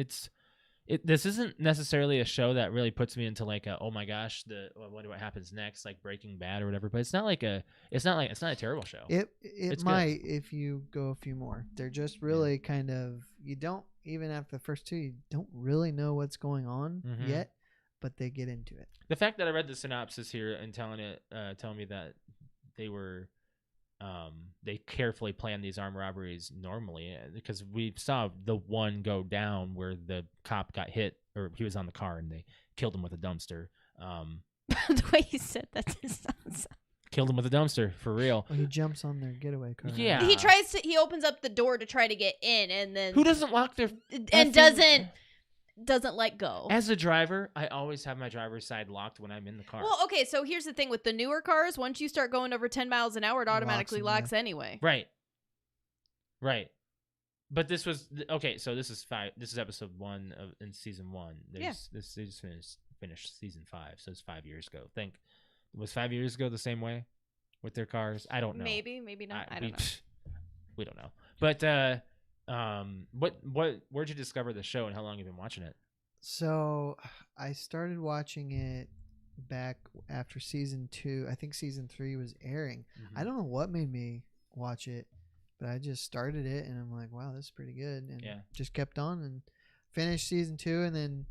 S2: this isn't necessarily a show that really puts me into like oh my gosh, I wonder what happens next, like Breaking Bad or whatever. But it's not a terrible show.
S1: It might if you go a few more. They're just really kind of, you don't, even after the first 2, you don't really know what's going on yet, but they get into it.
S2: The fact that I read the synopsis here and telling me that they carefully planned these armed robberies normally, because we saw the one go down where the cop got hit, or he was on the car and they killed him with a dumpster.
S3: The way you said that just sounds.
S2: Killed him with a dumpster, for real.
S1: Well, he jumps on their getaway car.
S2: Yeah.
S3: He opens up the door to try to get in, and then
S2: Who doesn't lock their
S3: and
S2: effing-
S3: doesn't let go.
S2: As a driver, I always have my driver's side locked when I'm in the car.
S3: Well, okay, so here's the thing with the newer cars. Once you start going over 10 miles an hour, it automatically locks anyway.
S2: Right. But this was okay. So this is episode 1 in season 1. This just finished season 5, so it's 5 years ago. Was 5 years ago the same way with their cars? I don't know.
S3: Maybe not. I don't know.
S2: We don't know. But where'd you discover the show, and how long have you been watching it?
S1: So I started watching it back after season 2. I think season 3 was airing. I don't know what made me watch it, but I just started it and I'm like, wow, this is pretty good, and just kept on and finished season 2. And then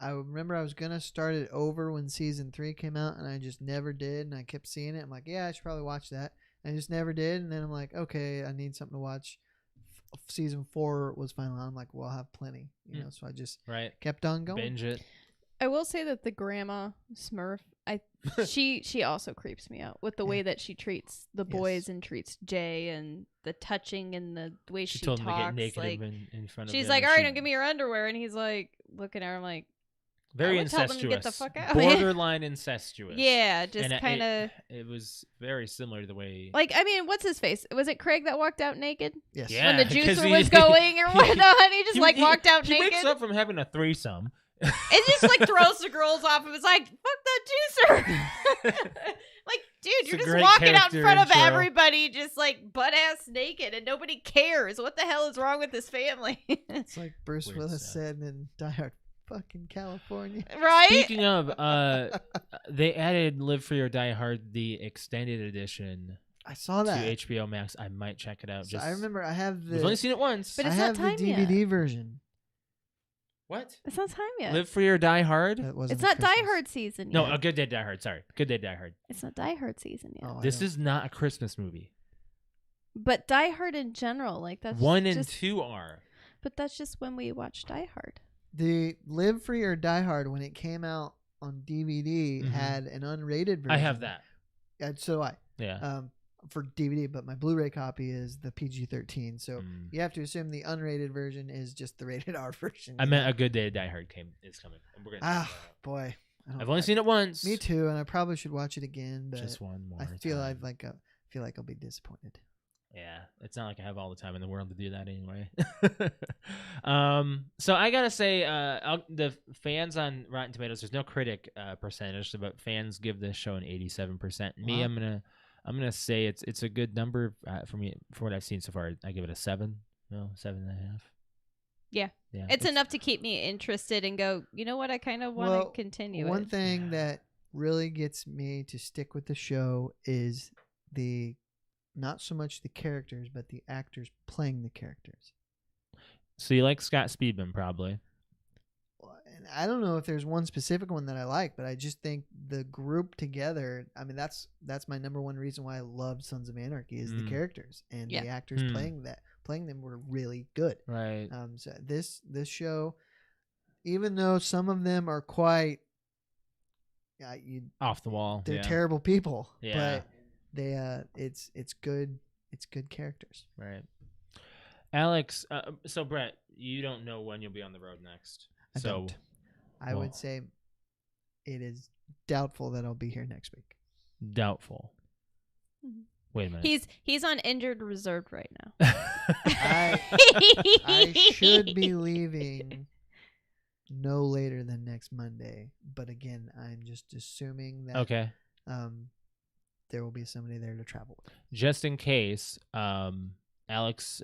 S1: I remember I was gonna start it over when season 3 came out, and I just never did, and I kept seeing it. I'm like, yeah, I should probably watch that. I just never did, and then I'm like, okay, I need something to watch. Season 4 was finally on. I'm like, well, I'll have plenty, so I just kept on going.
S2: Binge it.
S3: I will say that the grandma Smurf, she also creeps me out with the way that she treats the boys and treats Jay, and the touching and the way she
S2: told
S3: talks.
S2: him to get naked
S3: like,
S2: in front of
S3: she's
S2: him.
S3: like, all right, don't give me your underwear, and he's like looking at her. I'm like,
S2: very
S3: I would tell
S2: incestuous.
S3: them to get the fuck out.
S2: Borderline incestuous.
S3: Yeah, just kind of.
S2: It was very similar to the way.
S3: Like, I mean, what's his face? Was it Craig that walked out naked?
S1: Yes.
S2: Yeah,
S3: when the
S2: 'cause
S3: juicer
S2: he-
S3: was going or whatnot, he just walked out
S2: he
S3: naked.
S2: wakes up from having a threesome.
S3: It just like throws the girls off. It was like, fuck that juicer. Like, dude,
S2: It's
S3: you're
S2: a
S3: just
S2: great
S3: walking out
S2: character
S3: in front of
S2: intro.
S3: everybody, just like butt ass naked, and nobody cares. What the hell is wrong with this family?
S1: It's like Bruce
S2: Weird
S1: Willis
S2: stuff.
S1: said in Die Hard, fucking California.
S3: Right?
S2: Speaking of, they added Live Free or Die Hard, the extended edition,
S1: I saw that.
S2: to HBO Max. I might check it out.
S1: So I remember I have
S2: We've only
S1: the
S2: seen it once.
S3: But
S1: I
S3: it's not
S1: have the
S3: time yet.
S1: DVD version.
S2: What?
S3: It's not time yet.
S2: Live Free or Die Hard?
S1: That wasn't
S3: It's not
S1: Christmas.
S3: Die Hard season yet.
S2: No, A Good Day Die Hard. Sorry, Good Day Die Hard.
S3: It's not Die Hard season yet.
S1: Oh, I
S2: This
S1: don't-
S2: is not a Christmas movie.
S3: But Die Hard in general, like that's
S2: 1 and
S3: just,
S2: 2 are.
S3: But that's just when we watch Die Hard.
S1: The Live Free or Die Hard, when it came out on DVD,
S2: Mhm.
S1: had an unrated version.
S2: I have that.
S1: So do I.
S2: Yeah.
S1: For DVD, but my Blu-ray copy is the PG-13. So
S2: Mm.
S1: you have to assume the unrated version is just the rated R version.
S2: I meant A Good Day Die Hard is coming. And we're gonna talk about it.
S1: Boy,
S2: I've only seen it once.
S1: Me too, and I probably should watch it again. But
S2: Just one more.
S1: I feel
S2: time.
S1: like I'll be disappointed.
S2: Yeah, it's not like I have all the time in the world to do that anyway. So I gotta say, the fans on Rotten Tomatoes, there's no critic percentage, but fans give this show an 87%. Me,
S1: Wow.
S2: I'm gonna say it's a good number for me for what I've seen so far. I give it a 7, no 7.5.
S3: Yeah.
S2: Yeah,
S3: It's enough to keep me interested and go, you know what, I kind of want
S1: Well,
S3: to continue
S1: one
S3: it.
S1: thing that really gets me to stick with the show is the not so much the characters, but the actors playing the characters.
S2: So you like Scott Speedman, probably.
S1: And I don't know if there's one specific one that I like, but I just think the group together. I mean, that's my number one reason why I love Sons of Anarchy is the characters and the actors playing them were really good.
S2: Right.
S1: So this show, even though some of them are quite
S2: Off the wall.
S1: they're
S2: Yeah.
S1: terrible people.
S2: Yeah.
S1: But they it's good characters.
S2: Right. Alex, so Brett, you don't know when you'll be on the road next.
S1: I don't. I would say it is doubtful that I'll be here next week.
S2: Doubtful. Wait a minute.
S3: He's on injured reserve right now.
S1: I should be leaving no later than next Monday, but again, I'm just assuming that
S2: Okay.
S1: there will be somebody there to travel with.
S2: Just in case, Alex,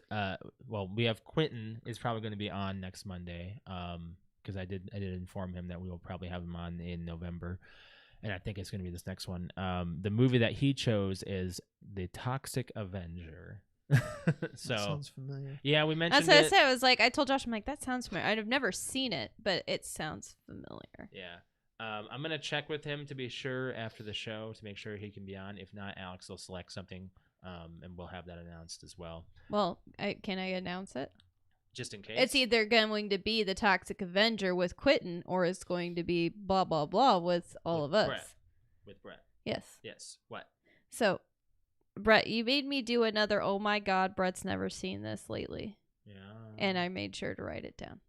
S2: we have Quentin is probably going to be on next Monday, because I did inform him that we will probably have him on in November, and I think it's going to be this next one. The movie that he chose is The Toxic Avenger. So
S1: That sounds familiar.
S2: yeah, we mentioned
S3: That's what I
S2: it.
S3: said. I was like, I told Josh, I'm like, that sounds familiar. I've never seen it, but it sounds familiar.
S2: Yeah. I'm going to check with him to be sure after the show to make sure he can be on. If not, Alex will select something, and we'll have that announced as well.
S3: Well, can I announce it?
S2: Just in case.
S3: It's either going to be the Toxic Avenger with Quentin, or it's going to be blah, blah, blah with all of us.
S2: Brett. With Brett.
S3: Yes.
S2: Yes. What?
S3: So, Brett, you made me do another, oh my God, Brett's never seen this lately.
S2: Yeah.
S3: And I made sure to write it down.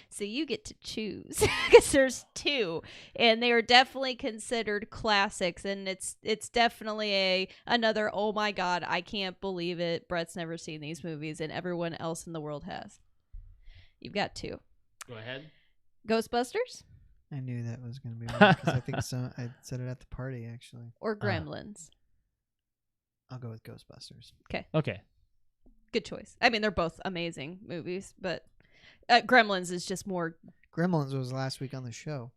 S3: So you get to choose because there's 2, and they are definitely considered classics, and it's definitely another oh my God, I can't believe it, Brett's never seen these movies and everyone else in the world has. You've got 2.
S2: Go ahead.
S3: Ghostbusters
S1: I knew that was going to be one because I think I said it at the party actually.
S3: or Gremlins?
S1: I'll go with Ghostbusters.
S2: Okay.
S3: Good choice. I mean, they're both amazing movies, but Gremlins is just more.
S1: Gremlins was last week on the show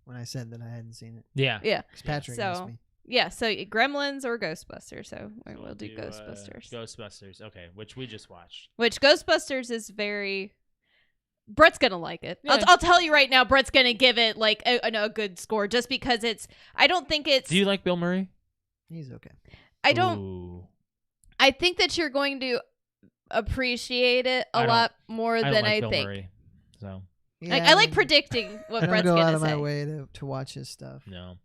S1: when I said that I hadn't seen it.
S2: Yeah.
S3: Yeah.
S1: Because Patrick asked me.
S3: Yeah, so Gremlins or Ghostbusters. So we'll do Ghostbusters.
S2: Ghostbusters. Okay, which we just watched.
S3: Which Ghostbusters is very. Brett's gonna like it.
S2: Yeah.
S3: I'll tell you right now. Brett's gonna give it like a good score just because it's. I don't think it's.
S2: Do you like Bill Murray?
S1: He's okay.
S3: I don't.
S2: Ooh.
S3: I think that you're going to appreciate it a lot more than I
S2: Bill
S3: think.
S2: Murray, so
S1: Yeah,
S3: I like predicting what
S1: I
S3: Brett's
S1: don't go
S3: gonna
S1: out of
S3: say.
S1: my way to watch his stuff.
S2: no.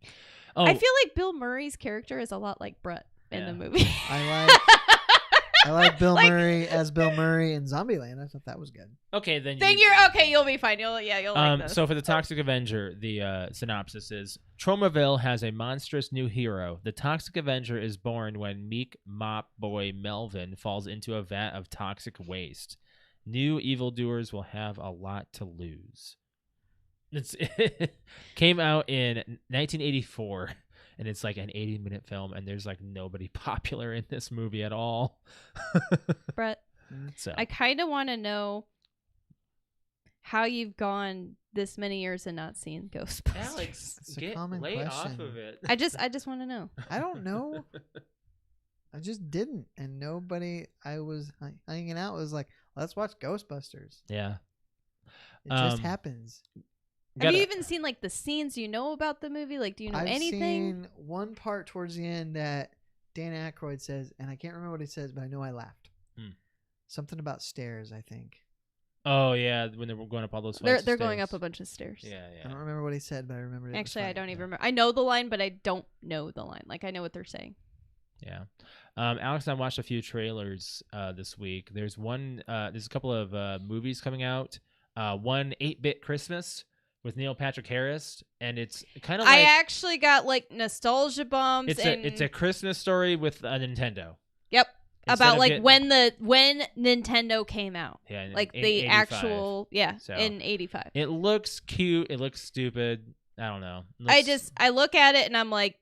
S2: Oh,
S3: I feel like Bill Murray's character is a lot like Brett in the movie.
S1: I like Bill Murray as Bill Murray in Zombieland. I thought that was good.
S2: okay, then
S3: you're okay. You'll be fine. You'll like this.
S2: So for the Toxic Avenger, the synopsis is: Tromaville has a monstrous new hero. The Toxic Avenger is born when meek mop boy Melvin falls into a vat of toxic waste. New evildoers will have a lot to lose. It came out in 1984, and it's like an 80-minute film, and there's like nobody popular in this movie at all.
S3: Brett,
S2: So
S3: I kind of want to know how you've gone this many years and not seen Ghostbusters.
S2: Alex,
S1: It's a common
S2: lay off
S1: question.
S2: of it.
S3: I just want to know.
S1: I don't know. I just didn't, and nobody I was hanging out was like, let's watch Ghostbusters.
S2: Yeah.
S1: It just happens.
S3: Have you even seen like the scenes you know about the movie? Like, do you know
S1: I've
S3: anything?
S1: seen one part towards the end that Dan Aykroyd says, and I can't remember what he says, but I know I laughed. Something about stairs, I think.
S2: Oh yeah, when they were going up all those.
S3: They're going up a bunch of stairs.
S2: Yeah,
S1: I
S2: yeah.
S1: don't remember what he said, but I remember it.
S3: Actually, I
S1: was funny.
S3: don't even remember. I know the line, but I don't know the line. Like, I know what they're saying.
S2: Yeah. Alex and I watched a few trailers this week. There's a couple of movies coming out. One 8-Bit Christmas with Neil Patrick Harris, and it's kind of
S3: I
S2: like
S3: actually got like nostalgia bumps.
S2: it's a Christmas story with a Nintendo.
S3: Yep.
S2: Instead
S3: About
S2: of
S3: like when Nintendo came out.
S2: Yeah,
S3: Like
S2: in
S3: the
S2: 85.
S3: actual
S2: So,
S3: in 85.
S2: It looks cute. It looks stupid. I don't know.
S3: I look at it and I'm like,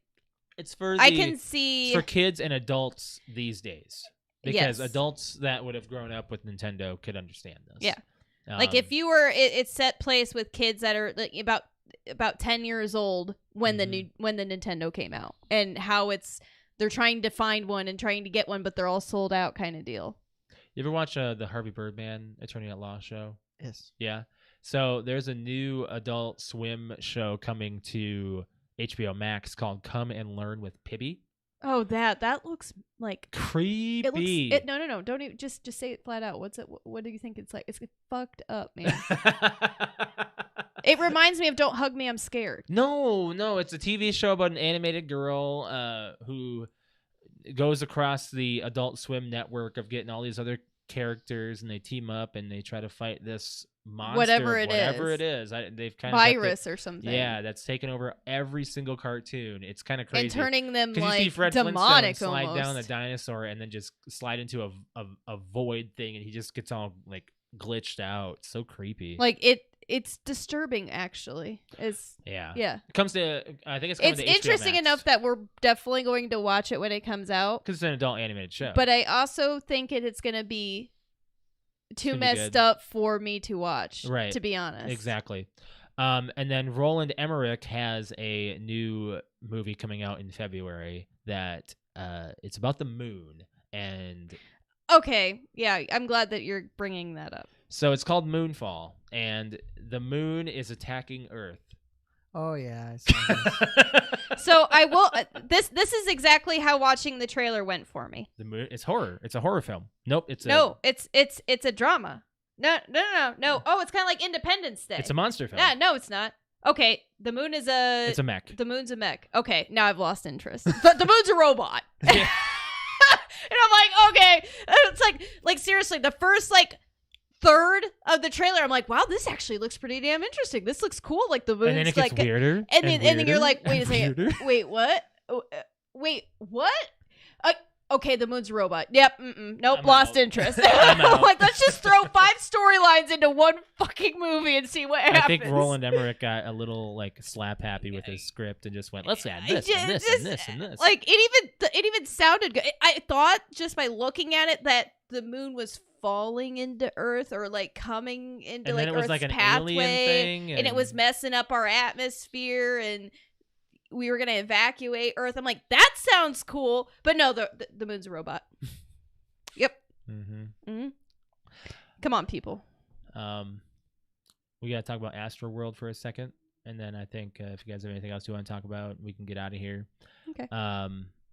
S2: it's for
S3: I can see
S2: it's for kids and adults these days, because
S3: Yes.
S2: adults that would have grown up with Nintendo could understand this.
S3: Yeah. Like if you were, it's set place with kids that are like about 10 years old when the Nintendo came out, and how they're trying to find one and trying to get one, but they're all sold out kind of deal.
S2: You ever watch the Harvey Birdman Attorney at Law show?
S1: Yes.
S2: Yeah. So there's a new Adult Swim show coming to HBO Max called Come and Learn with Pibby.
S3: Oh, that looks like
S2: Creepy.
S3: No. Don't even just say it flat out. What's it? What do you think it's like? It's fucked up, man. It reminds me of Don't Hug Me, I'm Scared.
S2: No, it's a TV show about an animated girl who goes across the Adult Swim network of getting all these other characters, and they team up and they try to fight this monster,
S3: Whatever
S2: it is. They've kind of
S3: Virus or something.
S2: Yeah, that's taken over every single cartoon. It's kind of crazy.
S3: And turning them
S2: you
S3: like
S2: see Fred
S3: demonic
S2: Flintstone slide
S3: almost.
S2: down the dinosaur and then just slide into a void thing, and he just gets all like glitched out. So creepy.
S3: Like it's disturbing actually.
S2: Yeah.
S3: It
S2: comes to I think it's coming to HBO
S3: interesting
S2: Max.
S3: enough that we're definitely going to watch it when it comes out.
S2: Because it's an adult animated show.
S3: But I also think it's going to be too messed up for me to watch,
S2: right?
S3: To be honest,
S2: exactly. And then Roland Emmerich has a new movie coming out in February that it's about the moon, and
S3: okay, yeah, I'm glad that you're bringing that up.
S2: So it's called Moonfall, and the moon is attacking Earth.
S1: Oh yeah, I saw this.
S3: So I will. This is exactly how watching the trailer went for me.
S2: The moon. It's horror. It's a horror film. Nope. It's
S3: a drama. No. Oh, it's kind of like Independence Day.
S2: It's a monster film.
S3: No, it's not. Okay, the moon is a.
S2: It's a mech.
S3: The moon's a mech. Okay, now I've lost interest. The moon's a robot. And I'm like, okay, it's like seriously, the first like third of the trailer, I'm like, wow, this actually looks pretty damn interesting. This looks cool. Like the moon's
S2: and then it
S3: like
S2: gets weirder.
S3: And then you're like, wait a second.
S2: Weirder.
S3: Wait, what? Wait, what? Okay, the moon's a robot. Yep. Nope.
S2: I'm
S3: Lost
S2: out.
S3: interest.
S2: I'm out.
S3: Like, let's just throw 5 storylines into one fucking movie and see what happens.
S2: I think Roland Emmerich got a little like slap happy with his script and just went, let's add this and this and this and this.
S3: Like it even sounded good. I thought just by looking at it that the moon was falling into Earth or like coming into
S2: and
S3: like
S2: then it was
S3: Earth's
S2: like an
S3: pathway,
S2: alien thing,
S3: and it was messing up our atmosphere, and we were gonna evacuate Earth. I'm like, that sounds cool, but no, the moon's a robot. Yep. Come on, people.
S2: We gotta talk about Astroworld for a second, and then I think if you guys have anything else you want to talk about, we can get out of here.
S3: Okay.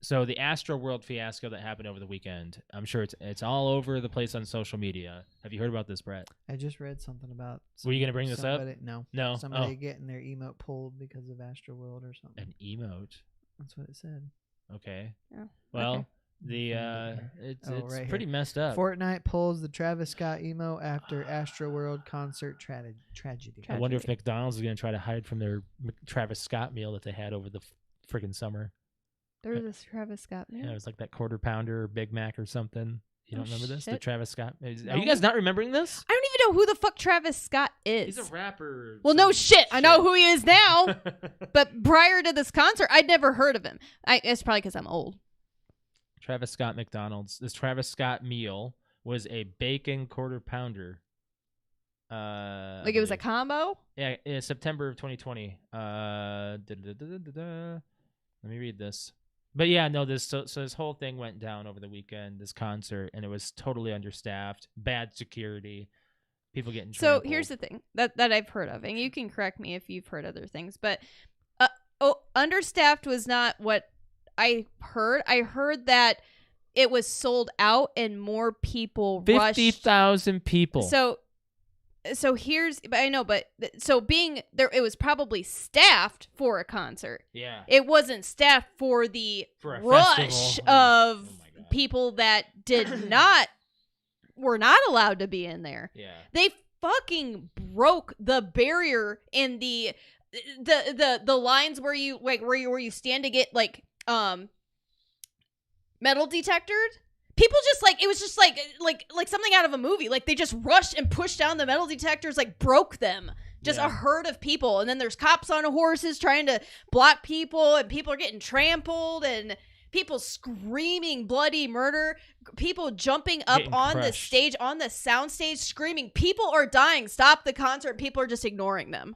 S2: So the Astroworld Fiasco that happened over the weekend, I'm sure it's all over the place on social media. Have you heard about this, Brett?
S1: I just read something about.
S2: Were you gonna bring this up?
S1: No. Somebody
S2: Oh.
S1: getting their emote pulled because of Astroworld or something.
S2: An emote.
S1: That's what it said.
S2: Okay.
S3: Yeah.
S2: Well,
S3: Okay.
S2: it's
S1: right
S2: pretty
S1: here.
S2: messed up.
S1: Fortnite pulls the Travis Scott emo after Astroworld concert tragedy.
S2: I wonder if McDonald's is gonna try to hide from their Travis Scott meal that they had over the freaking summer.
S3: There was this Travis Scott meal.
S2: Yeah, it was like that quarter pounder or Big Mac or something. You don't remember this? The
S3: shit.
S2: Travis Scott. Are
S3: No.
S2: you guys not remembering this?
S3: I don't even know who the fuck Travis Scott is.
S2: He's a rapper.
S3: Well, no shit. I know who he is now. But prior to this concert, I'd never heard of him. It's probably because I'm old.
S2: Travis Scott McDonald's. This Travis Scott meal was a bacon quarter pounder.
S3: Like it was a combo?
S2: Yeah, in September of 2020. Let me read this. But yeah, no, so this whole thing went down over the weekend, this concert, and it was totally understaffed, bad security, people getting trampled.
S3: So here's the thing that I've heard of, and you can correct me if you've heard other things, but understaffed was not what I heard. I heard that it was sold out and more people
S2: 50,000 people.
S3: So here's, but I know, but so being there, it was probably staffed for a concert.
S2: Yeah.
S3: It wasn't staffed for the
S2: For a
S3: rush
S2: festival.
S3: of
S2: Oh my God.
S3: people that were not allowed to be in there.
S2: Yeah.
S3: They fucking broke the barrier in the lines where you where you stand to get like metal detectored. People just like, it was just like something out of a movie. Like they just rushed and pushed down the metal detectors, like broke them. Just a herd of people. And then there's cops on horses trying to block people, and people are getting trampled, and people screaming bloody murder, people jumping up
S2: Getting
S3: on
S2: crushed.
S3: the stage, on the sound stage, screaming, people are dying, stop the concert. People are just ignoring them.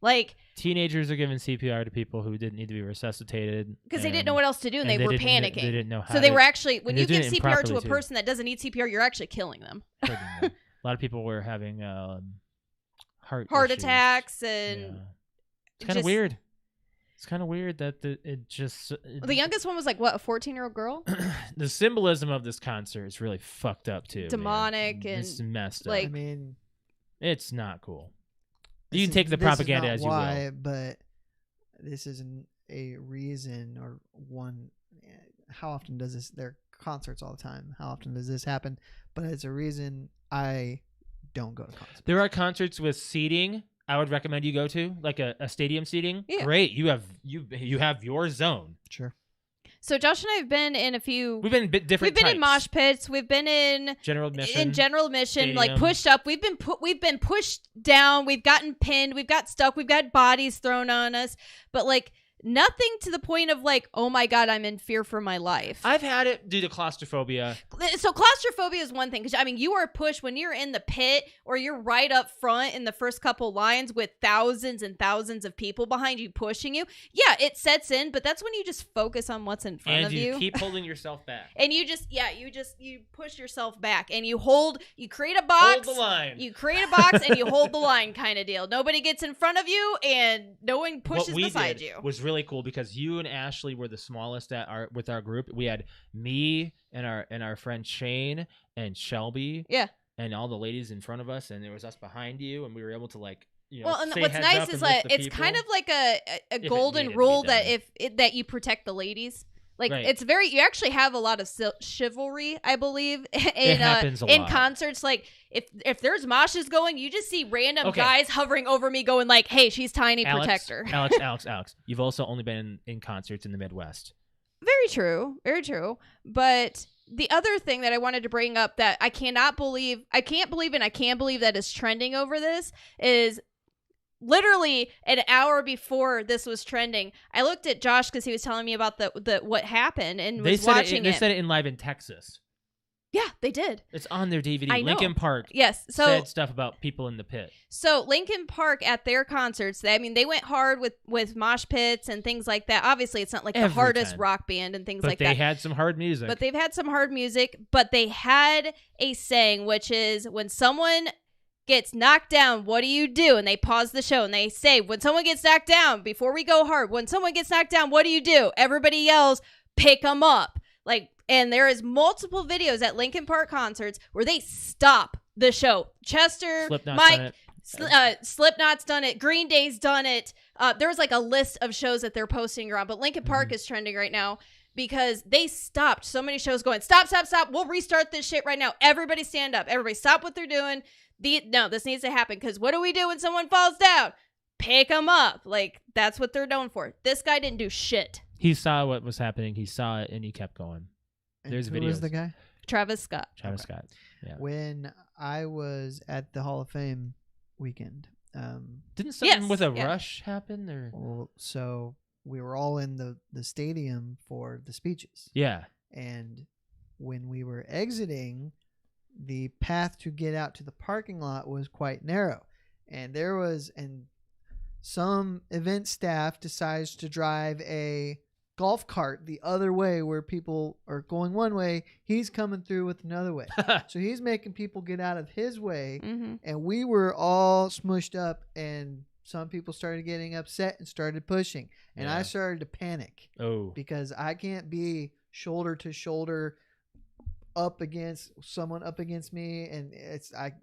S3: Like,
S2: teenagers are giving CPR to people who didn't need to be resuscitated
S3: because they didn't know what else to do, and they were panicking.
S2: They didn't know how.
S3: So they
S2: to,
S3: were actually, when you give CPR to a
S2: improperly, too.
S3: person that doesn't need CPR, you're actually killing them.
S2: hurting them. A lot of people were having heart issues.
S3: Attacks and
S2: it's kind of weird. It's kind of weird that
S3: the youngest one was like, what, a 14-year-old girl?
S2: The symbolism of this concert is really fucked up too.
S3: Demonic
S2: man.
S3: and
S2: it's messed up.
S3: like,
S1: I mean,
S2: it's not cool. You can take the propaganda as you will.
S1: But this isn't a reason or one. How often does this? There are concerts all the time. How often does this happen? But it's a reason I don't go to concerts.
S2: There are concerts with seating. I would recommend you go to, like a stadium seating.
S3: Yeah.
S2: Great, you have your zone.
S1: Sure.
S3: So Josh and I have been in a few.
S2: We've been different.
S3: We've been in
S2: types.
S3: mosh pits. We've been in
S2: general admission.
S3: Stadium. Like pushed up. We've been pushed down. We've gotten pinned. We've got stuck. We've got bodies thrown on us. But like nothing to the point of like, oh my God, I'm in fear for my life.
S2: I've had it due to claustrophobia.
S3: So claustrophobia is one thing, because I mean, you are pushed when you're in the pit or you're right up front in the first couple lines with thousands and thousands of people behind you pushing you. Yeah, it sets in, but that's when you just focus on what's in front of you.
S2: And you keep holding yourself back.
S3: And you push yourself back, and you create a box.
S2: Hold the line.
S3: You create a box and you hold the line, kind of deal. Nobody gets in front of you and no one pushes beside you.
S2: Was really cool because you and Ashley were the smallest with our group. We had me and our friend Shane and Shelby.
S3: Yeah.
S2: And all the ladies in front of us, and there was us behind you, and we were able to like,
S3: well, and
S2: say
S3: what's
S2: heads
S3: nice
S2: up
S3: is
S2: and
S3: like
S2: lift the
S3: it's
S2: people.
S3: kind of like a golden
S2: needed to
S3: rule
S2: be
S3: that
S2: done.
S3: that you protect the ladies. Like
S2: Right.
S3: it's you actually have a lot of chivalry, I believe,
S2: It happens a
S3: in
S2: lot.
S3: concerts. Like if there's moshes going, you just see random
S2: Okay.
S3: guys hovering over me, going like, "Hey, she's tiny, protect her."
S2: Alex. You've also only been in concerts in the Midwest.
S3: Very true, very true. But the other thing that I wanted to bring up that I can't believe that is trending over this is literally an hour before this was trending. I looked at Josh because he was telling me about the what happened and was watching it.
S2: They said it in Live in Texas.
S3: Yeah, they did.
S2: It's on their DVD.
S3: I know.
S2: Linkin Park.
S3: Yes, so
S2: said stuff about people in the pit.
S3: So Linkin Park at their concerts, they went hard with mosh pits and things like that. Obviously, it's not like the
S2: Every
S3: hardest
S2: time.
S3: rock band and things
S2: But
S3: like
S2: they
S3: that.
S2: had some hard music.
S3: But they've had some hard music. But they had a saying, which is when someone gets knocked down, what do you do? And they pause the show and they say, when someone gets knocked down, before we go hard, when someone gets knocked down, what do you do? Everybody yells, pick them up. And there is multiple videos at Linkin Park concerts where they stop the show. Chester,
S2: Slipknot's
S3: Mike,
S2: done it.
S3: Slipknot's done it. Green Day's done it. There's like a list of shows that they're posting around, but Linkin Park is trending right now because they stopped so many shows going, stop. We'll restart this shit right now. Everybody stand up. Everybody stop what they're doing. No, this needs to happen because what do we do when someone falls down? Pick them up. Like, that's what they're known for. This guy didn't do shit.
S2: He saw what was happening. He saw it, and he kept going. There's
S1: Who
S2: videos.
S1: was the guy?
S3: Travis Scott.
S2: Scott. Yeah.
S1: When I was at the Hall of Fame weekend,
S2: Didn't something with a rush happen? Or
S1: so we were all in the stadium for the speeches.
S2: yeah.
S1: And when we were exiting, the path to get out to the parking lot was quite narrow. And some event staff decides to drive a golf cart the other way where people are going one way. He's coming through with another way. So he's making people get out of his way.
S3: Mm-hmm.
S1: And we were all smushed up, and some people started getting upset and started pushing. And
S2: Yeah.
S1: I started to panic because I can't be shoulder to shoulder up against someone up against me. And I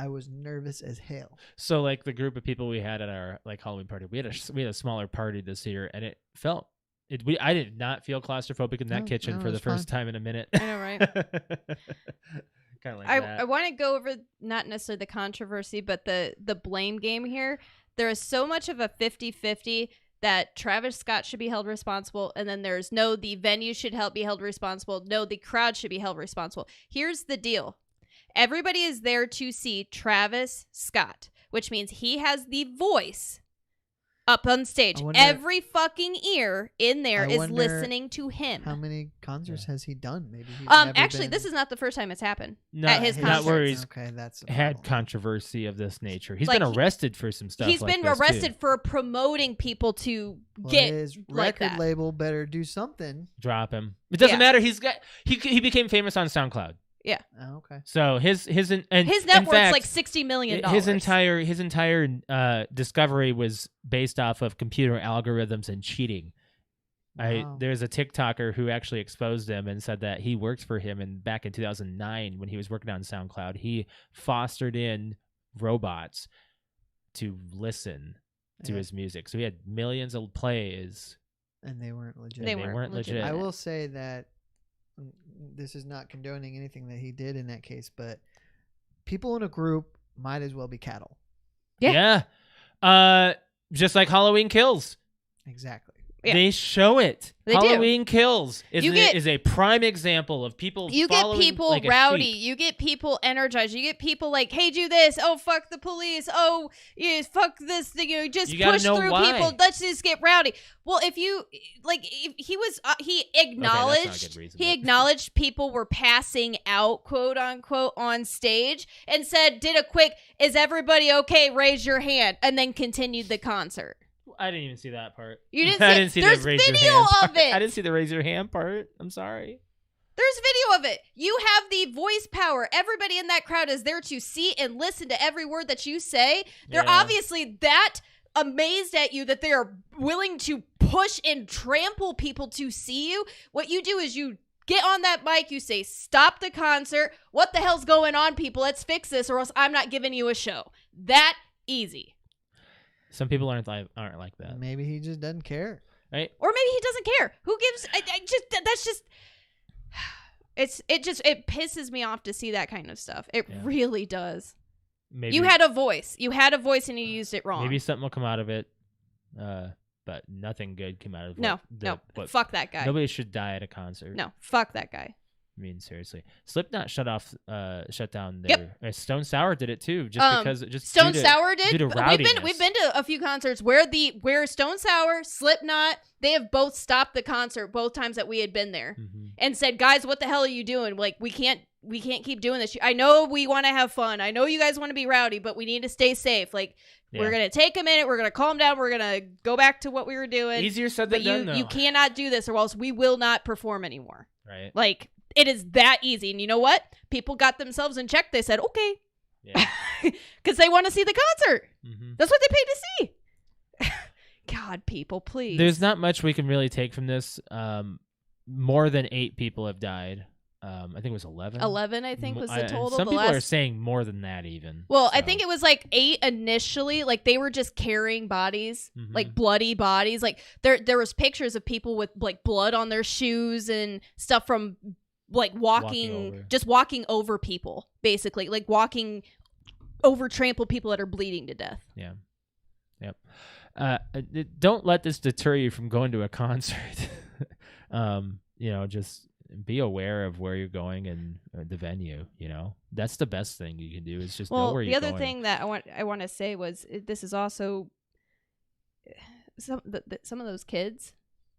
S1: was nervous as hell.
S2: So like the group of people we had at our like Halloween party, we had a smaller party this year, and it felt I did not feel claustrophobic in that kitchen for the first time in a minute.
S3: I know, right?
S2: kind of like
S3: I
S2: that.
S3: want to go over not necessarily the controversy, but the blame game here. There is so much of a 50-50 that Travis Scott should be held responsible, and then there's no, the venue should be held responsible. No, the crowd should be held responsible. Here's the deal. Everybody is there to see Travis Scott, which means he has the voice up on stage. Every fucking ear in there is listening to him.
S1: How many concerts has he done? Maybe he's
S3: actually, this is not the first time it's happened at his
S2: not where
S3: concerts.
S2: he's
S1: that's
S2: had controversy of this nature. He's been arrested for some stuff.
S3: He's been arrested for promoting people to get
S1: his
S3: like
S1: record
S3: that.
S1: label better do something.
S2: Drop him. It doesn't matter. He became famous on SoundCloud.
S3: Yeah.
S1: Oh, okay.
S2: So his
S3: network's like $60 million.
S2: His entire discovery was based off of computer algorithms and cheating.
S1: Wow.
S2: There's a TikToker who actually exposed him and said that he worked for him, and back in 2009 when he was working on SoundCloud, he fostered in robots to listen to his music. So he had millions of plays,
S1: and they weren't legit.
S3: They weren't legit.
S1: I will say that this is not condoning anything that he did in that case, but people in a group might as well be cattle.
S3: Yeah.
S2: Just like Halloween Kills.
S1: Exactly.
S3: Yeah.
S2: They show it.
S3: They
S2: Halloween Kills is a prime example of people.
S3: You get people
S2: like
S3: rowdy. You get people energized. You get people like, "Hey, do this! Oh, fuck the police! Oh, yeah, fuck this! Just push through
S2: why.
S3: people. Let's just get rowdy." Well, if he acknowledged people were passing out, quote unquote, on stage, and did a quick, "Is everybody okay? Raise your hand," and then continued the concert.
S2: I didn't even see that part.
S3: You didn't
S2: I didn't see
S3: There's
S2: the raise
S3: video
S2: your hand
S3: of it.
S2: I didn't see the raise your hand part. I'm sorry.
S3: There's video of it. You have the voice power. Everybody in that crowd is there to see and listen to every word that you say. They're obviously that amazed at you that they are willing to push and trample people to see you. What you do is you get on that mic, you say, "Stop the concert. What the hell's going on, people? Let's fix this, or else I'm not giving you a show." That easy.
S2: Some people aren't like that.
S1: Maybe he just doesn't care.
S2: Right?
S3: Or maybe he doesn't care. Who gives? It pisses me off to see that kind of stuff. It really does.
S2: Maybe
S3: you had a voice. You had a voice and you used it wrong.
S2: Maybe something will come out of it, but nothing good came out of it.
S3: No, fuck that guy.
S2: Nobody should die at a concert.
S3: No, fuck that guy.
S2: I mean, seriously. Slipknot shut down their... Stone Sour did it too,
S3: Stone Sour did.
S2: Due to rowdiness.
S3: We've been to a few concerts where Stone Sour, Slipknot, they have both stopped the concert both times that we had been there and said, "Guys, what the hell are you doing? Like, we can't keep doing this. I know we want to have fun. I know you guys want to be rowdy, but we need to stay safe. Like, we're gonna take a minute. We're gonna calm down. We're gonna go back to what we were doing.
S2: Easier said than done, though.
S3: You cannot do this, or else we will not perform anymore.
S2: Right?
S3: Like." It is that easy. And you know what? People got themselves in check. They said, okay.
S2: Yeah.
S3: Because they want to see the concert.
S2: Mm-hmm.
S3: That's what they paid to see. God, people, please.
S2: There's not much we can really take from this. More than 8 people have died. I think it was 11.
S3: 11, I think, was the total.
S2: Some people are saying more than that even.
S3: Well, so. I think it was like 8 initially. Like, they were just carrying bodies, like bloody bodies. Like, there was pictures of people with, like, blood on their shoes and stuff from... like walking over people, basically, like walking over trampled people that are bleeding to death.
S2: Yeah. Yep. Don't let this deter you from going to a concert. Just be aware of where you're going and the venue. That's the best thing you can do is just know where you're going.
S3: The other thing that I want to say was this is also some of those kids,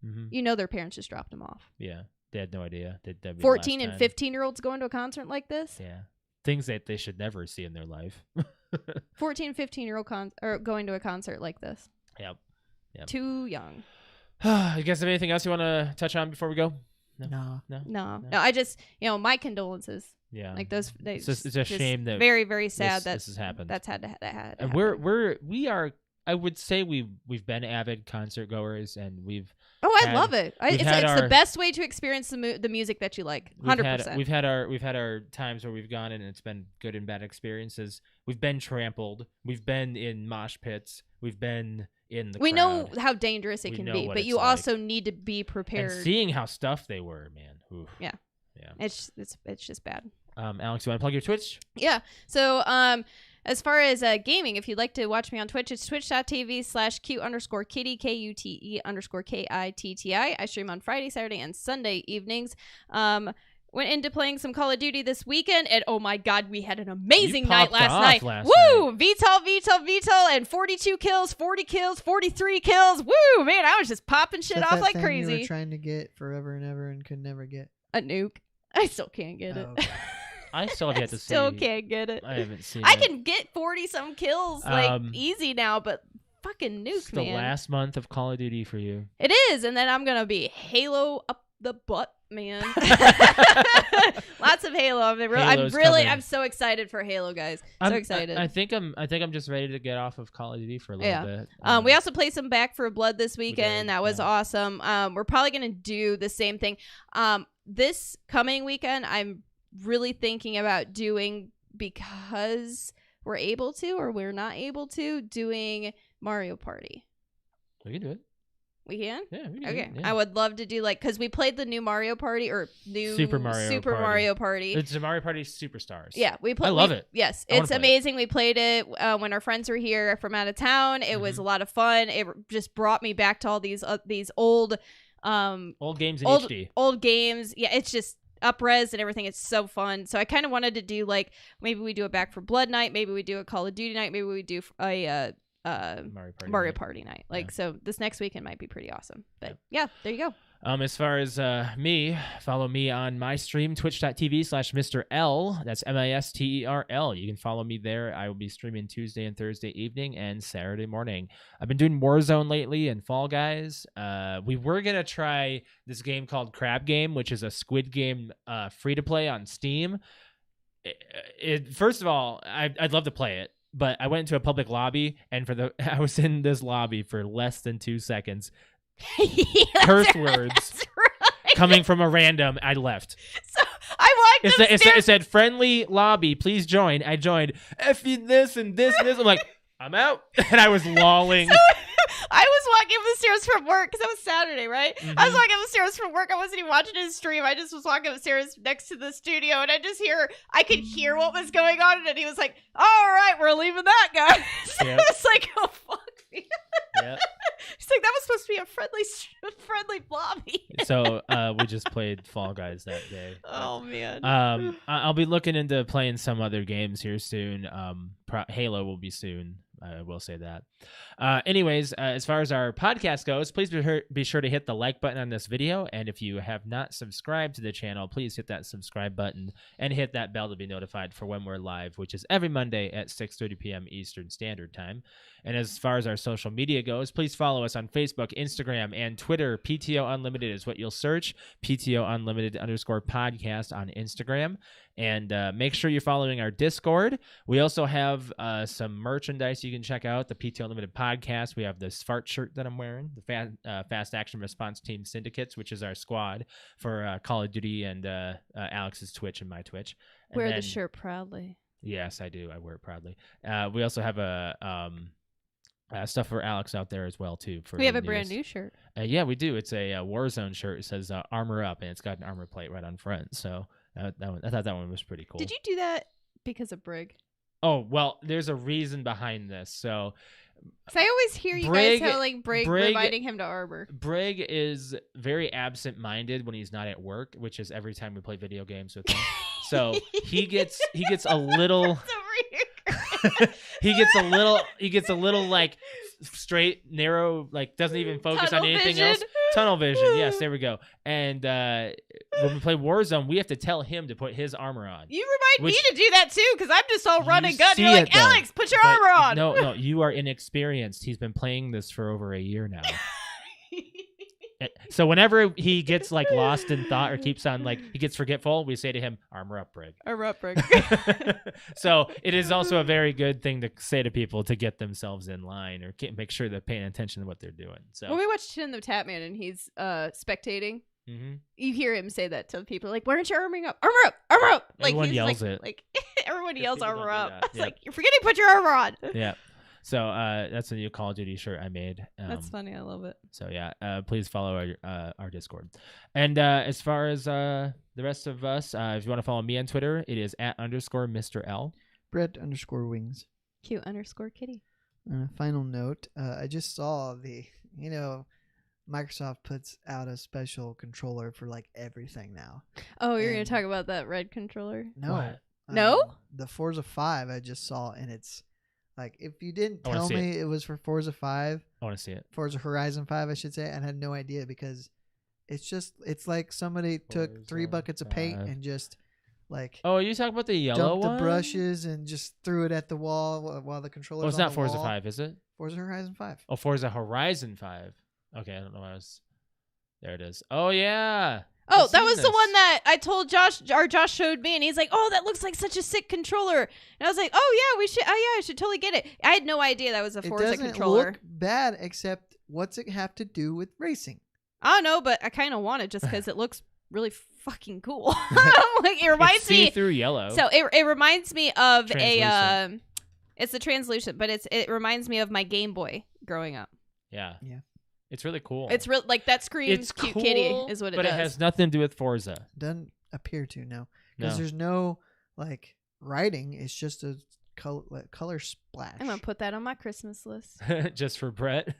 S3: their parents just dropped them off.
S2: Yeah. They had no idea.
S3: 14 and 15-year-olds going to a concert like this?
S2: Yeah. Things that they should never see in their life.
S3: 14, 15-year-old going to a concert like this.
S2: Yep.
S3: Too young.
S2: You guys have anything else you want to touch on before we go?
S1: No.
S3: I just, my condolences.
S2: Yeah.
S3: Like those.
S2: It's a shame that
S3: very, very sad
S2: this has happened.
S3: That's had to happen.
S2: And we are. I would say we've been avid concert goers, and we've.
S3: Oh, I love it. It's the best way to experience the music that you like. 100%.
S2: We've had our times where we've gone and it's been good and bad experiences. We've been trampled. We've been in mosh pits. We've been in the.
S3: We
S2: crowd.
S3: know how dangerous it can be, but you also need to be prepared.
S2: And seeing how stuffed they were, man. Oof.
S3: Yeah. It's just bad.
S2: Alex, you want to plug your Twitch?
S3: Yeah. So, as far as gaming, if you'd like to watch me on Twitch, it's twitch.tv/Q_kitty, KUTE_KITTI. I stream on Friday, Saturday, and Sunday evenings. Went into playing some Call of Duty this weekend, and oh my god, we had an amazing night last night. Woo! VTOL, and 42 kills, 40 kills, 43 kills. Woo! Man, I was just popping shit off like crazy.
S1: You were trying to get forever and ever and could never get
S3: a nuke. I still can't get it.
S1: Okay.
S2: I still have yet to see.
S3: Still can't get it.
S2: I haven't seen.
S3: I can get 40-some kills like easy now, but fucking nuke,
S2: it's the last month of Call of Duty for you.
S3: It is, and then I'm gonna be Halo up the butt, man. Lots of Halo. I'm so excited for Halo, guys. So excited.
S2: I think I'm just ready to get off of Call of Duty for a little bit.
S3: We also played some Back 4 Blood this weekend. That was awesome. We're probably gonna do the same thing. This coming weekend, I'm really thinking about doing, because we're able to or we're not able to, doing Mario Party.
S2: We can do it.
S3: We can?
S2: Yeah, we can.
S3: Okay.
S2: Yeah.
S3: I would love to do, like, because we played the new Mario Party, or new
S2: Super Mario
S3: Party.
S2: It's the Mario Party Superstars.
S3: Yeah, we played.
S2: I love it.
S3: Yes, it's amazing. We played it when our friends were here from out of town. It was a lot of fun. It just brought me back to all these old
S2: games in HD.
S3: Old games. Yeah, it's just up-res and everything. It's so fun. So I kind of wanted to do, like, maybe we do a Back 4 Blood night, maybe we do a Call of Duty night, maybe we do a Mario Party night. Like, so this next weekend might be pretty awesome. But yeah, there you go.
S2: As far as me, follow me on my stream, twitch.tv/Mr. L. That's MISTERL. You can follow me there. I will be streaming Tuesday and Thursday evening and Saturday morning. I've been doing Warzone lately and Fall Guys. We were going to try this game called Crab Game, which is a Squid Game free-to-play on Steam. First of all, I'd love to play it, but I went into a public lobby, and I was in this lobby for less than 2 seconds. Curse words coming from a random. I left.
S3: So I walked upstairs.
S2: It said friendly lobby, please join. I joined. F you this and this and this. I'm like, I'm out. And I was lolling.
S3: I was walking up the stairs from work because it was Saturday, right? Mm-hmm. I was walking up the stairs from work. I wasn't even watching his stream. I just was walking upstairs next to the studio, and I could hear what was going on, and he was like, "All right, we're leaving that guy." So I was like, "Oh fuck me."
S2: Yep.
S3: She's like, "That was supposed to be a friendly lobby."
S2: So we just played Fall Guys that day.
S3: Oh man.
S2: I'll be looking into playing some other games here soon. Halo will be soon. I will say that. Anyways, as far as our podcast goes, please be sure to hit the like button on this video. And if you have not subscribed to the channel, please hit that subscribe button and hit that bell to be notified for when we're live, which is every Monday at 6:30 p.m. Eastern Standard Time. And as far as our social media goes, please follow us on Facebook, Instagram, and Twitter. PTO Unlimited is what you'll search. PTO Unlimited _podcast on Instagram. And make sure you're following our Discord. We also have some merchandise you can check out. The PTO Unlimited podcast. We have this fart shirt that I'm wearing. The Fast Action Response Team Syndicates, which is our squad for Call of Duty and Alex's Twitch and my Twitch. And
S3: wear the shirt proudly.
S2: Yes, I do. I wear it proudly. We also have stuff for Alex out there as well too.
S3: We have a brand new shirt.
S2: Yeah, we do. It's a Warzone shirt. It says "Armor Up" and it's got an armor plate right on front. So I thought that one was pretty cool.
S3: Did you do that because of Brig?
S2: Oh well, there's a reason behind this. So
S3: I always hear you guys telling Brig reminding him to armor.
S2: Brig is very absent-minded when he's not at work, which is every time we play video games with him. So he gets a little. he gets a little like straight, narrow, like doesn't even focus on anything else. Tunnel vision. Yes, there we go. And when we play Warzone, we have to tell him to put his armor on.
S3: You remind me to do that too, because I'm just all run and gun. You're like, Alex, put your armor on.
S2: No, you are inexperienced. He's been playing this for over a year now. So whenever he gets like lost in thought or keeps on like he gets forgetful, we say to him, "Armor up, Brig."
S3: Armor up, Brig.
S2: So it is also a very good thing to say to people to get themselves in line or make sure they're paying attention to what they're doing. So
S3: when we watch Chin the Tapman and he's spectating,
S2: mm-hmm.
S3: you hear him say that to people like, "Why aren't you arming up? Armor up, armor up!" Like
S2: everyone yells it.
S3: Like everyone yells armor up. It's
S2: yep.
S3: like you're forgetting to put your armor on.
S2: Yeah. So that's a new Call of Duty shirt I made.
S3: That's funny. I love it.
S2: So yeah, please follow our Discord. And as far as the rest of us, if you want to follow me on Twitter, it is @_Mr. L.
S1: Brett_wings.
S3: Cute_kitty.
S1: On a final note, I just saw Microsoft puts out a special controller for like everything now.
S3: Oh, you're going
S1: And-
S3: to talk about that red controller?
S1: No.
S2: What?
S3: No?
S1: The Forza 5 I just saw, and it's like, if you didn't
S2: I wanna
S1: tell
S2: see
S1: me it was for Forza 5,
S2: I want to see it.
S1: Forza Horizon 5, I should say, I had no idea, because it's like somebody took 3
S2: Forza
S1: buckets of paint
S2: 5.
S1: and just like
S2: Oh, you talking about the yellow
S1: dumped the
S2: one?
S1: brushes and just threw it at the wall while the controller.
S2: Oh, it's not Forza 5, is it?
S1: Forza Horizon 5.
S2: Oh, Forza Horizon 5. Okay, I don't know why I was. There it is. Oh yeah.
S3: Oh,
S2: I've
S3: that
S2: seen
S3: was the
S2: this.
S3: one that I told Josh, or Josh showed me, and he's like, "Oh, that looks like such a sick controller." And I was like, "Oh yeah, we should. Oh yeah, I should totally get it." I had no idea that was a
S1: It
S3: Forza
S1: doesn't
S3: controller.
S1: look bad, except what's it have to do with racing?
S3: I don't know, but I kind of want it just because it looks really fucking cool. Like it reminds
S2: It's
S3: me.
S2: see-through yellow.
S3: So it reminds me of
S2: Translucent.
S3: it's a translucent, but it reminds me of my Game Boy growing up.
S2: Yeah.
S1: Yeah.
S2: It's really cool.
S3: It's real like that screams
S2: It's
S3: cute
S2: cool,
S3: kitty is what it
S2: but
S3: does.
S2: it has nothing to do with Forza.
S1: Doesn't appear to, no,
S2: No.
S1: because there's no like writing. It's just a color splash.
S3: I'm gonna put that on my Christmas list.
S2: Just for Brett.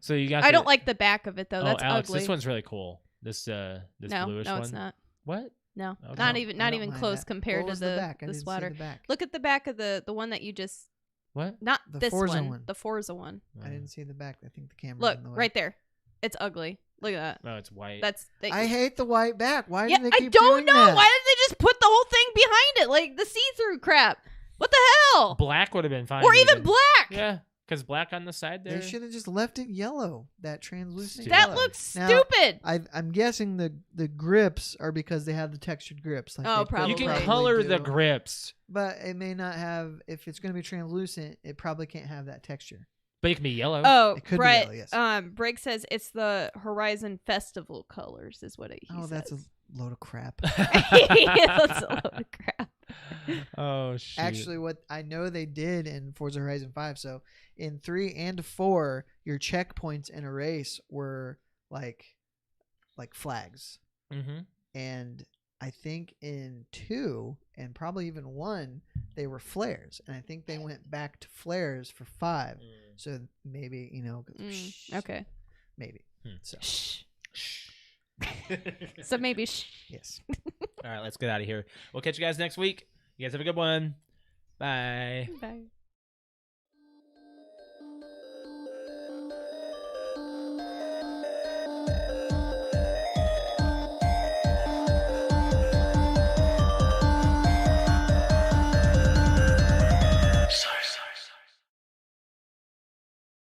S2: So you got.
S3: I don't like the back of it though.
S2: Oh,
S3: That's
S2: Alex,
S3: ugly.
S2: this one's really cool. This
S3: no,
S2: bluish
S3: no,
S2: one.
S3: it's not.
S2: What?
S3: No,
S2: Okay.
S3: not
S2: No,
S3: even
S1: I
S3: not
S1: don't
S3: even
S1: mind
S3: close
S1: that.
S3: compared
S1: What was
S3: to
S1: the back? I
S3: the
S1: didn't see
S3: splatter.
S1: the back.
S3: Look at the back of the one that you just
S2: What?
S3: not
S1: The
S3: this
S1: Forza
S3: one,
S1: one.
S3: the Forza one.
S1: I didn't see the back. I think the camera.
S3: Look
S1: in the way.
S3: right there. It's ugly. Look at that.
S2: No, it's white.
S1: I hate the white back. Why
S3: yeah.
S1: do they
S3: I
S1: keep
S3: don't
S1: doing
S3: know.
S1: that?
S3: Why did they just put the whole thing behind it like the see-through crap? What the hell?
S2: Black would have been fine.
S3: Or even black.
S2: Yeah, because black on the side there.
S1: They should have just left it yellow. That translucent.
S3: That
S1: yellow.
S3: looks
S1: Now,
S3: stupid.
S1: I'm guessing the grips are because they have the textured grips. Like
S3: Oh,
S1: they
S3: probably.
S2: You can
S3: Probably
S2: color the
S1: do.
S2: grips,
S1: But it may not have. If it's going to be translucent, it probably can't have that texture.
S2: but it can be yellow.
S3: Oh,
S1: It could be
S3: Brett.
S1: yellow, yes.
S3: Briggs says it's the Horizon Festival colors, is what he says.
S1: That's a load of crap.
S3: Yeah, that's a load of crap.
S2: Oh shit.
S1: Actually, what I know they did in Forza Horizon 5, so in 3 and 4, your checkpoints in a race were like flags.
S2: Mm-hmm.
S1: And I think in 2 and probably even 1, they were flares. And I think they went back to flares for 5. So maybe,
S3: Okay.
S1: maybe. So,
S3: Shh. So maybe
S1: yes.
S2: All right, let's get out of here. We'll catch you guys next week. You guys have a good one. Bye.
S3: Bye.